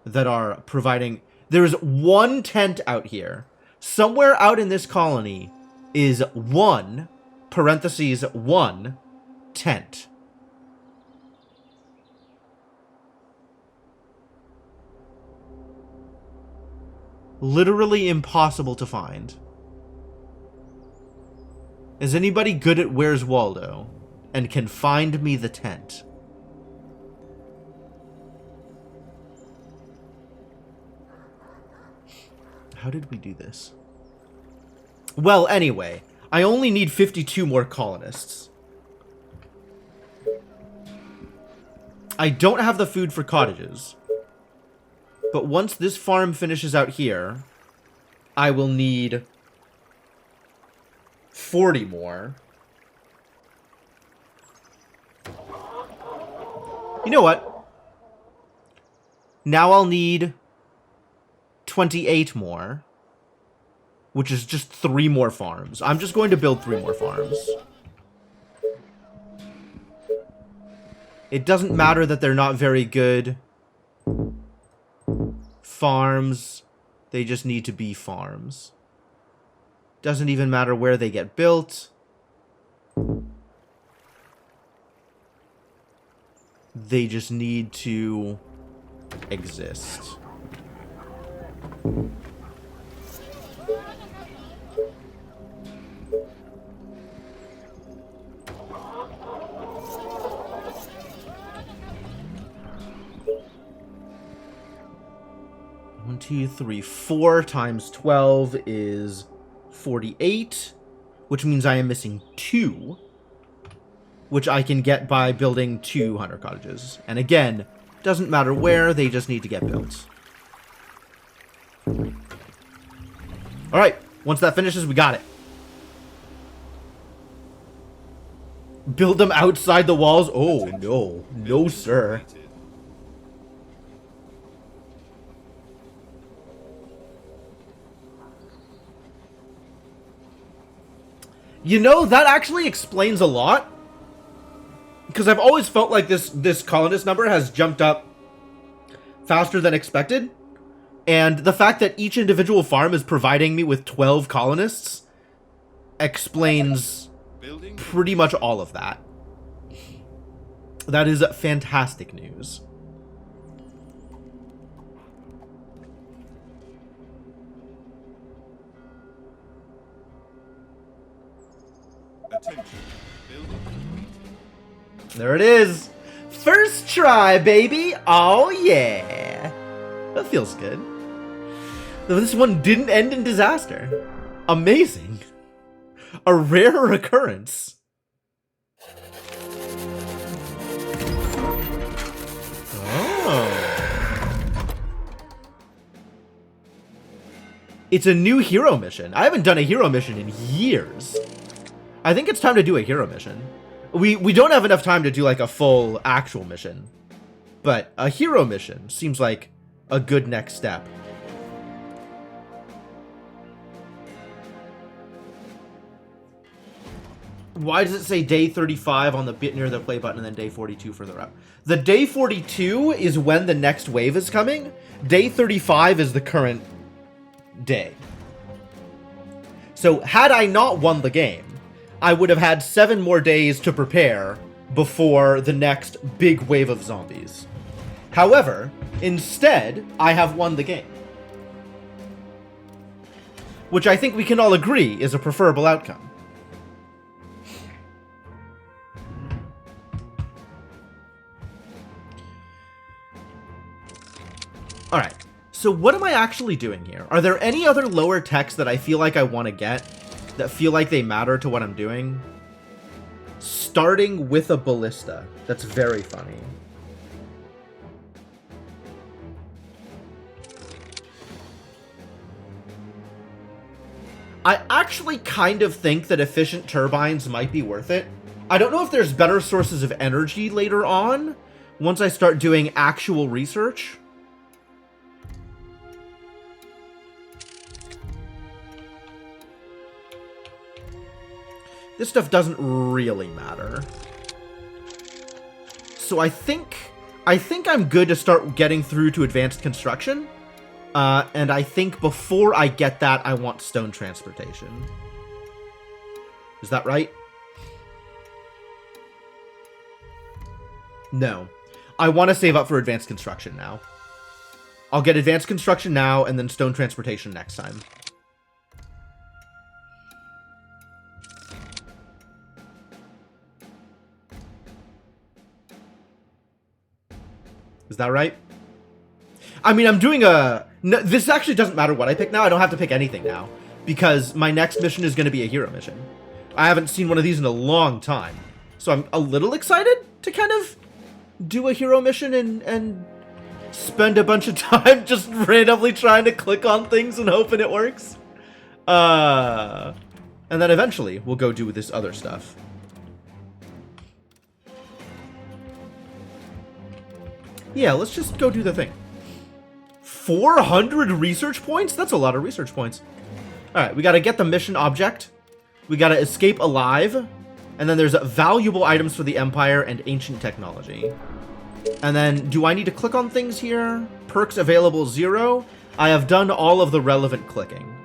That are providing... There's one tent out here. Somewhere out in this colony is one, parentheses, one, tent. Literally impossible to find. Is anybody good at Where's Waldo and can find me the tent? How did we do this? Well, anyway, I only need 52 more colonists. I don't have the food for cottages. But once this farm finishes out here, I will need 40 more. You know what? Now I'll need 28 more, which is just 3 more farms. I'm just going to build 3 more farms. It doesn't matter that they're not very good farms. They just need to be farms. Doesn't even matter where they get built. They just need to exist. One, two, three, 4 times 12 is 48, which means I am missing 2, which I can get by building 2 hunter cottages. And again, doesn't matter where, they just need to get built. Alright, once that finishes, we got it. Build them outside the walls? Oh, no. No, sir. You know, that actually explains a lot. Because I've always felt like this colonist number has jumped up faster than expected. And the fact that each individual farm is providing me with 12 colonists explains pretty much all of that. That is fantastic news. Attention. Building completed. There it is. First try, baby. Oh, yeah. That feels good. This one didn't end in disaster. Amazing. A rare occurrence. Oh. It's a new hero mission. I haven't done a hero mission in years. I think it's time to do a hero mission. We don't have enough time to do like a full actual mission. But a hero mission seems like a good next step. Why does it say day 35 on the bit near the play button and then day 42 further up? The day 42 is when the next wave is coming. Day 35 is the current day. So had I not won the game, I would have had 7 more days to prepare before the next big wave of zombies. However, instead, I have won the game. Which I think we can all agree is a preferable outcome. Alright, so what am I actually doing here? Are there any other lower techs that I feel like I want to get, that feel like they matter to what I'm doing? Starting with a ballista. That's very funny. I actually kind of think that efficient turbines might be worth it. I don't know if there's better sources of energy later on, once I start doing actual research. This stuff doesn't really matter. So I think I'm good to start getting through to advanced construction. And I think before I get that, I want stone transportation. Is that right? No. I want to save up for advanced construction now. I'll get advanced construction now and then stone transportation next time. Is that right? I mean, I'm doing a... No, this actually doesn't matter what I pick now. I don't have to pick anything now. Because my next mission is going to be a hero mission. I haven't seen one of these in a long time. So I'm a little excited to kind of do a hero mission and spend a bunch of time just randomly trying to click on things and hoping it works. And then eventually we'll go do this other stuff. Yeah, let's just go do the thing. 400 research points? That's a lot of research points. Alright, we gotta get the mission object. We gotta escape alive. And then there's valuable items for the Empire and ancient technology. And then, do I need to click on things here? Perks available 0. I have done all of the relevant clicking.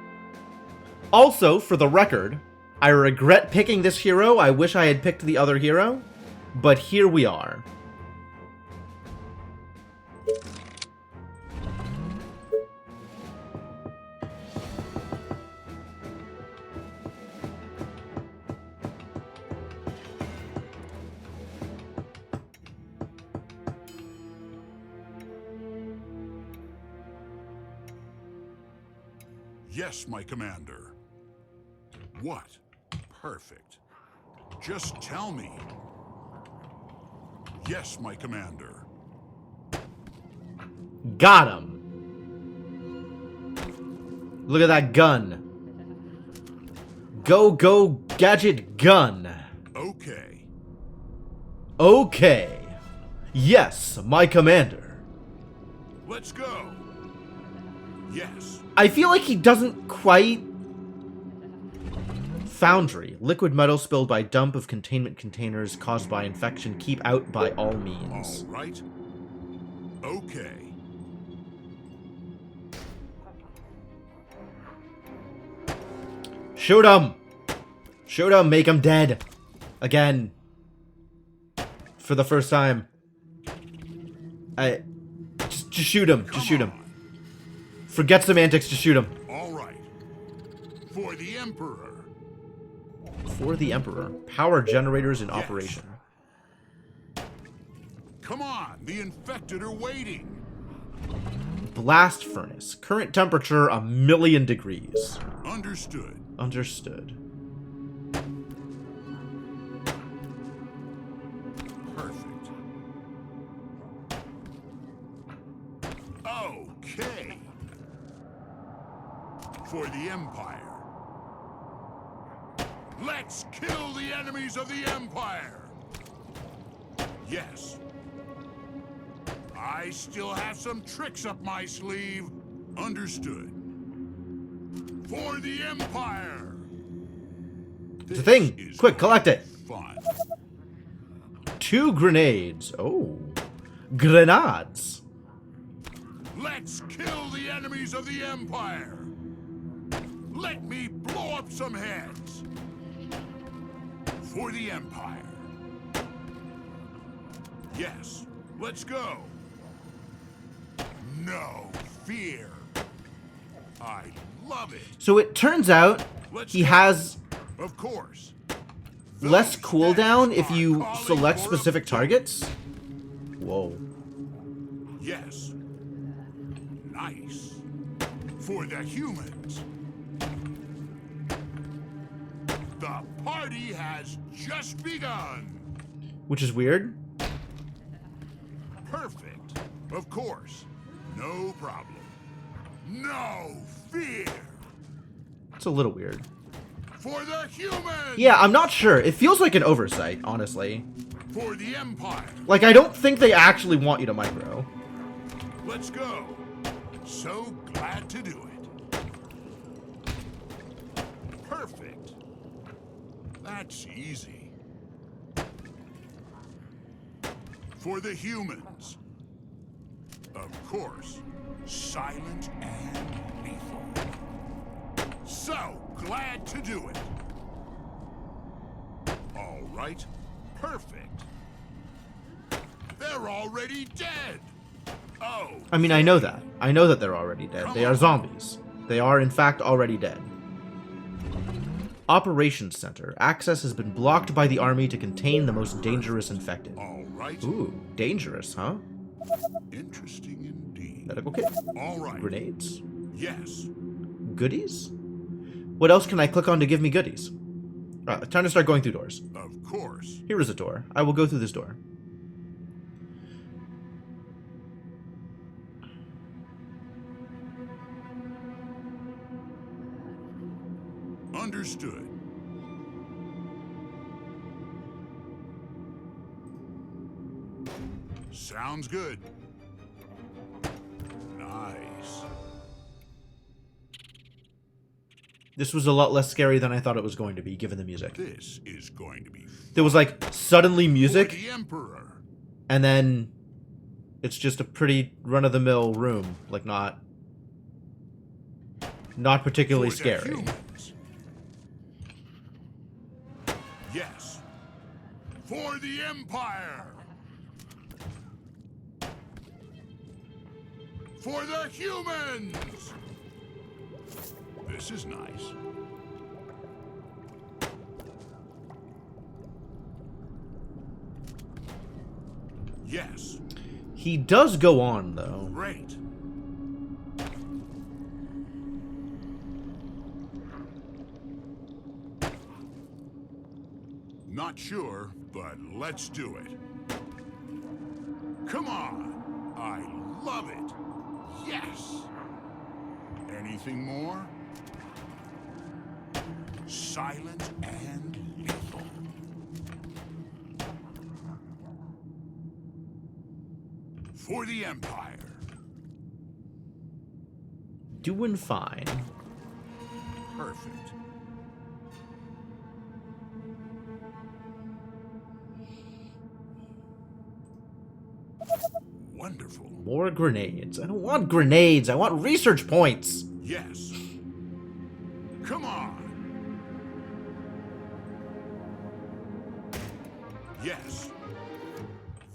Also, for the record, I regret picking this hero. I wish I had picked the other hero. But here we are. Yes, my commander. What? Perfect. Just tell me. Yes, my commander. Got him. Look at that gun. Go, go, gadget gun. Okay. Okay. Yes, my commander. Let's go. Yes. I feel like he doesn't quite... Foundry. Liquid metal spilled by dump of containment containers caused by infection. Keep out by all means. All right. Okay. Shoot him! Shoot him, make him dead. Again. For the first time. Just shoot him. Just shoot him. Forget semantics, just shoot him. All right. For the Emperor. For the Emperor. Power generators in operation. Come on, the infected are waiting. Blast furnace. Current temperature 1,000,000 degrees. Understood. Understood. Perfect. Okay. For the Empire. Let's kill the enemies of the Empire. Yes. I still have some tricks up my sleeve. Understood. For the Empire. It's a thing. This is Quick, collect it. Fun. 2 grenades. Oh. Grenades. Let's kill the enemies of the Empire. Let me blow up some heads. For the Empire. Yes, let's go. No fear. I love it. So it turns out he has Of course. less Those cooldown heads if you are calling select for a specific targets. Whoa. Yes. Nice. For the humans. The party has just begun. Which is weird. Perfect. Of course. No problem. No fear. It's a little weird. For the humans. Yeah, I'm not sure. It feels like an oversight, honestly. For the Empire. Like, I don't think they actually want you to micro. Let's go. So glad to do it. Perfect. That's easy. For the humans. Of course. Silent and lethal. So glad to do it. All right. Perfect. They're already dead. Oh. I mean, I know that. I know that they're already dead. They are zombies. They are, in fact, already dead. Operations Center. Access has been blocked by the army to contain the most dangerous infected. All right. Ooh, dangerous, huh? Interesting indeed. Medical kit. All right. Grenades. Yes. Goodies? What else can I click on to give me goodies? Time to start going through doors. Of course. Here is a door. I will go through this door. Understood. Sounds good. This was a lot less scary than I thought it was going to be, given the music. This is going to be There was like suddenly for music, the Emperor. and then it's just a pretty run-of-the-mill room, like not particularly For the scary. humans. Yes. For the Empire. For the humans. This is nice. Yes. He does go on though. Great. Not sure, but let's do it. Come on. I love it. Yes. Anything more? Silent and lethal. For the Empire. Doing fine. Perfect. Wonderful. More grenades. I don't want grenades. I want research points. Yes. Come on. Yes.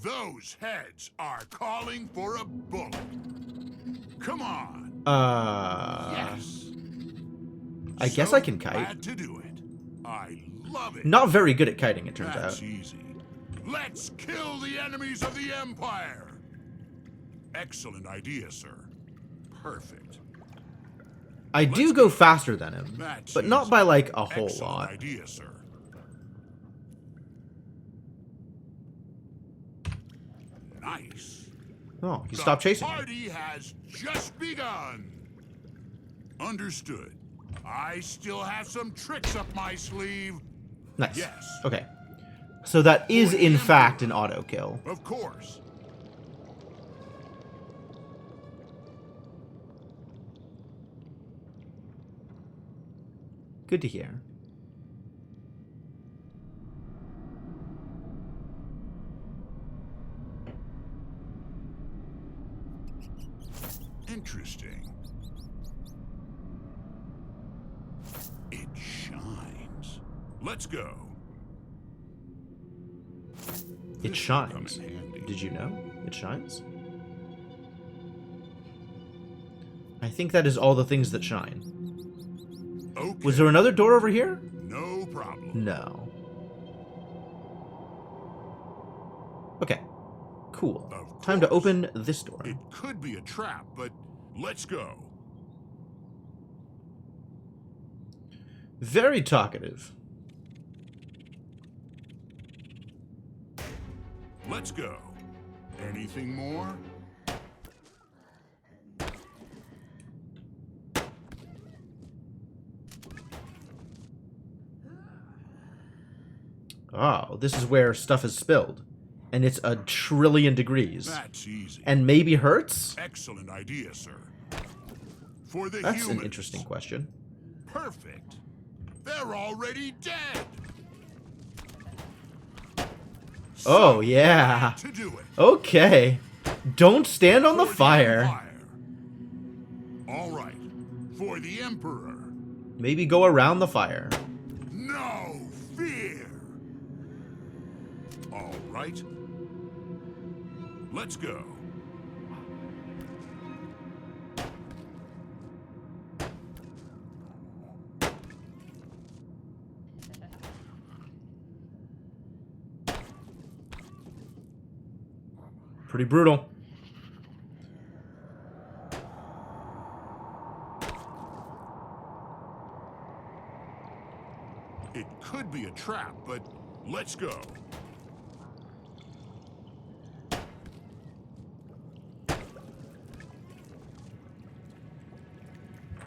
Those heads are calling for a bullet. Come on. Yes. I guess So I can kite. glad to do it. I love it. Not very good at kiting, it turns That's out. easy. Let's kill the enemies of the Empire. Excellent idea, sir. Perfect. I do go faster than him, That's but not easy. by like a whole Excellent lot. idea, sir. Nice. Oh, he The stopped chasing me. party has just begun. Understood. I still have some tricks up my sleeve. Nice. Yes. Okay. So that is in fact an auto kill. Of course. Good to hear. Interesting. It shines. Let's go. It This will come shines. in handy. Did you know? It shines? I think that is all the things that shine. Okay. Was there another door over here? No problem. No. Okay. Cool. Of Time to course. open this door. It could be a trap, but let's go. Very talkative. Let's go. Anything more? Oh, this is where stuff is spilled. And it's 1,000,000,000,000 degrees. That's easy. And maybe hurts? Excellent idea, sir. For the That's humans. an interesting question. Perfect. They're already dead. Oh, yeah. To do it. Okay. Don't stand on the For fire. Empire. All right. For the Emperor. Maybe go around the fire. No fear. All right. Let's go. Pretty brutal. It could be a trap, but let's go.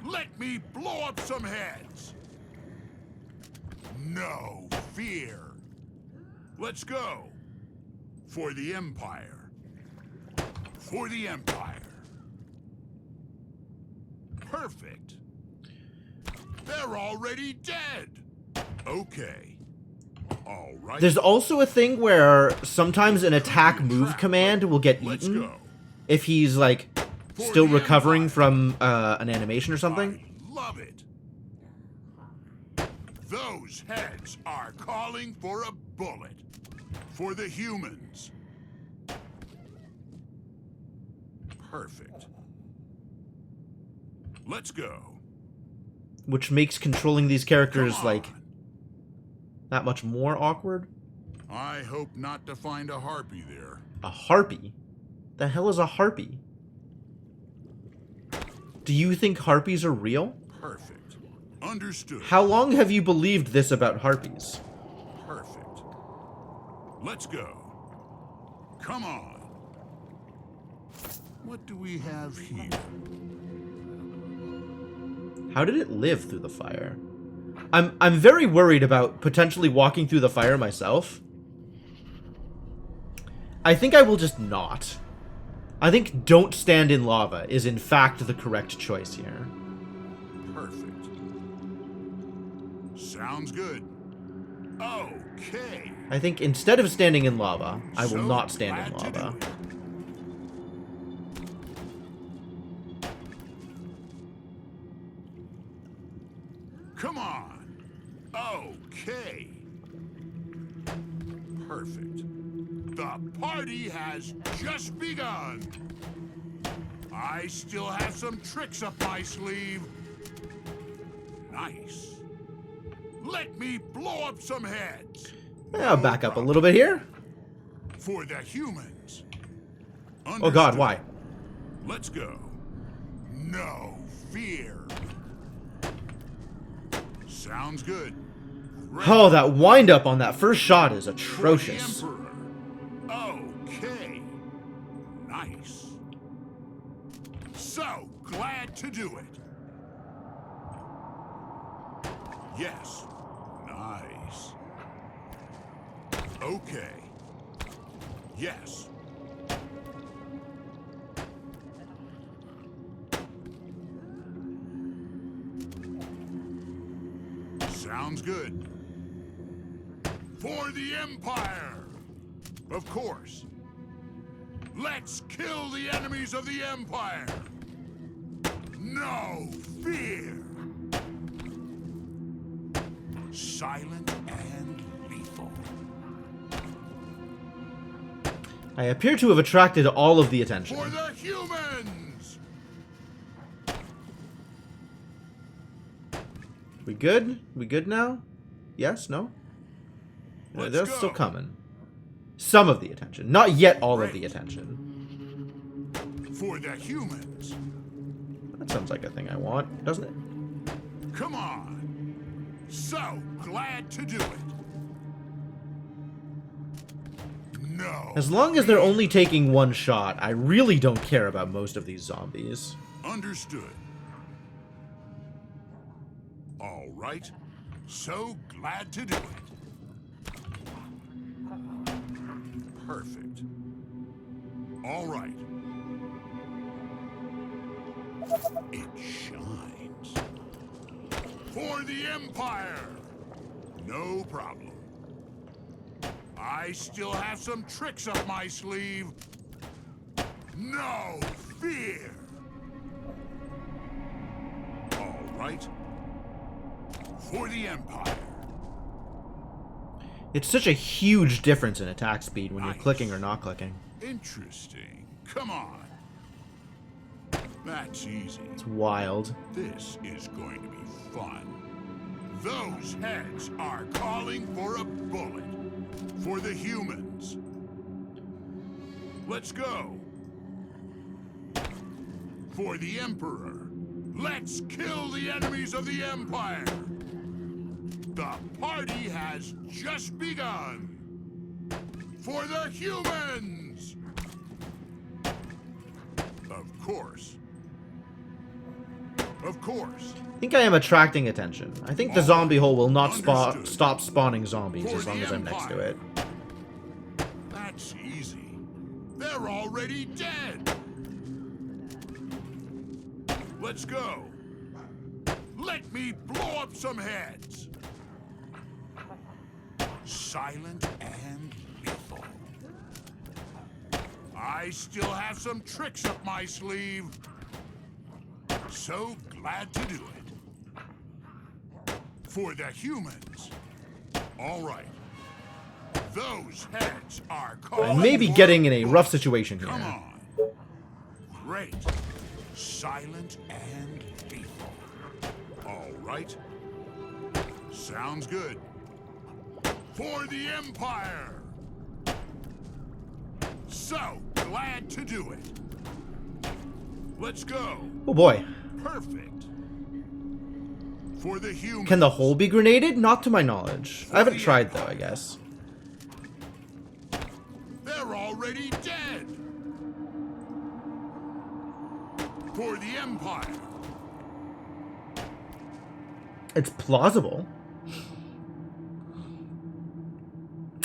Let me blow up some heads. No fear. Let's go. For the Empire. For the Empire. Perfect. They're already dead. Okay. All right. There's also a thing where sometimes an attack move command will get Let's eaten go. if he's, like, still recovering from an animation or something. I love it. Those heads are calling for a bullet. For the humans. Perfect. Let's go. Which makes controlling these characters, Come like, on. that much more awkward. I hope not to find a harpy there. A harpy? The hell is a harpy? Do you think harpies are real? Perfect. Understood. How long have you believed this about harpies? Perfect. Let's go. Come on. What do we have here? How did it live through the fire? I'm very worried about potentially walking through the fire myself. I think I will just not. I think don't stand in lava is in fact the correct choice here. Perfect. Sounds good. Okay. I think instead of standing in lava, I will So not stand in glad to lava. do it. Come on. Okay. Perfect. The party has just begun. I still have some tricks up my sleeve. Nice. Let me blow up some heads. Yeah, I'll back up a little bit here. For the humans. Oh god, why? Let's go. No fear. Sounds good. Oh, that wind-up on that first shot is For the atrocious. Emperor. Okay. Nice. So glad to do it. Yes. Nice. Okay. Yes. Sounds good. For the Empire! Of course. Let's kill the enemies of the Empire! No fear! Silent and lethal. I appear to have attracted all of the attention. For the humans! We good? We good now? Yes? No? No, Let's they're go. still coming. Some of the attention. Not yet all of the Great. attention. For the humans. That sounds like a thing I want, doesn't it? Come on. So glad to do it. No. As long as they're only taking one shot, I really don't care about most of these zombies. Understood. All right. So glad to do it. Perfect. All right. It shines. For the Empire! No problem. I still have some tricks up my sleeve. No fear! All right. For the Empire. It's such a huge difference in attack speed when you're Nice. clicking or not clicking. Interesting. Come on. That's easy. It's wild. This is going to be fun. Those heads are calling for a bullet. For the humans. Let's go. For the Emperor. Let's kill the enemies of the Empire. The party has just begun. For the humans. Of course. Of course. I think I am attracting attention. I think the zombie hole will not Understood. stop spawning zombies For as long the as I'm next to Empire. it. That's easy. They're already dead. Let's go. Let me blow up some heads. Silent and lethal. I still have some tricks up my sleeve. So glad to do it. For the humans. All right. Those heads are called. I may be getting in a rough situation here. Come on. Great. Silent and lethal. All right. Sounds good. For the Empire. So glad to do it. Let's go. Oh boy. Perfect. For the humans. Can the hole be grenaded? Not to my knowledge. I haven't tried though, I guess. They're already dead. For the Empire. It's plausible.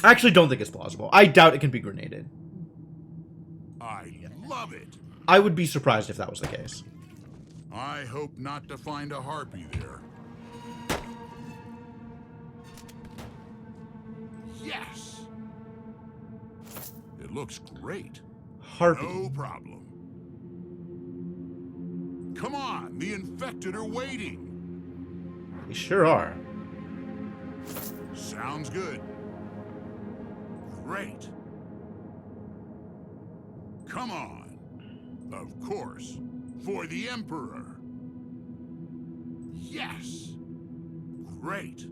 I actually don't think it's plausible. I doubt it can be grenaded. I love it. I would be surprised if that was the case. I hope not to find a harpy there. Yes. It looks great. Harpy. No problem. Come on, the infected are waiting. They sure are. Sounds good. Great. Come on. Of course. For the Emperor. Yes. Great.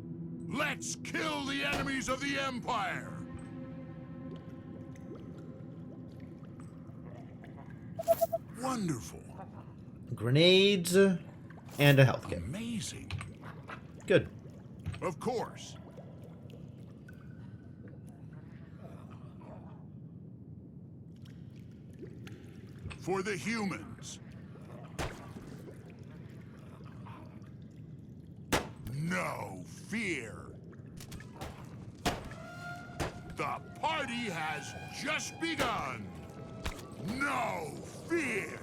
Let's kill the enemies of the Empire. Wonderful. Grenades and a health kit. Amazing. Good. Of course. For the humans. No fear. The party has just begun. No fear.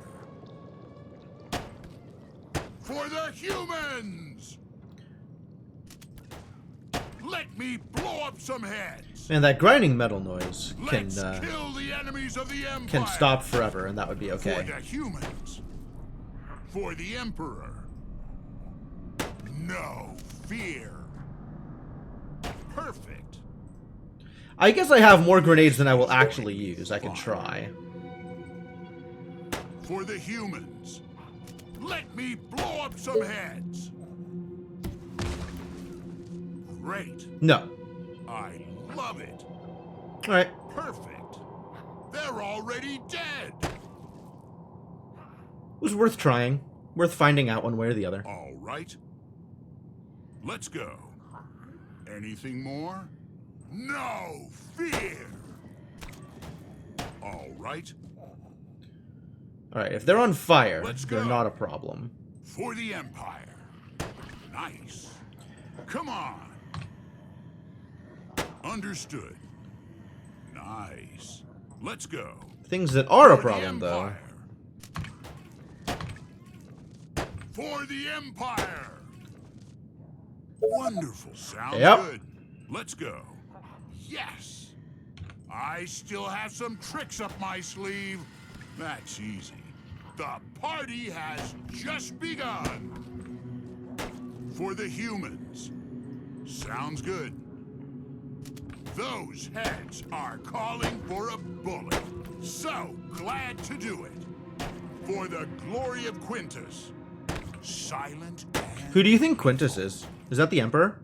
For the humans. Let me blow up some heads. And that grinding metal noise can Let's kill the enemies of the Empire. can stop forever, and that would be For okay. the humans. For the Emperor. No fear. Perfect. I guess I have more grenades than I will actually use. I can try. For the humans. Let me blow up some heads. Great. No. I love it. Alright. Perfect. They're already dead. It was worth trying. Worth finding out one way or the other. All right. Let's go. Anything more? No fear. All right. Alright, if they're on fire, Let's they're go. not a problem. For the Empire. Nice. Come on. Understood. Nice. Let's go. Things that are a For the problem, though. Empire. For the Empire. Wonderful. Sounds Yep. good. Let's go. Yes. I still have some tricks up my sleeve. That's easy. The party has just begun. For the humans. Sounds good. Those heads are calling for a bullet. So glad to do it. For the glory of Quintus. Silent and... Who do you think Quintus is? Is that the Emperor?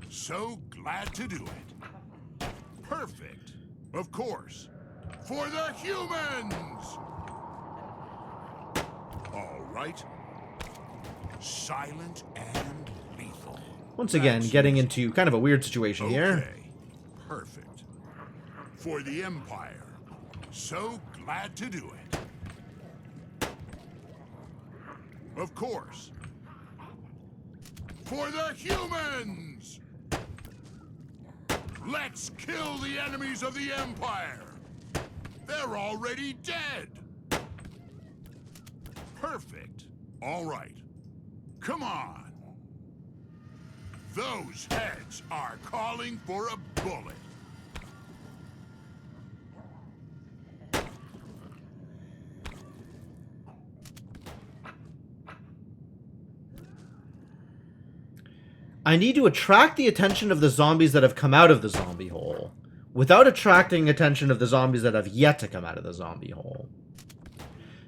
So glad to do it. Perfect. Of course. For the humans! All right. Silent and lethal. Once again, That's getting easy. into kind of a weird situation here. Okay. Perfect. For the Empire. So glad to do it. Of course. For the humans! Let's kill the enemies of the Empire! They're already dead! Perfect. All right. Come on. Those heads are calling for a bullet. I need to attract the attention of the zombies that have come out of the zombie hole, without attracting attention of the zombies that have yet to come out of the zombie hole.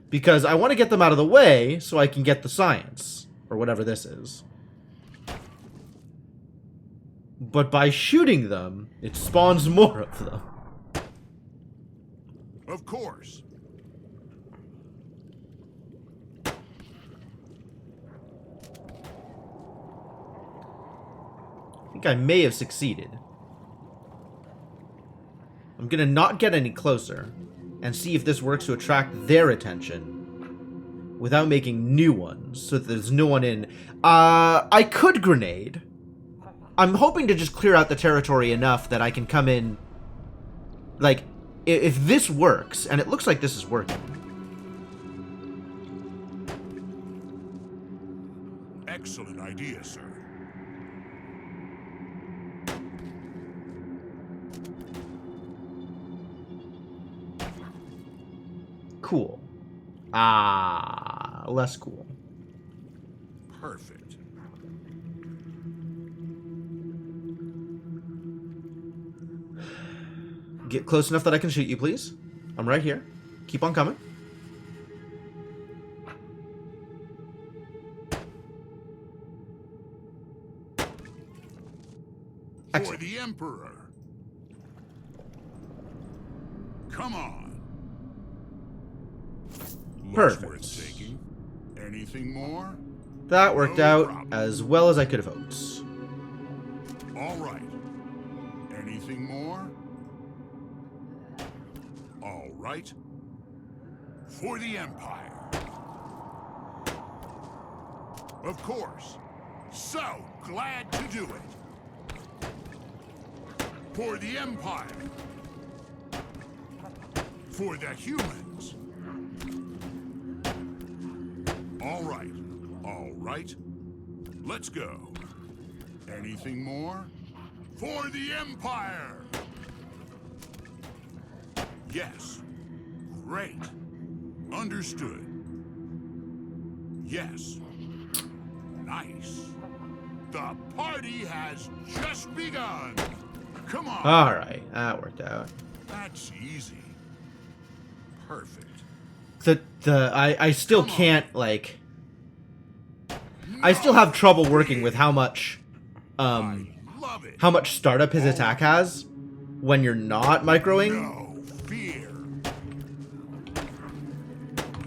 Because I want to get them out of the way so I can get the science, or whatever this is. But by shooting them, it spawns more of them. Of course. I think I may have succeeded. I'm gonna not get any closer and see if this works to attract their attention without making new ones so that there's no one in. I could grenade. I'm hoping to just clear out the territory enough that I can come in. Like, if this works, and it looks like this is working. Excellent idea, sir. Cool. Less cool. Perfect. Get close enough that I can shoot you, please. I'm right here. Keep on coming. For Excellent. the Emperor. Come on. Looks Perfect. worth taking. Anything more? That worked No out problem. as well as I could have hoped. All right. Anything more? All right. For the Empire. Of course. So glad to do it. For the Empire. For the humans. All right. All right. Let's go. Anything more? For the Empire! Yes. Great. Understood. Yes. Nice. The party has just begun. Come on. Alright, that worked out. That's easy. Perfect. I still can't, like... I still have trouble working with how much, I love it. how much startup his attack has when you're not microing. No fear.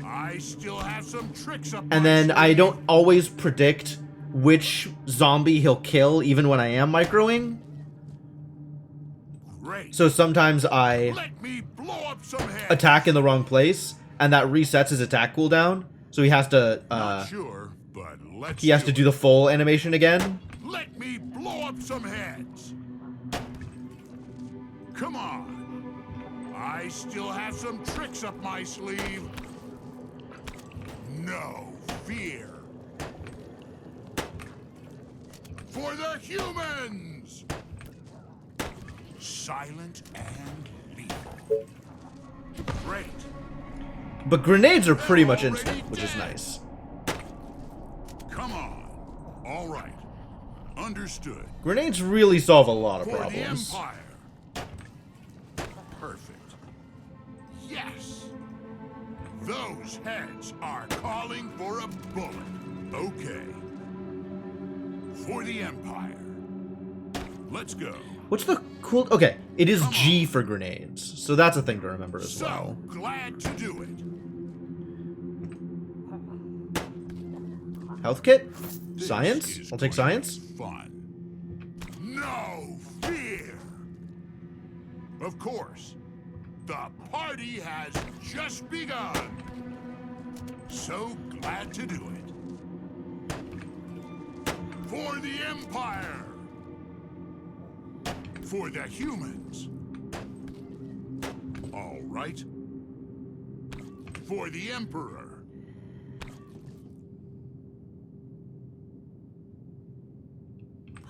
I still have some tricks up my And then I sleeve. don't always predict which zombie he'll kill even when I am microing. Great. So sometimes I Let me blow up some heads. attack in the wrong place, and that resets his attack cooldown. So he has to, Not sure, but let's he has to do the full animation again. Let me blow up some heads. Come on. I still have some tricks up my sleeve. No fear. For the humans. Silent and lethal. Great. But grenades are pretty much instant, which is nice. Come on. All right. Understood. Grenades really solve a lot of For the problems. Empire. Perfect. Yes. Those heads are calling for a bullet. Okay. For the Empire. Let's go. What's the cool... Okay, it is G for grenades, so that's a thing to remember as So well. glad to do it. Health kit? This Science? is I'll take going to science. be Fun. No fear. Of course. The party has just begun. So glad to do it. For the Empire. For the humans. All right. For the Emperor.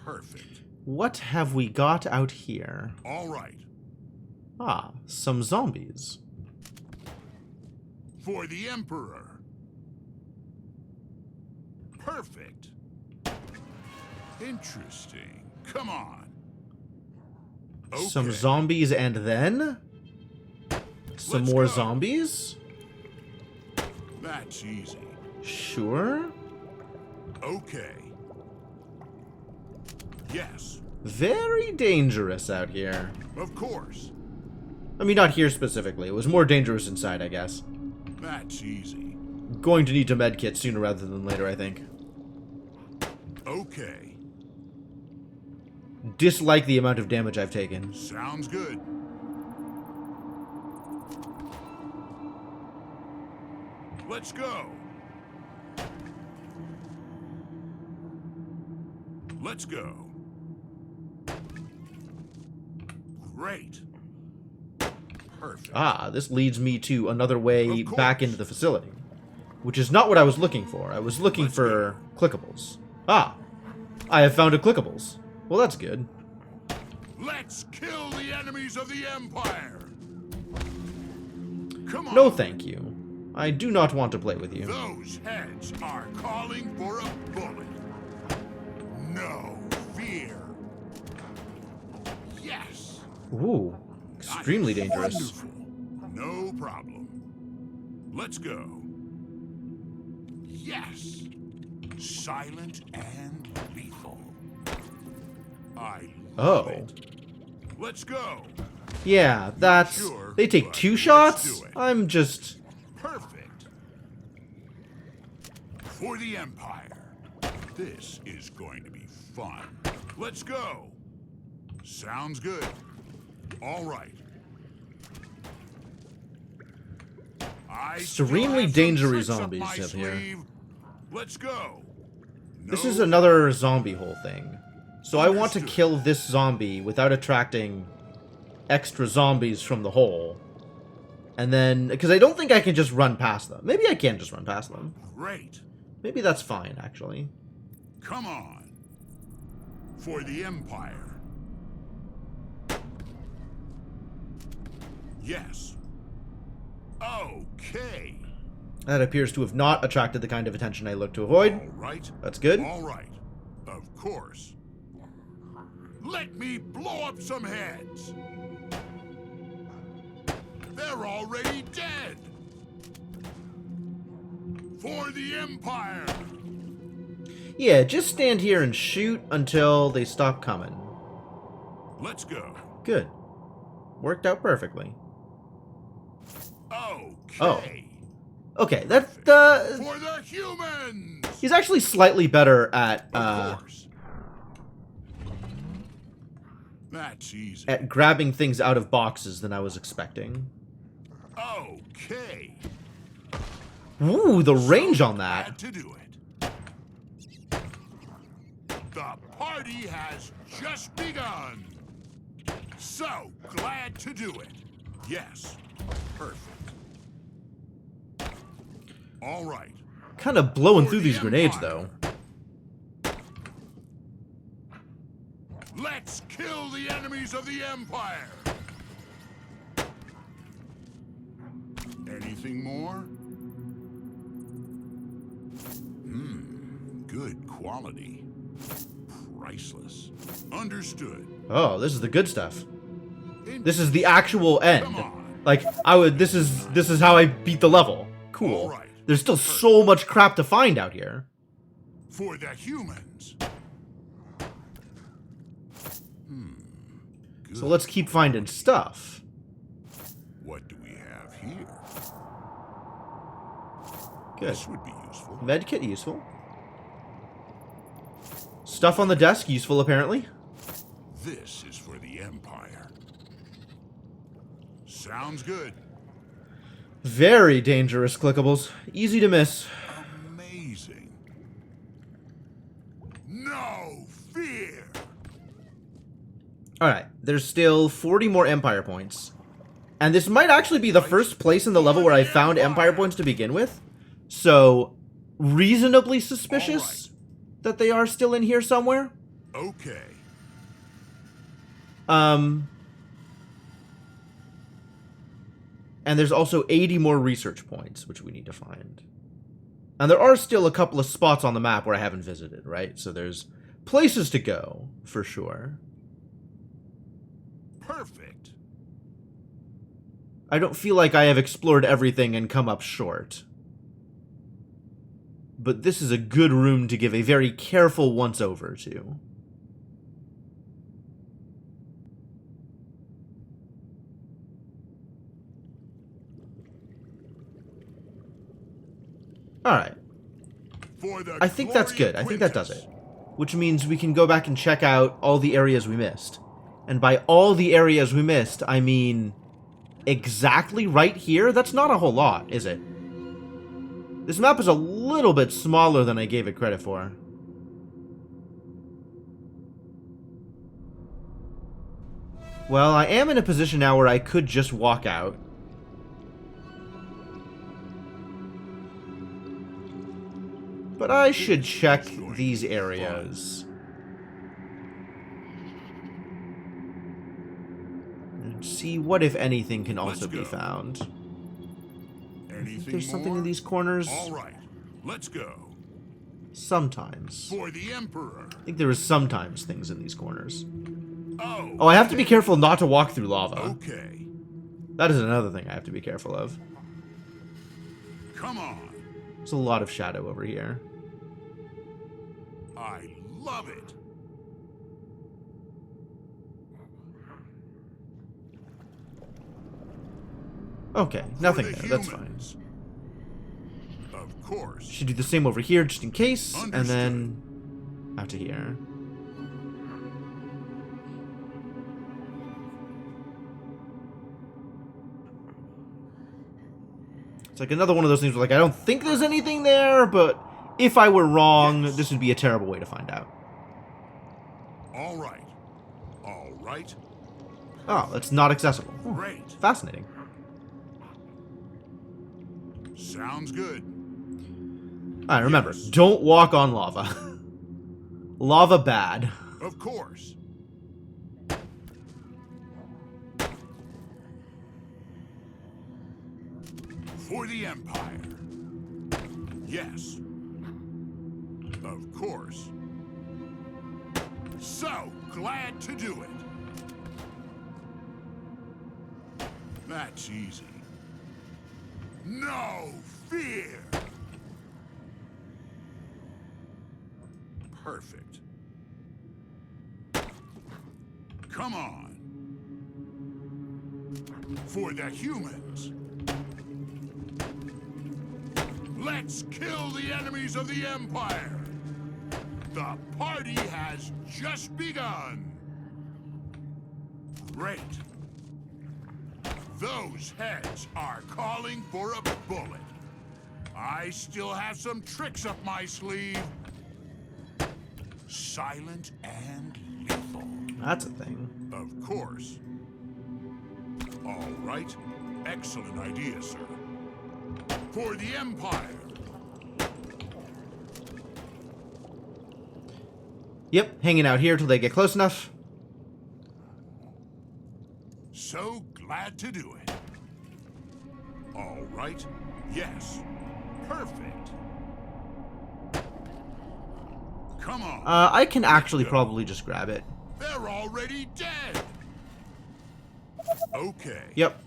Perfect. What have we got out here? All right. Ah, some zombies. For the Emperor. Perfect. Interesting. Come on. Some Okay. zombies and then? Some Let's more go. zombies? That's easy. Sure. Okay. Yes, Very dangerous out here. of course. I mean, not here specifically. It was more dangerous inside, I guess. That's easy. Going to need to medkit sooner rather than later, I think. Okay. Dislike the amount of damage I've taken. Sounds good. Let's go. Let's go. Great. Perfect. Ah, this leads me to another way Of back course. into the facility. Which is not what I was looking for. I was looking Let's for clickables. Ah, I have found a clickables. Well, that's good. Let's kill the enemies of the Empire. Come on. No thank you. I do not want to play with you. Those heads are calling for a bullet. No fear. Yes. Ooh, extremely That's dangerous. Wonderful. No problem. Let's go. Yes. Silent and lethal. I love Oh. it. Let's go. Yeah, that's... Sure, They take but 2 let's shots? do it. I'm just... Perfect. For the Empire. This is going to be fun. Let's go. Sounds good. All right. I still Extremely have some dangerous tricks up zombies my up here. sleeve. Let's go. This No is another zombie hole thing. So I want to Understood. kill this zombie without attracting extra zombies from the hole. And then... Because I don't think I can just run past them. Maybe I can just run past them. Great. Maybe that's fine, actually. Come on. For the Empire. Yes. Okay. That appears to have not attracted the kind of attention I look to avoid. All right. That's good. All right. Of course. Let me blow up some heads. They're already dead. For the Empire. Yeah, just stand here and shoot until they stop coming. Let's go. Good. Worked out perfectly. Okay. Okay, that... For the humans. He's actually slightly better at, Of course. That's easy. at grabbing things out of boxes than I was expecting. Okay. Ooh, the range on that. Glad to do it. The party has just begun. So glad to do it. Yes. Perfect. All right. Kind of blowing For through the these grenades, Empire. though. Let's kill the enemies of the Empire. Anything more? Good quality. Priceless. Understood. Oh, this is the good stuff. This is the actual end. Come on. Like, this is how I beat the level. Cool. All right. There's still so much crap to find out here. For the humans. Good. So let's keep finding stuff. What do we have here? Good. This would be useful. Medkit useful. Stuff on the desk useful apparently. This is for the Empire. Sounds good. Very dangerous clickables. Easy to miss. Amazing. No fear. Alright, there's still 40 more Empire points. And this might actually be the first place in the level where I found Empire points to begin with. So, reasonably suspicious that they are still in here somewhere. Okay. And there's also 80 more research points, which we need to find. And there are still a couple of spots on the map where I haven't visited, right? So there's places to go, for sure. Perfect. I don't feel like I have explored everything and come up short. But this is a good room to give a very careful once-over to. Alright. I think that's good. I think that does it. Which means we can go back and check out all the areas we missed. And by all the areas we missed, I mean exactly right here? That's not a whole lot, is it? This map is a little bit smaller than I gave it credit for. Well, I am in a position now where I could just walk out. But I should check these areas. And see what, if anything, can also be found. Anything There's something more? in these corners. All right. Let's go. Sometimes. For the Emperor. I think there is sometimes things in these corners. Oh. Oh, I have to be careful not to walk through lava. Okay. That is another thing I have to be careful of. Come on. There's a lot of shadow over here. I love it. Okay, nothing there. That's fine. Humans. Of course. Should do the same over here just in case, and Understood. then out to here. It's like another one of those things where, like, I don't think there's anything there, but if I were wrong, Yes. this would be a terrible way to find out. All right. All right. Oh, that's not accessible. Great. Fascinating. Sounds good. Alright, remember, Yes. don't walk on lava. Lava bad. Of course. For the Empire. Yes. Of course. So glad to do it. That's easy. No fear. Perfect. Come on. For the humans. Let's kill the enemies of the Empire. The party has just begun. Great. Those heads are calling for a bullet. I still have some tricks up my sleeve. Silent and lethal. That's a thing. Of course. All right. Excellent idea, sir. For the Empire. Yep, hanging out here till they get close enough. So glad to do it. All right. Yes. Perfect. Come on. I can actually probably just grab it. They're already dead. Okay. Yep.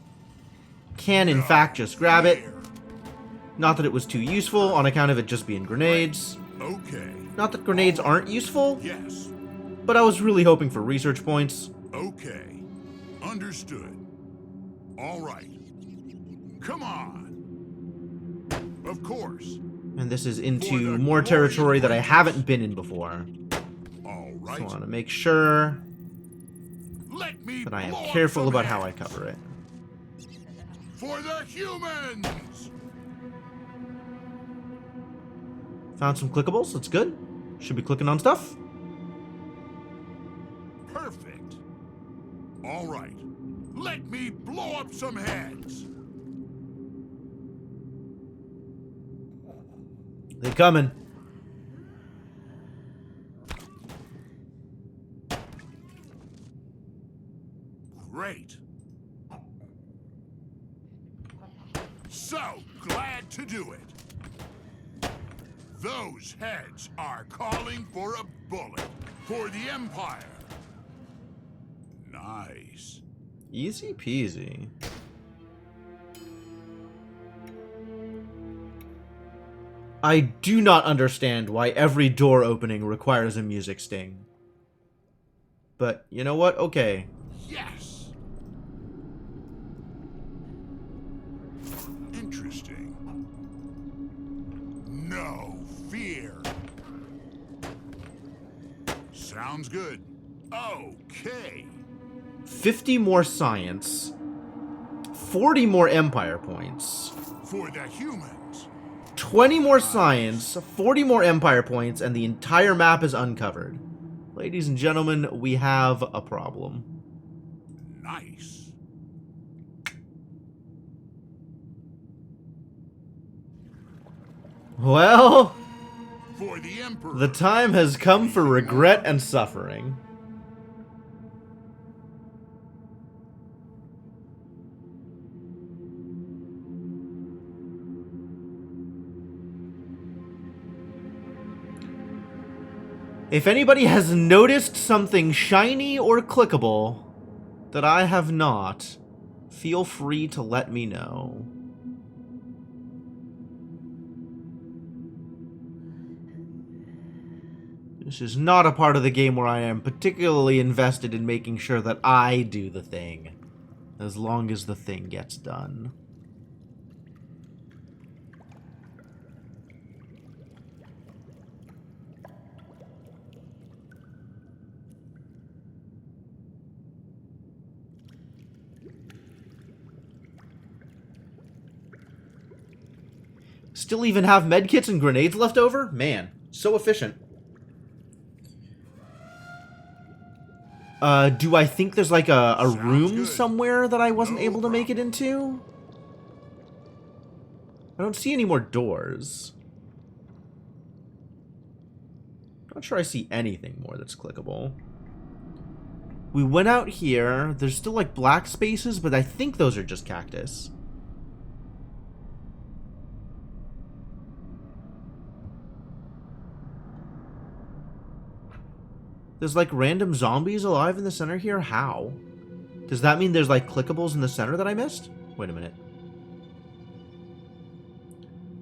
Can, in fact, just grab it. Not that it was too useful, on account of it just being grenades. Okay. Not that grenades aren't useful, Yes. but I was really hoping for research points. Okay. Understood. All right. Come on. Of course. And this is into more territory that I haven't been in before. All So right. I want to make sure Let me that I am blow up careful some about how I heads. cover it. For the humans. Found some clickables, that's good. Should be clicking on stuff. Perfect. All right. Let me blow up some heads. They coming. So glad to do it. Those heads are calling for a bullet for the Empire. Nice. Easy peasy. I do not understand why every door opening requires a music sting. But you know what? Okay. Yes. Interesting. No fear. Sounds good. Okay. 50 more science. 40 more empire points. For the humans. 20 more science, 40 more empire points, and the entire map is uncovered. Ladies and gentlemen, we have a problem. Nice. Well, For the Emperor. the time has come for regret and suffering. If anybody has noticed something shiny or clickable that I have not, feel free to let me know. This is not a part of the game where I am particularly invested in making sure that I do the thing, as long as the thing gets done. Still even have medkits and grenades left over? Man, so efficient. Do I think there's like a room good. somewhere that I wasn't No able to make it problem. into? I don't see any more doors. Not sure I see anything more that's clickable. We went out here. There's still like black spaces, but I think those are just cactus. There's like random zombies alive in the center here? How? Does that mean there's like clickables in the center that I missed? Wait a minute.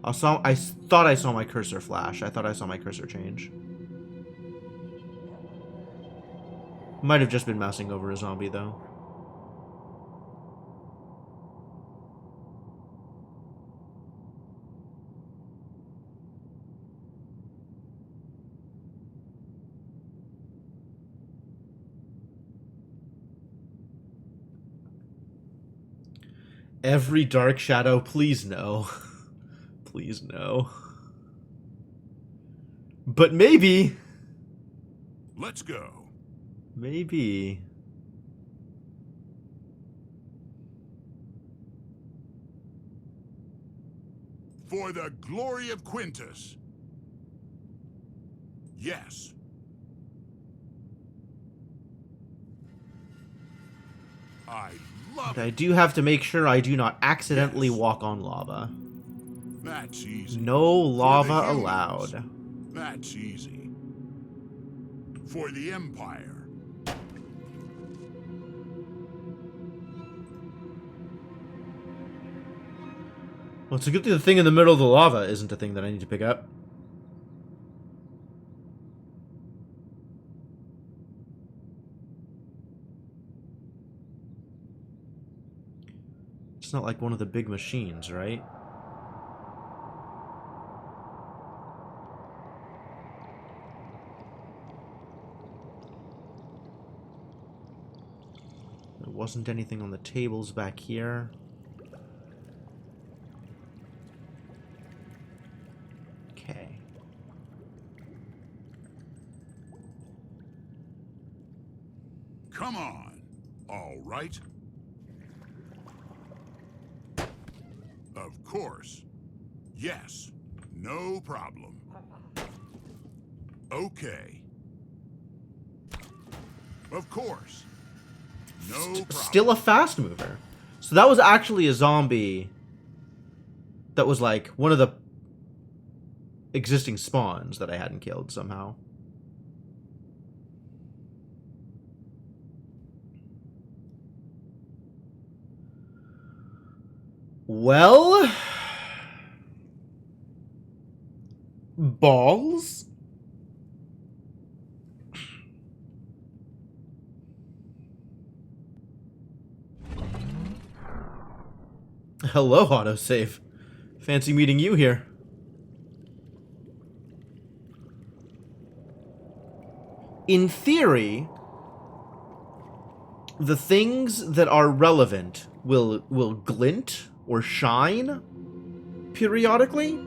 I thought I saw my cursor flash. I thought I saw my cursor change. Might have just been mousing over a zombie though. Every dark shadow, please no. Please no. But maybe. Let's go. Maybe. For the glory of Quintus. Yes. I love But I it. do have to make sure I do not accidentally Yes. walk on lava. That's easy. No lava humans. allowed. That's easy. For the Empire. Well, it's a good thing the thing in the middle of the lava isn't a thing that I need to pick up. It's not like one of the big machines, right? There wasn't anything on the tables back here. Okay. Come on. All right. Of course. Yes. No problem. Okay. Of course. No problem. Still a fast mover. So that was actually a zombie That was like one of the existing spawns that I hadn't killed somehow. Well, balls? Hello, autosave. Fancy meeting you here. In theory, the things that are relevant will glint or shine periodically.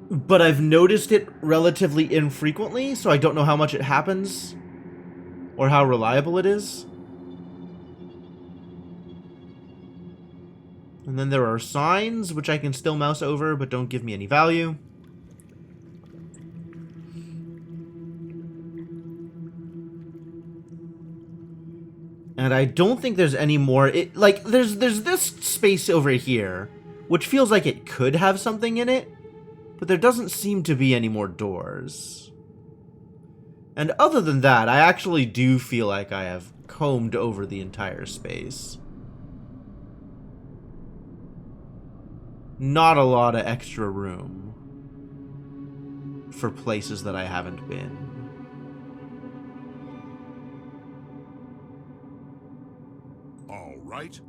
But I've noticed it relatively infrequently, so I don't know how much it happens or how reliable it is. And then there are signs, which I can still mouse over, but don't give me any value. And I don't think there's any more. Like, there's this space over here, which feels like it could have something in it, but there doesn't seem to be any more doors. And other than that, I actually do feel like I have combed over the entire space. Not a lot of extra room for places that I haven't been. All right,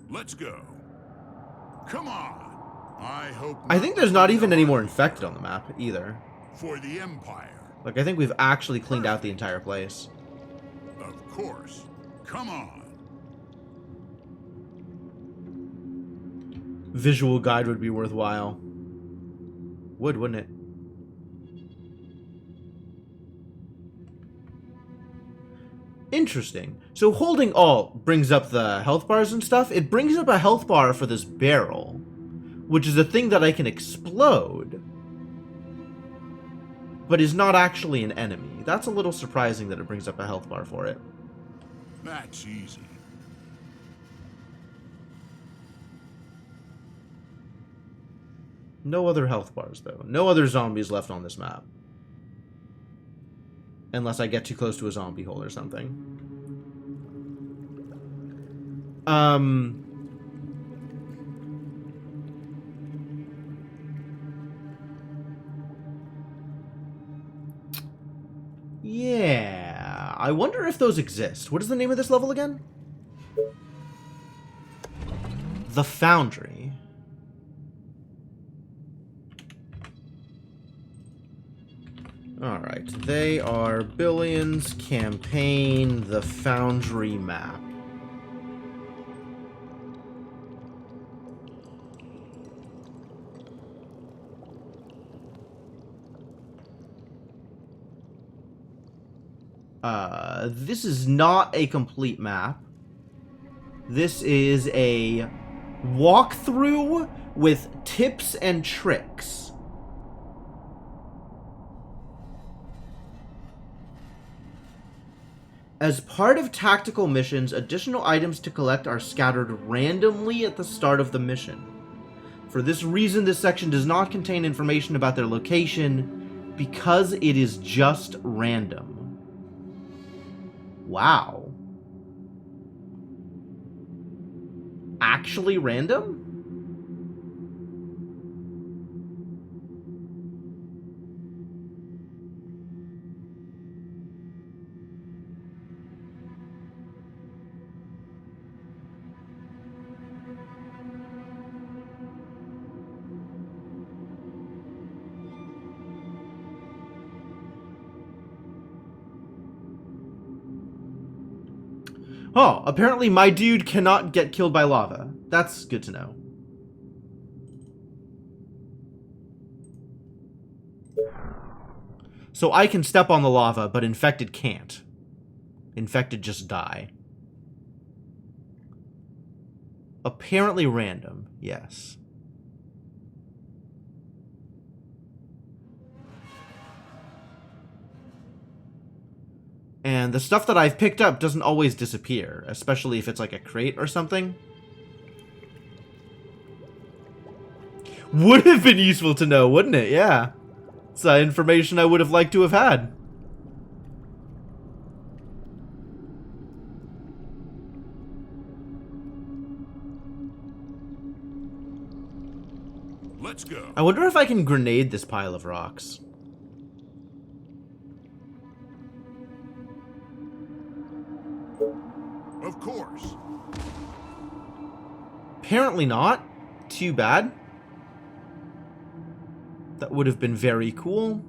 let's go. Come on. I think there's not even any more infected on the map either. For the Empire. Like, I think we've actually cleaned out the entire place. Of course. Come on. Visual guide would be worthwhile. Would, wouldn't it? Interesting. So holding Alt brings up the health bars and stuff. It brings up a health bar for this barrel, which is a thing that I can explode, but is not actually an enemy. That's a little surprising that it brings up a health bar for it. That's easy. No other health bars, though. No other zombies left on this map. Unless I get too close to a zombie hole or something. Yeah. I wonder if those exist. What is the name of this level again? The Foundry. Alright, they are Billions, Campaign, the Foundry map. This is not a complete map. This is a walkthrough with tips and tricks. As part of tactical missions, additional items to collect are scattered randomly at the start of the mission. For this reason, this section does not contain information about their location because it is just random. Wow. Actually random? Oh, apparently my dude cannot get killed by lava. That's good to know. So I can step on the lava, but infected can't. Infected just die. Apparently random, yes. And the stuff that I've picked up doesn't always disappear, especially if it's like a crate or something. Would have been useful to know, wouldn't it? Yeah. It's information I would have liked to have had. Let's go. I wonder if I can grenade this pile of rocks. Of course. Apparently not. Too bad. That would have been very cool.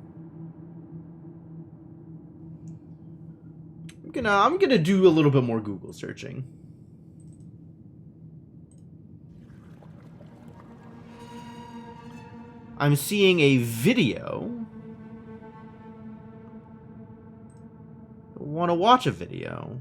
I'm gonna do a little bit more Google searching. I'm seeing a video. Want to watch a video?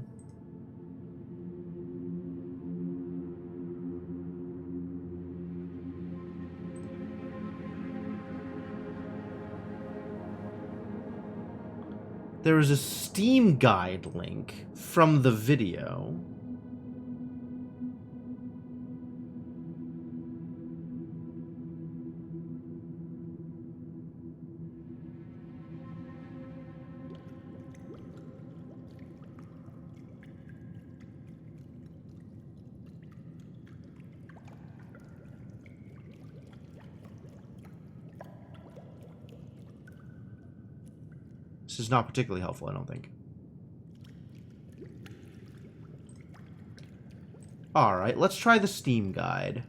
There is a Steam guide link from the video. This is not particularly helpful, I don't think. Alright, let's try the Steam guide.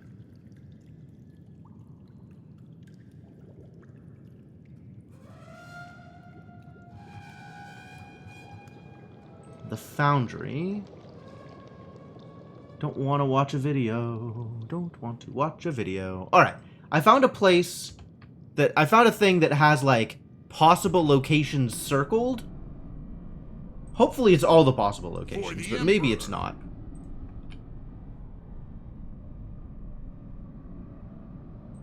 The Foundry. Don't want to watch a video. Don't want to watch a video. Alright, I found a place that... I found a thing that has, like, possible locations circled. Hopefully it's all the possible locations, but maybe it's not.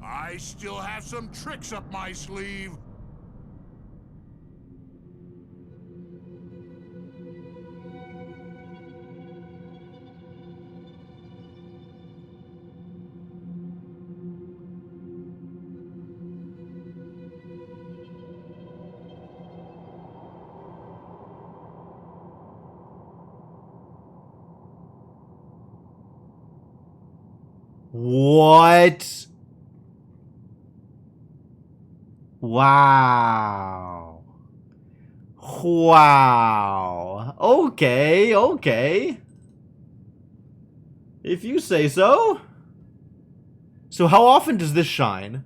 I still have some tricks up my sleeve. What? Wow. Wow. Okay, okay. If you say so. So how often does this shine?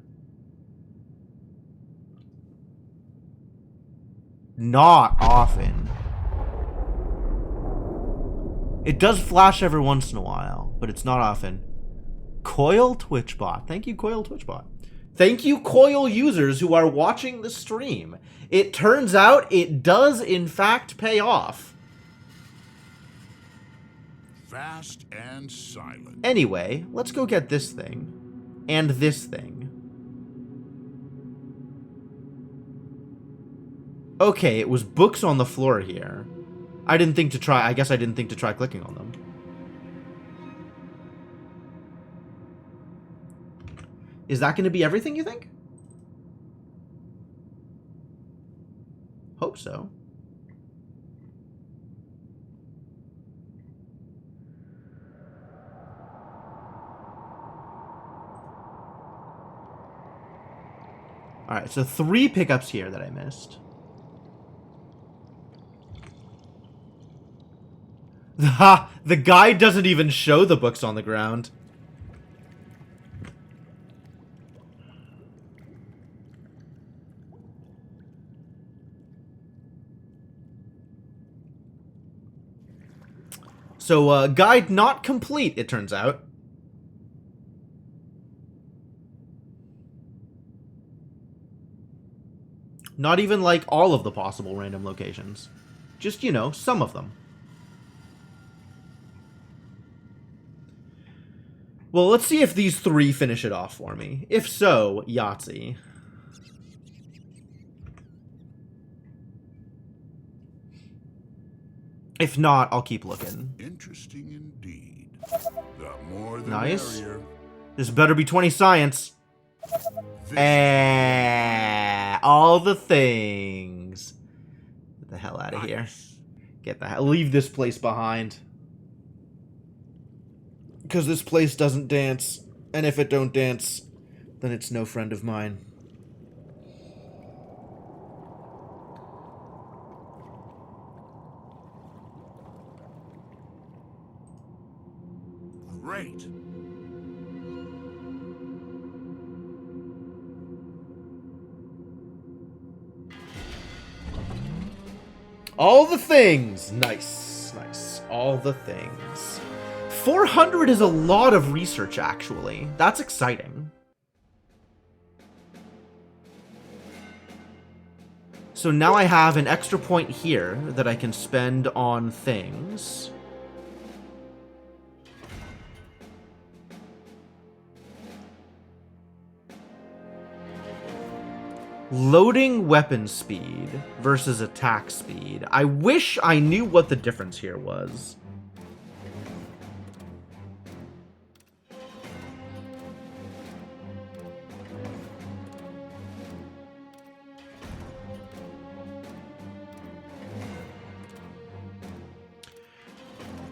Not often. It does flash every once in a while, but it's not often. Coil Twitchbot. Thank you, Coil Twitchbot. Thank you, Coil users who are watching the stream. It turns out it does, in fact, pay off. Fast and silent. Anyway, let's go get this thing. And this thing. Okay, it was books on the floor here. I guess I didn't think to try clicking on them. Is that going to be everything, you think? Hope so. Alright, so 3 pickups here that I missed. Ha! The guide doesn't even show the books on the ground. So, guide not complete, it turns out. Not even, like, all of the possible random locations. Just, you know, some of them. Well, let's see if these three finish it off for me. If so, Yahtzee. If not, I'll keep looking. Interesting indeed. The more the Nice. merrier. This better be 20 science. All the things. Get the hell out of here. Get the hell. Leave this place behind. Because this place doesn't dance. And if it don't dance, then it's no friend of mine. Great. All the things. Nice. Nice. All the things. 400 is a lot of research, actually. That's exciting. So now I have an extra point here that I can spend on things. Loading weapon speed versus attack speed. I wish I knew what the difference here was.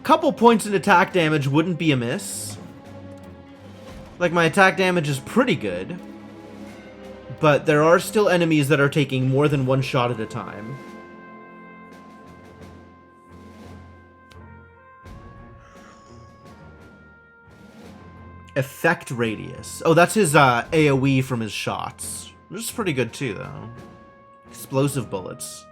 Couple points in attack damage wouldn't be amiss. Like, my attack damage is pretty good. But there are still enemies that are taking more than one shot at a time. Effect radius. Oh, that's his AoE from his shots. This is pretty good too, though. Explosive bullets.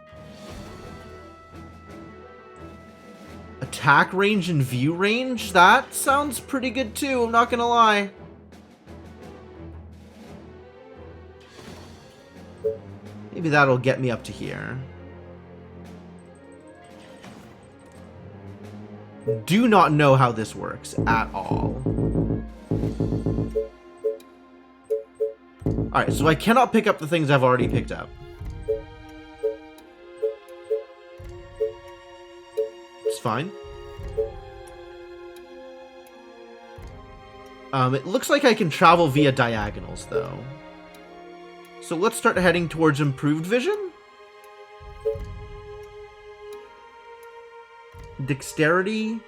Attack range and view range? That sounds pretty good too, I'm not gonna lie. Maybe that'll get me up to here. Do not know how this works at all. Alright, so I cannot pick up the things I've already picked up. It's fine. It looks like I can travel via diagonals, though. So let's start heading towards improved vision. Dexterity.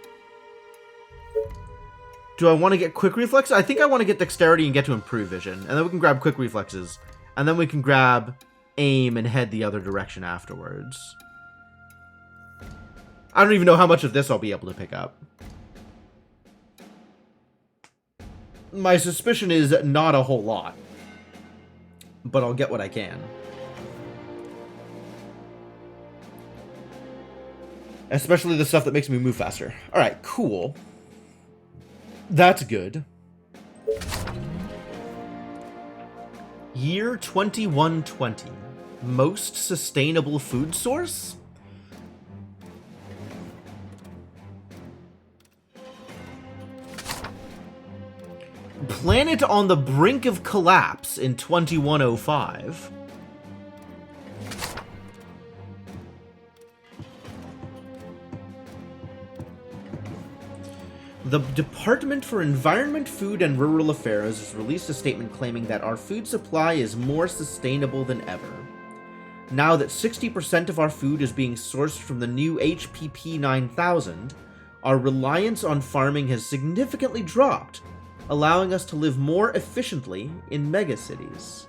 Do I want to get quick reflex? I think I want to get dexterity and get to improved vision. And then we can grab quick reflexes. And then we can grab aim and head the other direction afterwards. I don't even know how much of this I'll be able to pick up. My suspicion is not a whole lot. But I'll get what I can. Especially the stuff that makes me move faster. Alright, cool. That's good. Year 2120. Most sustainable food source? Planet on the brink of collapse in 2105. The Department for Environment, Food, and Rural Affairs has released a statement claiming that our food supply is more sustainable than ever. Now that 60% of our food is being sourced from the new HPP 9000, our reliance on farming has significantly dropped, allowing us to live more efficiently in megacities.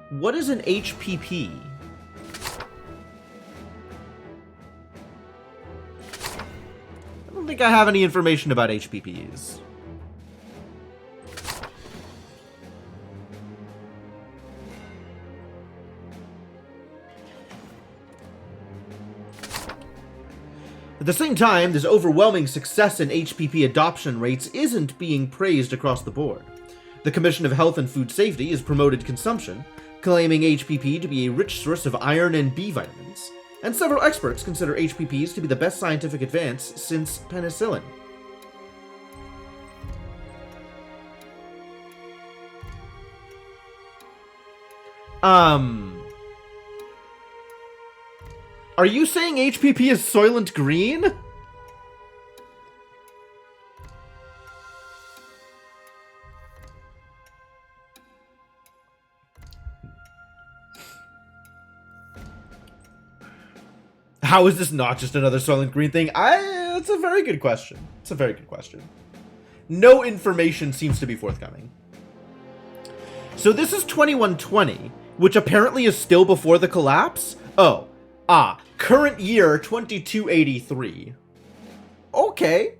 What is an HPP? I don't think I have any information about HPPs. At the same time, this overwhelming success in HPP adoption rates isn't being praised across the board. The Commission of Health and Food Safety has promoted consumption, claiming HPP to be a rich source of iron and B vitamins, and several experts consider HPPs to be the best scientific advance since penicillin. Are you saying HPP is Soylent Green? How is this not just another Soylent Green thing? It's a very good question. It's a very good question. No information seems to be forthcoming. So this is 2120, which apparently is still before the collapse? Current year 2283. Okay.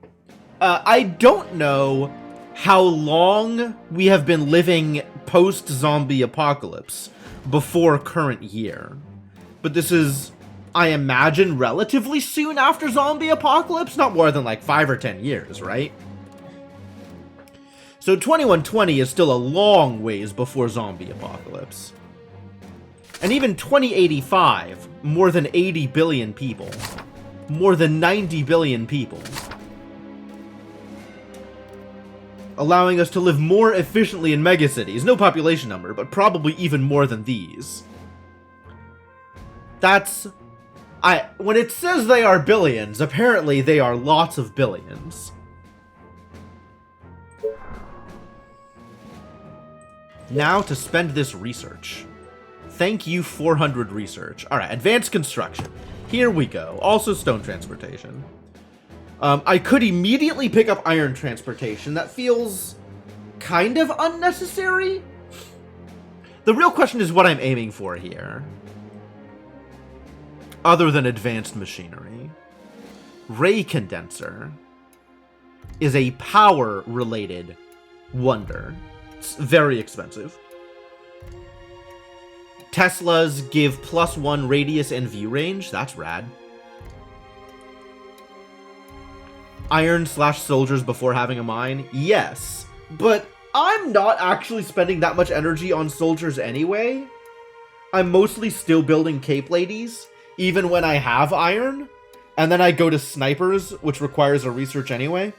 I don't know how long we have been living post-zombie apocalypse before current year. But this is, I imagine, relatively soon after zombie apocalypse? Not more than like 5 or 10 years, right? So 2120 is still a long ways before zombie apocalypse. And even 2085, more than 80 billion people. More than 90 billion people. Allowing us to live more efficiently in megacities. No population number, but probably even more than these. That's... when it says they are billions, apparently they are lots of billions. Now to spend this research. Thank you, 400 research. Alright, advanced construction. Here we go. Also stone transportation. I could immediately pick up iron transportation. That feels kind of unnecessary. The real question is what I'm aiming for here. Other than advanced machinery. Ray condenser is a power-related wonder. It's very expensive. Teslas give +1 radius and view range. That's rad. Iron/soldiers before having a mine. Yes, but I'm not actually spending that much energy on soldiers anyway. I'm mostly still building cape ladies, even when I have iron. And then I go to snipers, which requires a research anyway.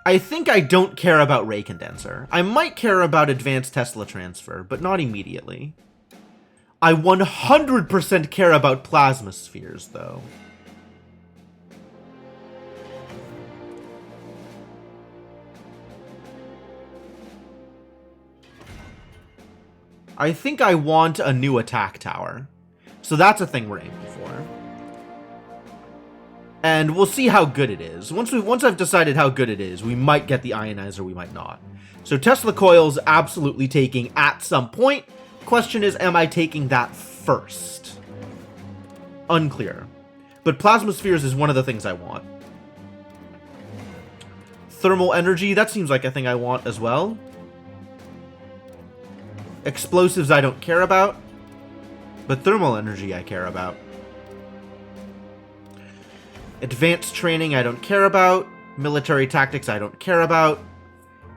I think I don't care about ray condenser. I might care about advanced Tesla transfer, but not immediately. I 100% care about plasma spheres, though. I think I want a new attack tower. So that's a thing we're aiming for. And we'll see how good it is. Once I've decided how good it is, we might get the ionizer, we might not. So Tesla coils absolutely taking at some point. Question is, am I taking that first? Unclear. But plasma spheres is one of the things I want. Thermal energy, that seems like a thing I want as well. Explosives I don't care about. But thermal energy I care about. Advanced training I don't care about. Military tactics I don't care about.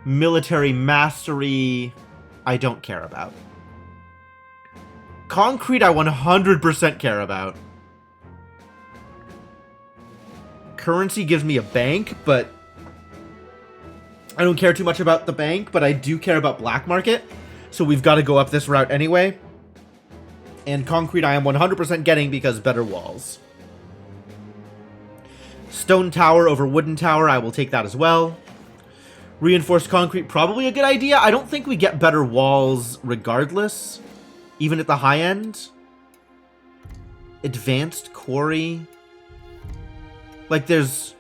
Military mastery I don't care about. Concrete I 100% care about. Currency gives me a bank, but I don't care too much about the bank, but I do care about black market. So we've got to go up this route anyway. And concrete I am 100% getting because better walls. Stone tower over wooden tower, I will take that as well. Reinforced concrete, probably a good idea. I don't think we get better walls regardless, even at the high end. Advanced quarry. Like there's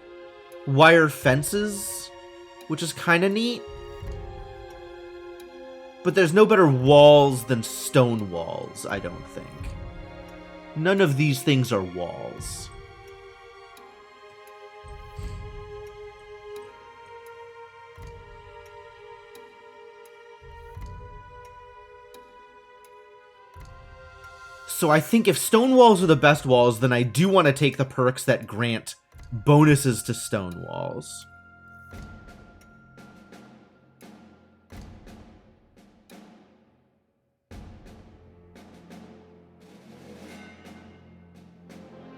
wire fences, which is kind of neat. But there's no better walls than stone walls, I don't think. None of these things are walls. So I think if stone walls are the best walls, then I do want to take the perks that grant bonuses to stone walls.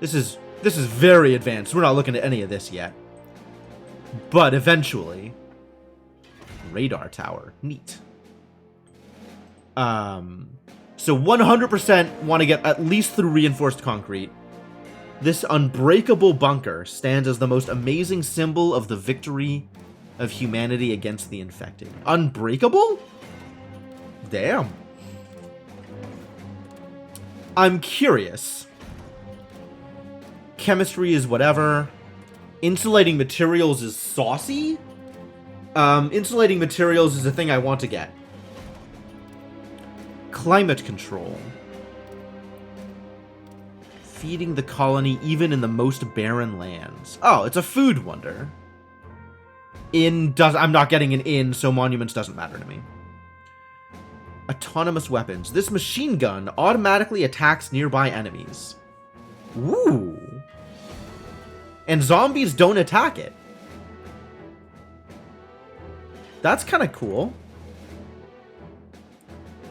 This is very advanced. We're not looking at any of this yet. But eventually. radar tower. Neat. So 100% want to get at least through reinforced concrete. This unbreakable bunker stands as the most amazing symbol of the victory of humanity against the infected. Unbreakable? Damn. I'm curious. Chemistry is whatever. Insulating materials is saucy. Insulating materials is a thing I want to get. Climate control. Feeding the colony even in the most barren lands. Oh, it's a food wonder. I'm not getting an inn, so monuments doesn't matter to me. Autonomous weapons. This machine gun automatically attacks nearby enemies. Ooh. And zombies don't attack it. That's kind of cool.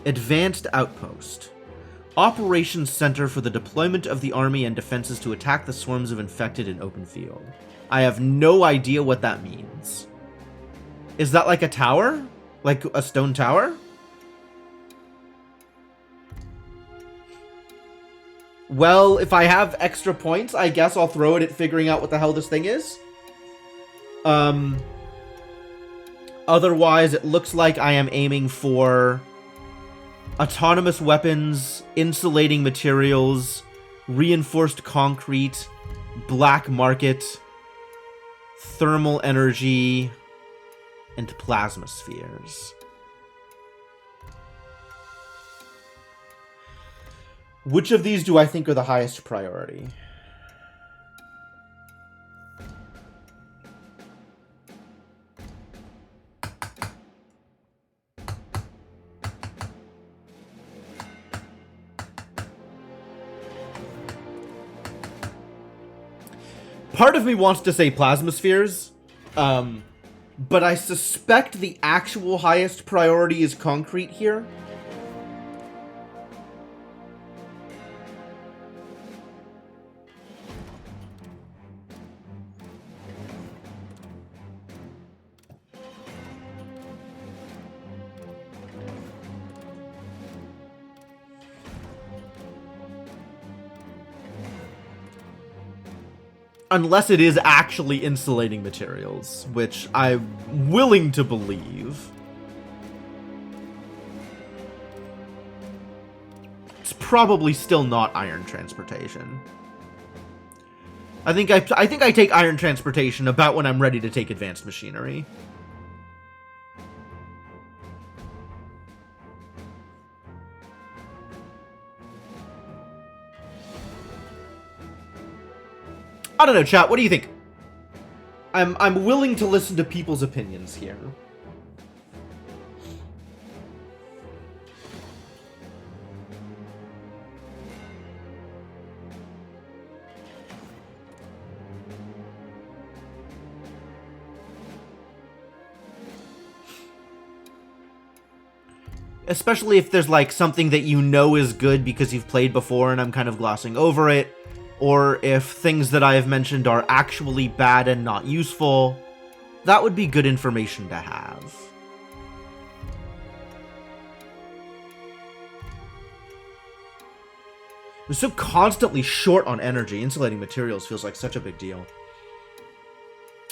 Advanced Outpost. Operations Center for the deployment of the army and defenses to attack the swarms of infected in open field. I have no idea what that means. Is that like a tower? Like a stone tower? Well, if I have extra points, I guess I'll throw it at figuring out what the hell this thing is. Otherwise, it looks like I am aiming for autonomous weapons, insulating materials, reinforced concrete, black market, thermal energy, and plasma spheres. Which of these do I think are the highest priority? Part of me wants to say plasma spheres, but I suspect the actual highest priority is concrete here. Unless it is actually insulating materials, which I'm willing to believe. It's probably still not iron transportation. I think I take iron transportation about when I'm ready to take advanced machinery. I don't know, chat. What do you think? I'm willing to listen to people's opinions here. Especially if there's like something that you know is good because you've played before and I'm kind of glossing over it. Or if things that I have mentioned are actually bad and not useful, that would be good information to have. We're so constantly short on energy. Insulating materials feels like such a big deal.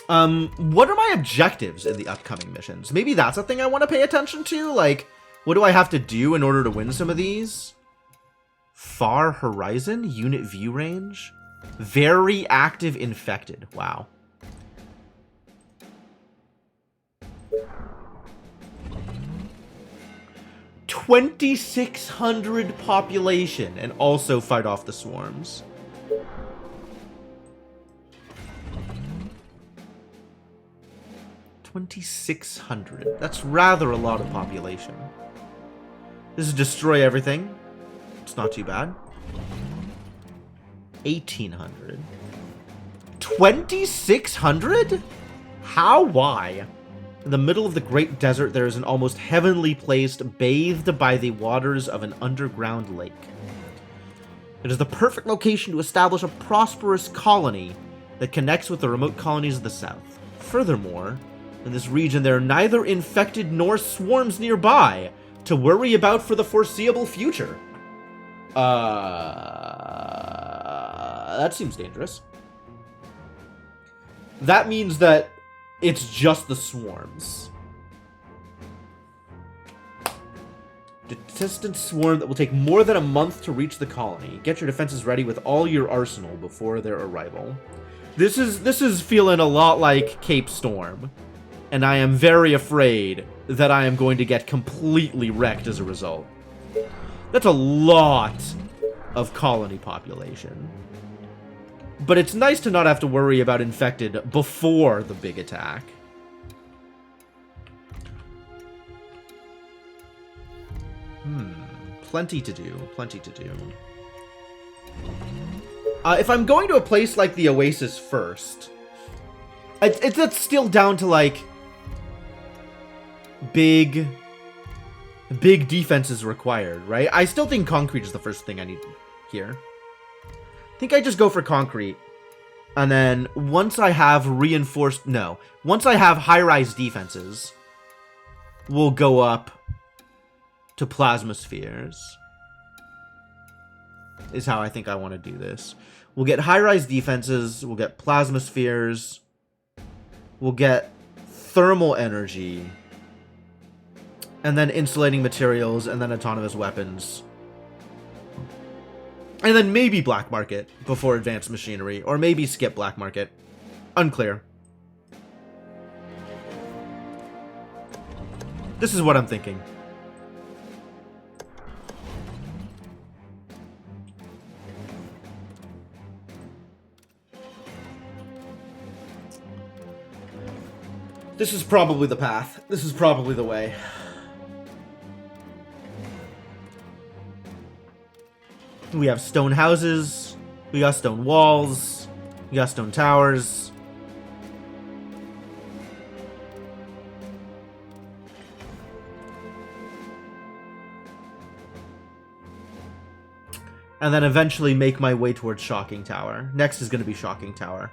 What are my objectives in the upcoming missions? Maybe that's a thing I want to pay attention to? Like, what do I have to do in order to win some of these? Far Horizon, unit view range, very active infected. Wow. $2,600 population and also fight off the swarms. $2,600. That's rather a lot of population. This is destroy everything. It's not too bad. 1,800. 2,600? How? Why? In the middle of the great desert, there is an almost heavenly place bathed by the waters of an underground lake. It is the perfect location to establish a prosperous colony that connects with the remote colonies of the south. Furthermore, In this region, there are neither infected nor swarms nearby to worry about for the foreseeable future. That seems dangerous. That means that it's just the swarms. Distant swarm that will take more than a month to reach the colony. Get your defenses ready with all your arsenal before their arrival. This is feeling a lot like Cape Storm, and I am very afraid that I am going to get completely wrecked as a result. That's a lot of colony population. But it's nice to not have to worry about infected before the big attack. Plenty to do, plenty to do. If I'm going to a place like the Oasis first, it's still down to, like, big defenses required, right? I still think concrete is the first thing I need here. I think I just go for concrete, and then once I have once I have high-rise defenses, we'll go up to plasma spheres, is how I think I want to do this. We'll get high-rise defenses, we'll get plasma spheres, we'll get thermal energy, and then insulating materials, and then autonomous weapons. And then maybe black market before advanced machinery, or maybe skip black market. Unclear. This is what I'm thinking. This is probably the path. This is probably the way. We have stone houses. We got stone walls. We got stone towers. And then eventually make my way towards Shocking Tower. Next is going to be Shocking Tower.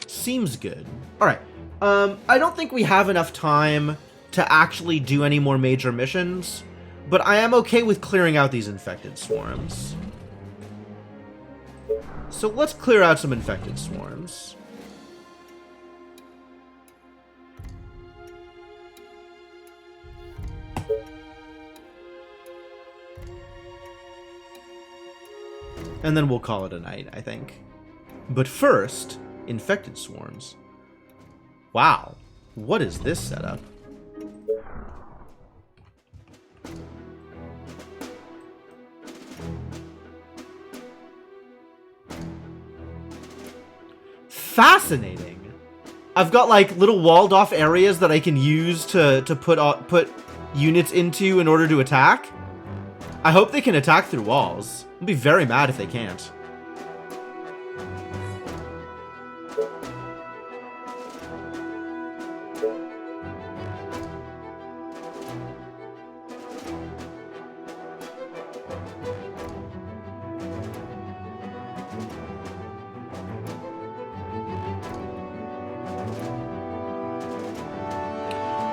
Seems good. Alright. I don't think we have enough time to actually do any more major missions, but I am okay with clearing out these infected swarms. So let's clear out some infected swarms. And then we'll call it a night, I think. But first, infected swarms. Wow, what is this setup? Fascinating. I've got like little walled off areas that I can use to put units into in order to attack. I hope they can attack through walls. I'll be very mad if they can't.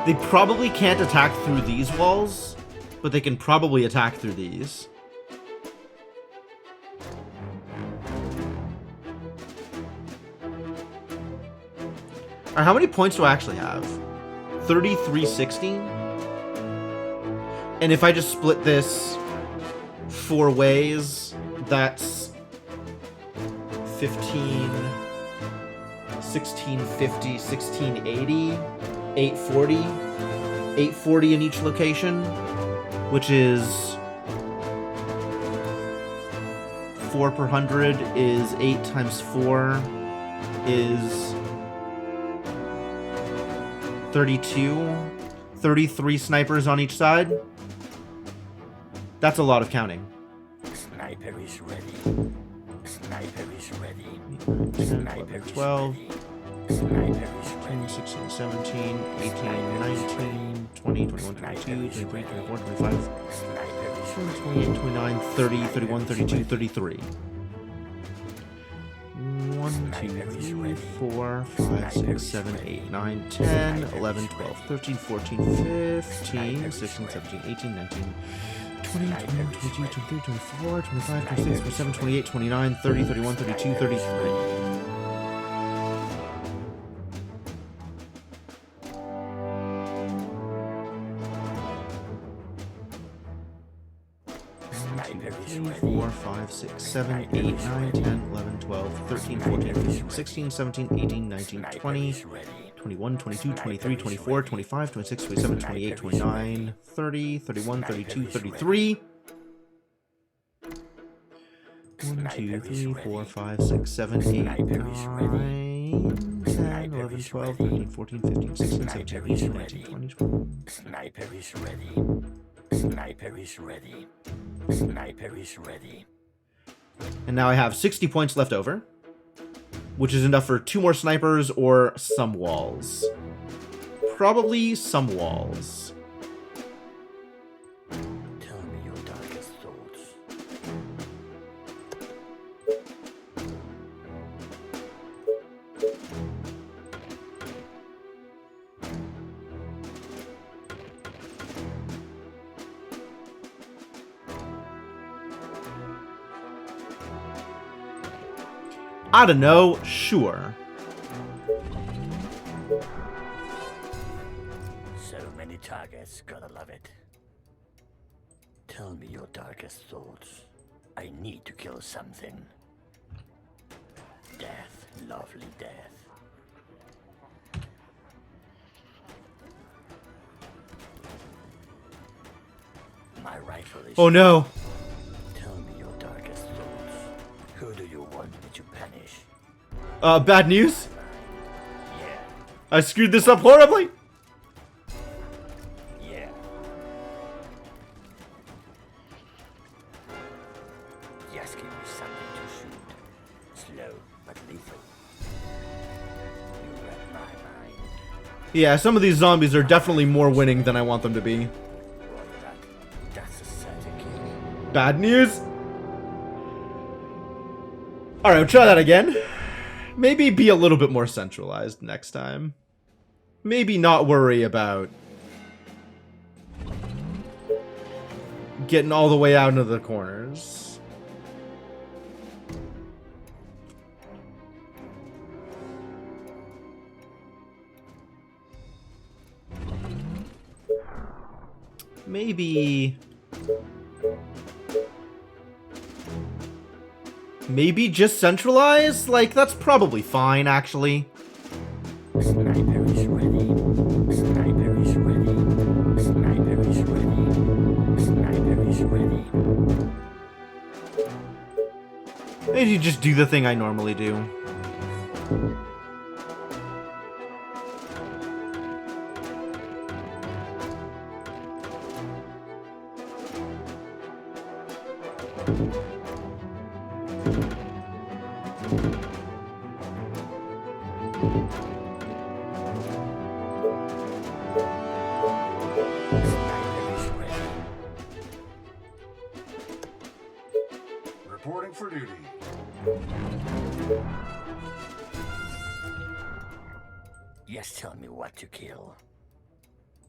They probably can't attack through these walls, but they can probably attack through these. Alright, how many points do I actually have? 3360? And if I just split this 4 ways, that's 15, 1650, 1680. 840. 840 in each location, which is 4 per 100 is 8 times 4 is 32. 33 snipers on each side. That's a lot of counting. Sniper is ready. Sniper is ready. Sniper is 12. ready. Sniper is ready. 15, 16, 17, 18, 19, 20, 21, 22, 23, 24, 25, 28, 29, 30, 31, 32, 33. 1, 2, 3, 4, 5, 6, 7, 8, 9, 10, 11, 12, 13, 14, 15, 16, 17, 18, 19, 20, 21, 22, 23, 24, 25, 26, 27, 28, 29, 30, 31, 32, 33. Sniper 4, 5, 6, 7, 8, 9, 10, 11, 12, 13, 14, 15, 16, 17, 18, 19, 20, 21, 22, 23, 24, 25, 26, 27, 28, 29, 30, 31, 32, 33. 1, 2, 3, 4, 5, 6, 7, 8, 9, 10, 11, 12, 13, 14, 15, 16, 17, 18, 19, 20, 21. Sniper is ready. Sniper is ready. Sniper is ready. And now I have 60 points left over, which is enough for 2 more snipers or some walls. Probably some walls. Tell me your darkest thoughts. I don't know, sure. So many targets, gotta love it. Tell me your darkest thoughts. I need to kill something. Death, lovely death. My rifle is... Oh no. Tell me your darkest thoughts. Who do you want me to punish? Bad news? Yeah, I screwed this up horribly. yeah. Just give me something to shoot. Slow, but lethal. You read my mind. Yeah, some of these zombies are definitely more winning than I want them to be. Roger that. That's a certain kill. Bad news? Alright, we'll try that again. Maybe be a little bit more centralized next time. Maybe not worry about getting all the way out into the corners. Maybe just centralize? Like, that's probably fine, actually. Sniper is ready. Sniper is ready. Sniper is ready. Sniper is ready. Maybe just do the thing I normally do. Sniper is ready. Reporting for duty. Just tell me what to kill.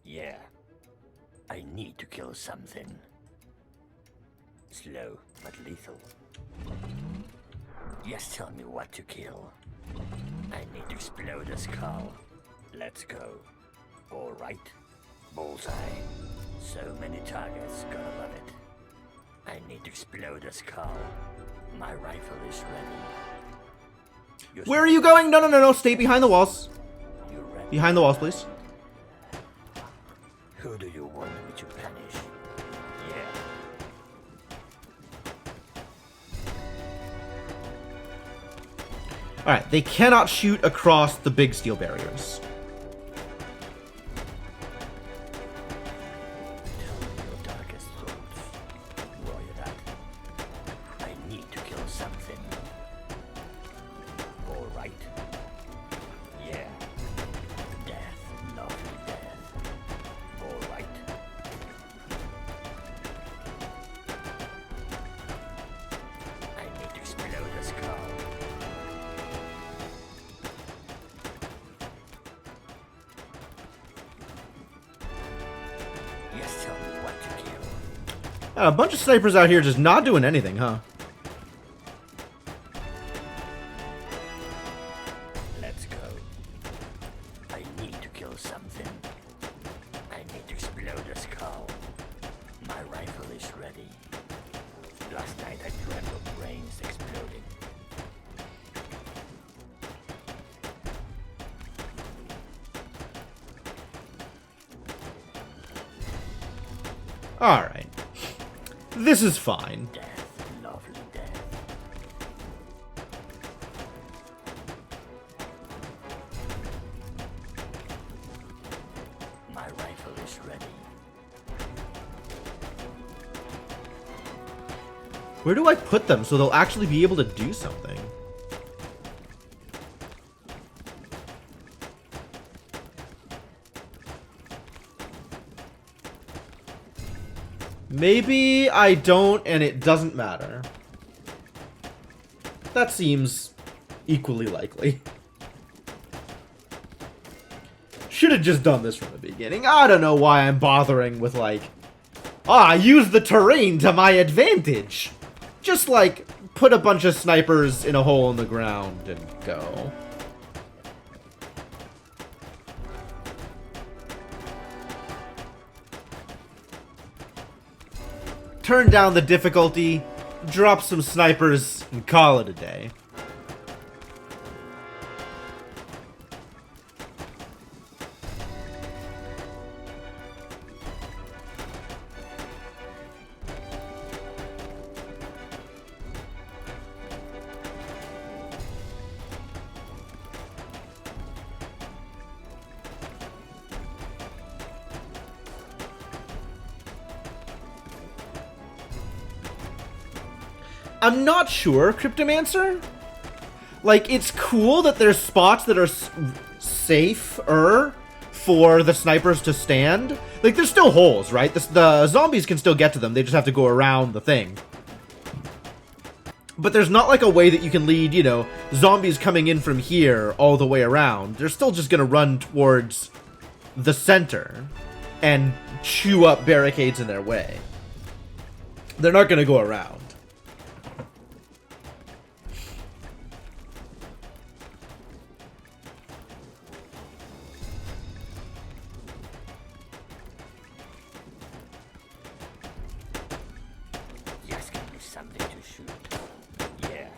Yeah. I need to kill something. Slow, but lethal. Just tell me what to kill. I need to explode a skull. Let's go. Alright. Bullseye. So many targets, gotta love it. I need to explode a skull. My rifle is ready. Where are you going? No, no, no, no. Stay behind the walls. You ready? Behind the walls, please. Who do you want me to punish? Yeah. Alright, they cannot shoot across the big steel barriers. Tell me your darkest thoughts. Roger that. I need to kill something. All right. Yeah. A bunch of snipers out here just not doing anything, huh? Let's go. I need to kill something. I need to explode a skull. My rifle is ready. Last night I dreamt of brains exploding. Alright. This is fine. Death, lovely death. My rifle is ready. Where do I put them so they'll actually be able to do something? Maybe I don't and it doesn't matter. That seems equally likely. Should have just done this from the beginning. I don't know why I'm bothering with like, use the terrain to my advantage. Just like, put a bunch of snipers in a hole in the ground and go. Turn down the difficulty, drop some snipers, and call it a day. I'm not sure, Cryptomancer. Like, it's cool that there's spots that are safer for the snipers to stand. Like, there's still holes, right? The zombies can still get to them. They just have to go around the thing. But there's not like a way that you can lead, you know, zombies coming in from here all the way around. They're still just gonna run towards the center and chew up barricades in their way. They're not gonna go around. Yes, give me something to shoot. Yeah.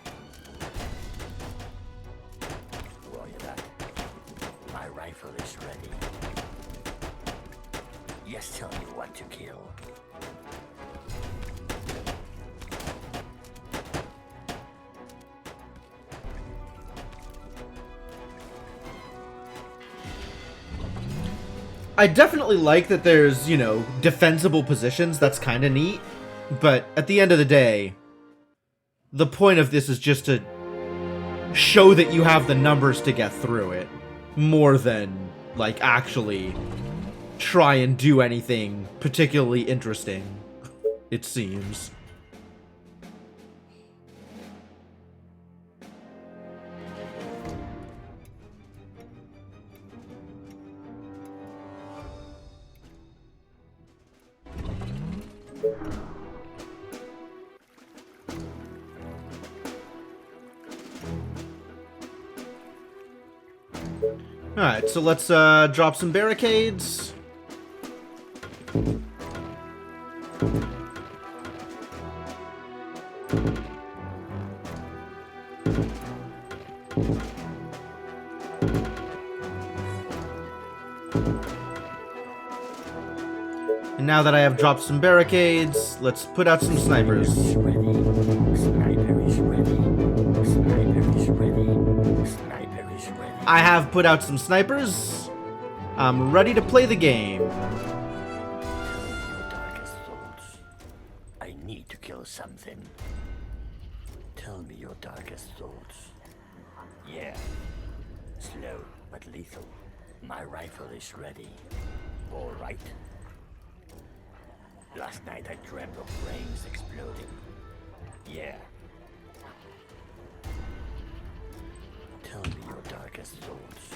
Roger that. My rifle is ready. Yes, tell me what to kill. I definitely like that there's, you know, defensible positions. That's kind of neat. But at the end of the day, the point of this is just to show that you have the numbers to get through it, more than, like, actually try and do anything particularly interesting, it seems. Alright, so let's drop some barricades. And now that I have dropped some barricades, let's put out some snipers. Sniper is ready. Sniper is ready. Sniper is ready. I have put out some snipers. I'm ready to play the game. Tell me your darkest thoughts. I need to kill something. Tell me your darkest thoughts. Yeah. Slow but lethal. My rifle is ready. All right. Last night I dreamt of brains exploding. Yeah. Tell me your darkest thoughts.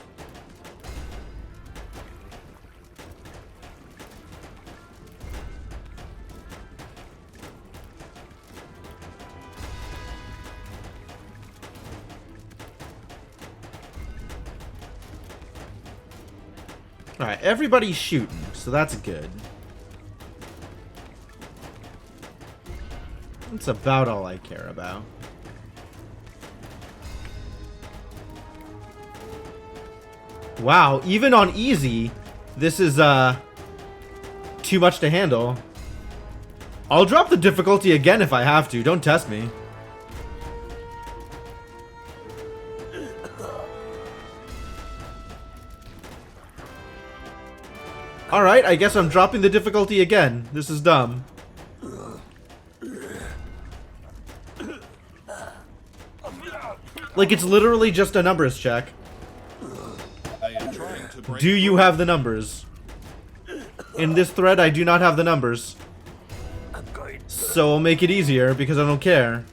Alright, everybody's shooting, so that's good. That's about all I care about. Wow, even on easy, this is, too much to handle. I'll drop the difficulty again if I have to. Don't test me. Alright, I guess I'm dropping the difficulty again. This is dumb. Like, it's literally just a numbers check. They are trying to break Do you have the numbers? In this thread, I do not have the numbers. I'm going. So I'll make it easier because I don't care.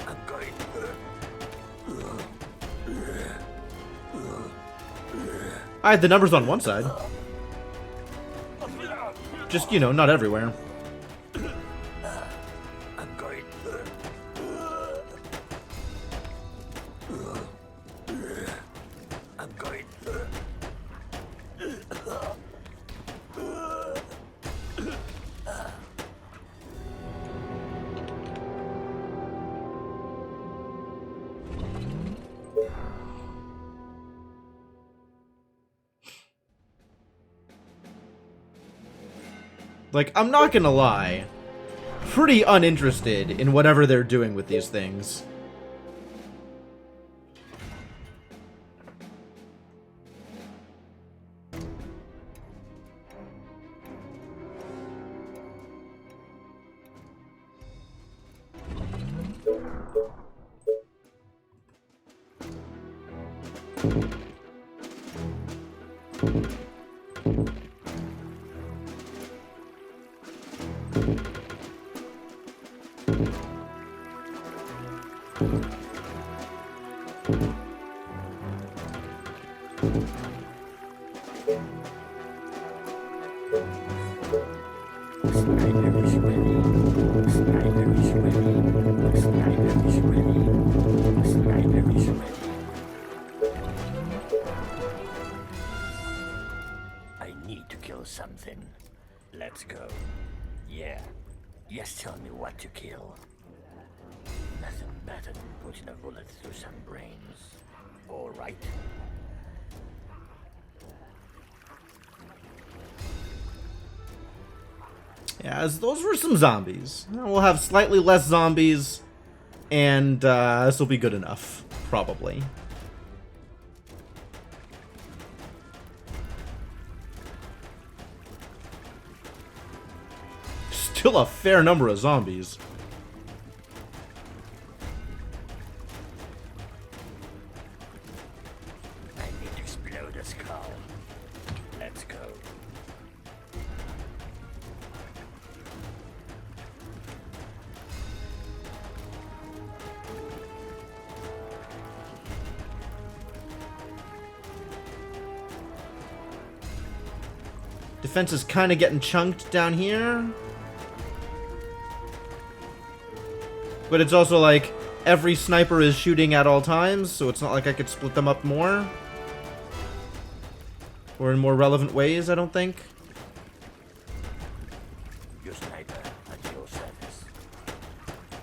I'm going. I had the numbers on one side. Just, you know, not everywhere. I'm going. I'm going. Like, I'm not gonna lie. Pretty uninterested in whatever they're doing with these things. Sniper is ready. Sniper is ready. Sniper is ready. Sniper is ready. I need to kill something. Let's go. Yeah. Just tell me what to kill. Nothing better than putting a bullet through some brains. All right. Yeah, as those were some zombies. We'll have slightly less zombies, and this will be good enough, probably. Still a fair number of zombies. I need to explode a skull. Let's go. Defense is kind of getting chunked down here. But it's also like every sniper is shooting at all times, so it's not like I could split them up more. Or in more relevant ways, I don't think. Your sniper at your service.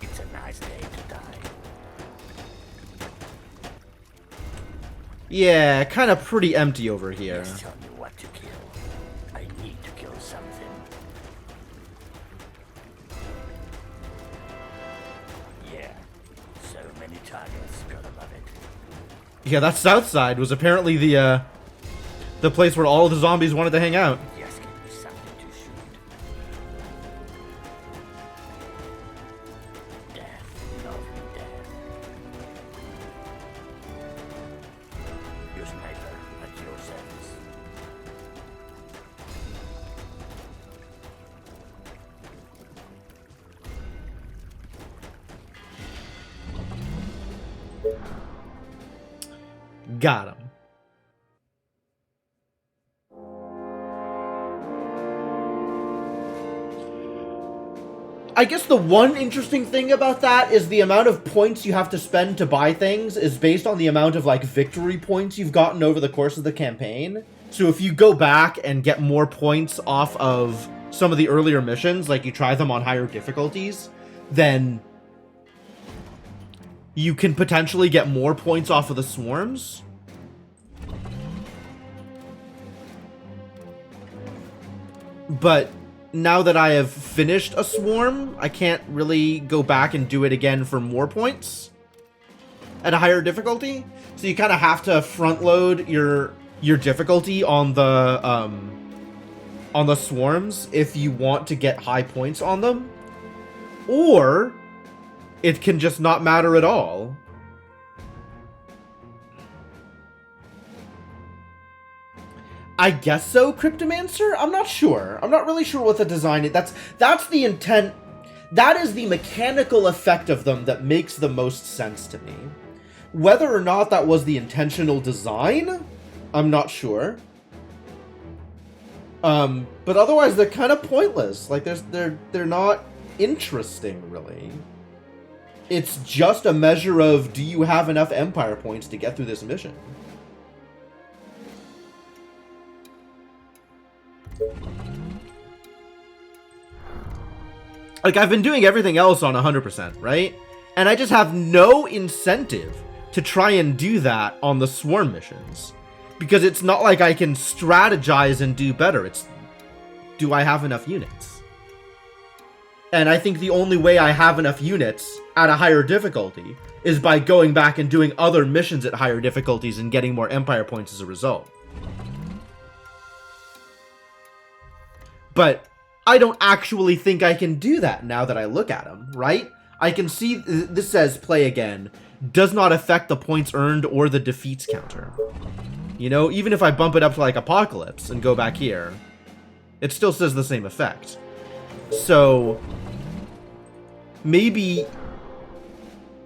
It's a nice day to die. Yeah, kind of pretty empty over here. Just tell me what to kill. I need to kill something. Yeah. So many targets. Gotta love it. Yeah, that south side was apparently the place where all the zombies wanted to hang out. Just give me something to shoot. Death. Lovely death. Your sniper at your service. Got him. I guess the one interesting thing about that is the amount of points you have to spend to buy things is based on the amount of, like, victory points you've gotten over the course of the campaign. So if you go back and get more points off of some of the earlier missions, like you try them on higher difficulties, then you can potentially get more points off of the swarms. But now that I have finished a swarm, I can't really go back and do it again for more points at a higher difficulty. So you kind of have to front load your difficulty on the swarms if you want to get high points on them, or it can just not matter at all. I guess so, Cryptomancer? I'm not sure. I'm not really sure what the design is. That's the intent. That is the mechanical effect of them that makes the most sense to me. Whether or not that was the intentional design, I'm not sure. But otherwise they're kind of pointless. Like they're not interesting, really. It's just a measure of, do you have enough Empire points to get through this mission? Like, I've been doing everything else on 100%, right? And I just have no incentive to try and do that on the swarm missions. Because it's not like I can strategize and do better. It's, do I have enough units? And I think the only way I have enough units at a higher difficulty is by going back and doing other missions at higher difficulties and getting more Empire points as a result. But I don't actually think I can do that now that I look at them, right? I can see this says play again. Does not affect the points earned or the defeats counter. You know, even if I bump it up to like Apocalypse and go back here, it still says the same effect. So maybe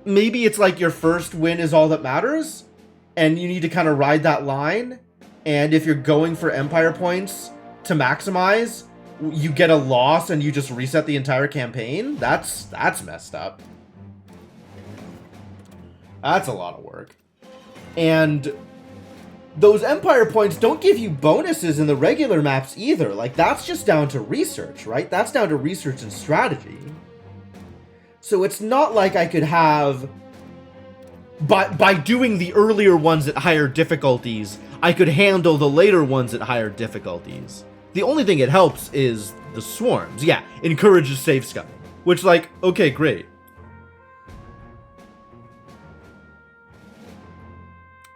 it's like your first win is all that matters, and you need to kind of ride that line. And if you're going for Empire points to maximize, you get a loss and you just reset the entire campaign. That's messed up. That's a lot of work. And those Empire points don't give you bonuses in the regular maps either. Like, that's just down to research, right? That's down to research and strategy. So it's not like I could have, by doing the earlier ones at higher difficulties, I could handle the later ones at higher difficulties. The only thing it helps is the swarms. Yeah, encourages safe scumming. Which, like, okay, great.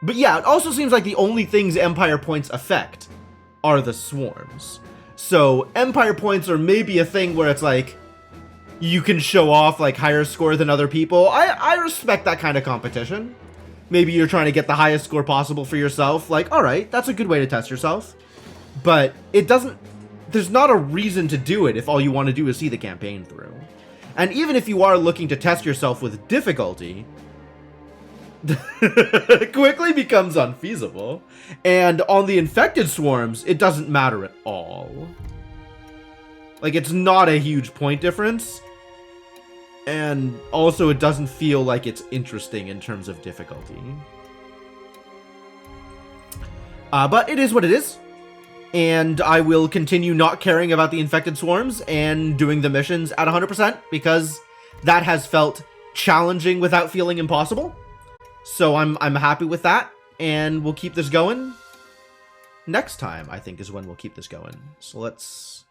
But yeah, it also seems like the only things Empire points affect are the swarms. So Empire points are maybe a thing where it's like, you can show off like higher score than other people. I respect that kind of competition. Maybe you're trying to get the highest score possible for yourself. Like, alright, that's a good way to test yourself. But it doesn't, there's not a reason to do it if all you want to do is see the campaign through. And even if you are looking to test yourself with difficulty, quickly becomes unfeasible. And on the infected swarms, it doesn't matter at all. Like, it's not a huge point difference. And also, it doesn't feel like it's interesting in terms of difficulty. But it is what it is. And I will continue not caring about the infected swarms and doing the missions at 100% because that has felt challenging without feeling impossible. So I'm happy with that, and we'll keep this going. Next time, I think, is when we'll keep this going. So let's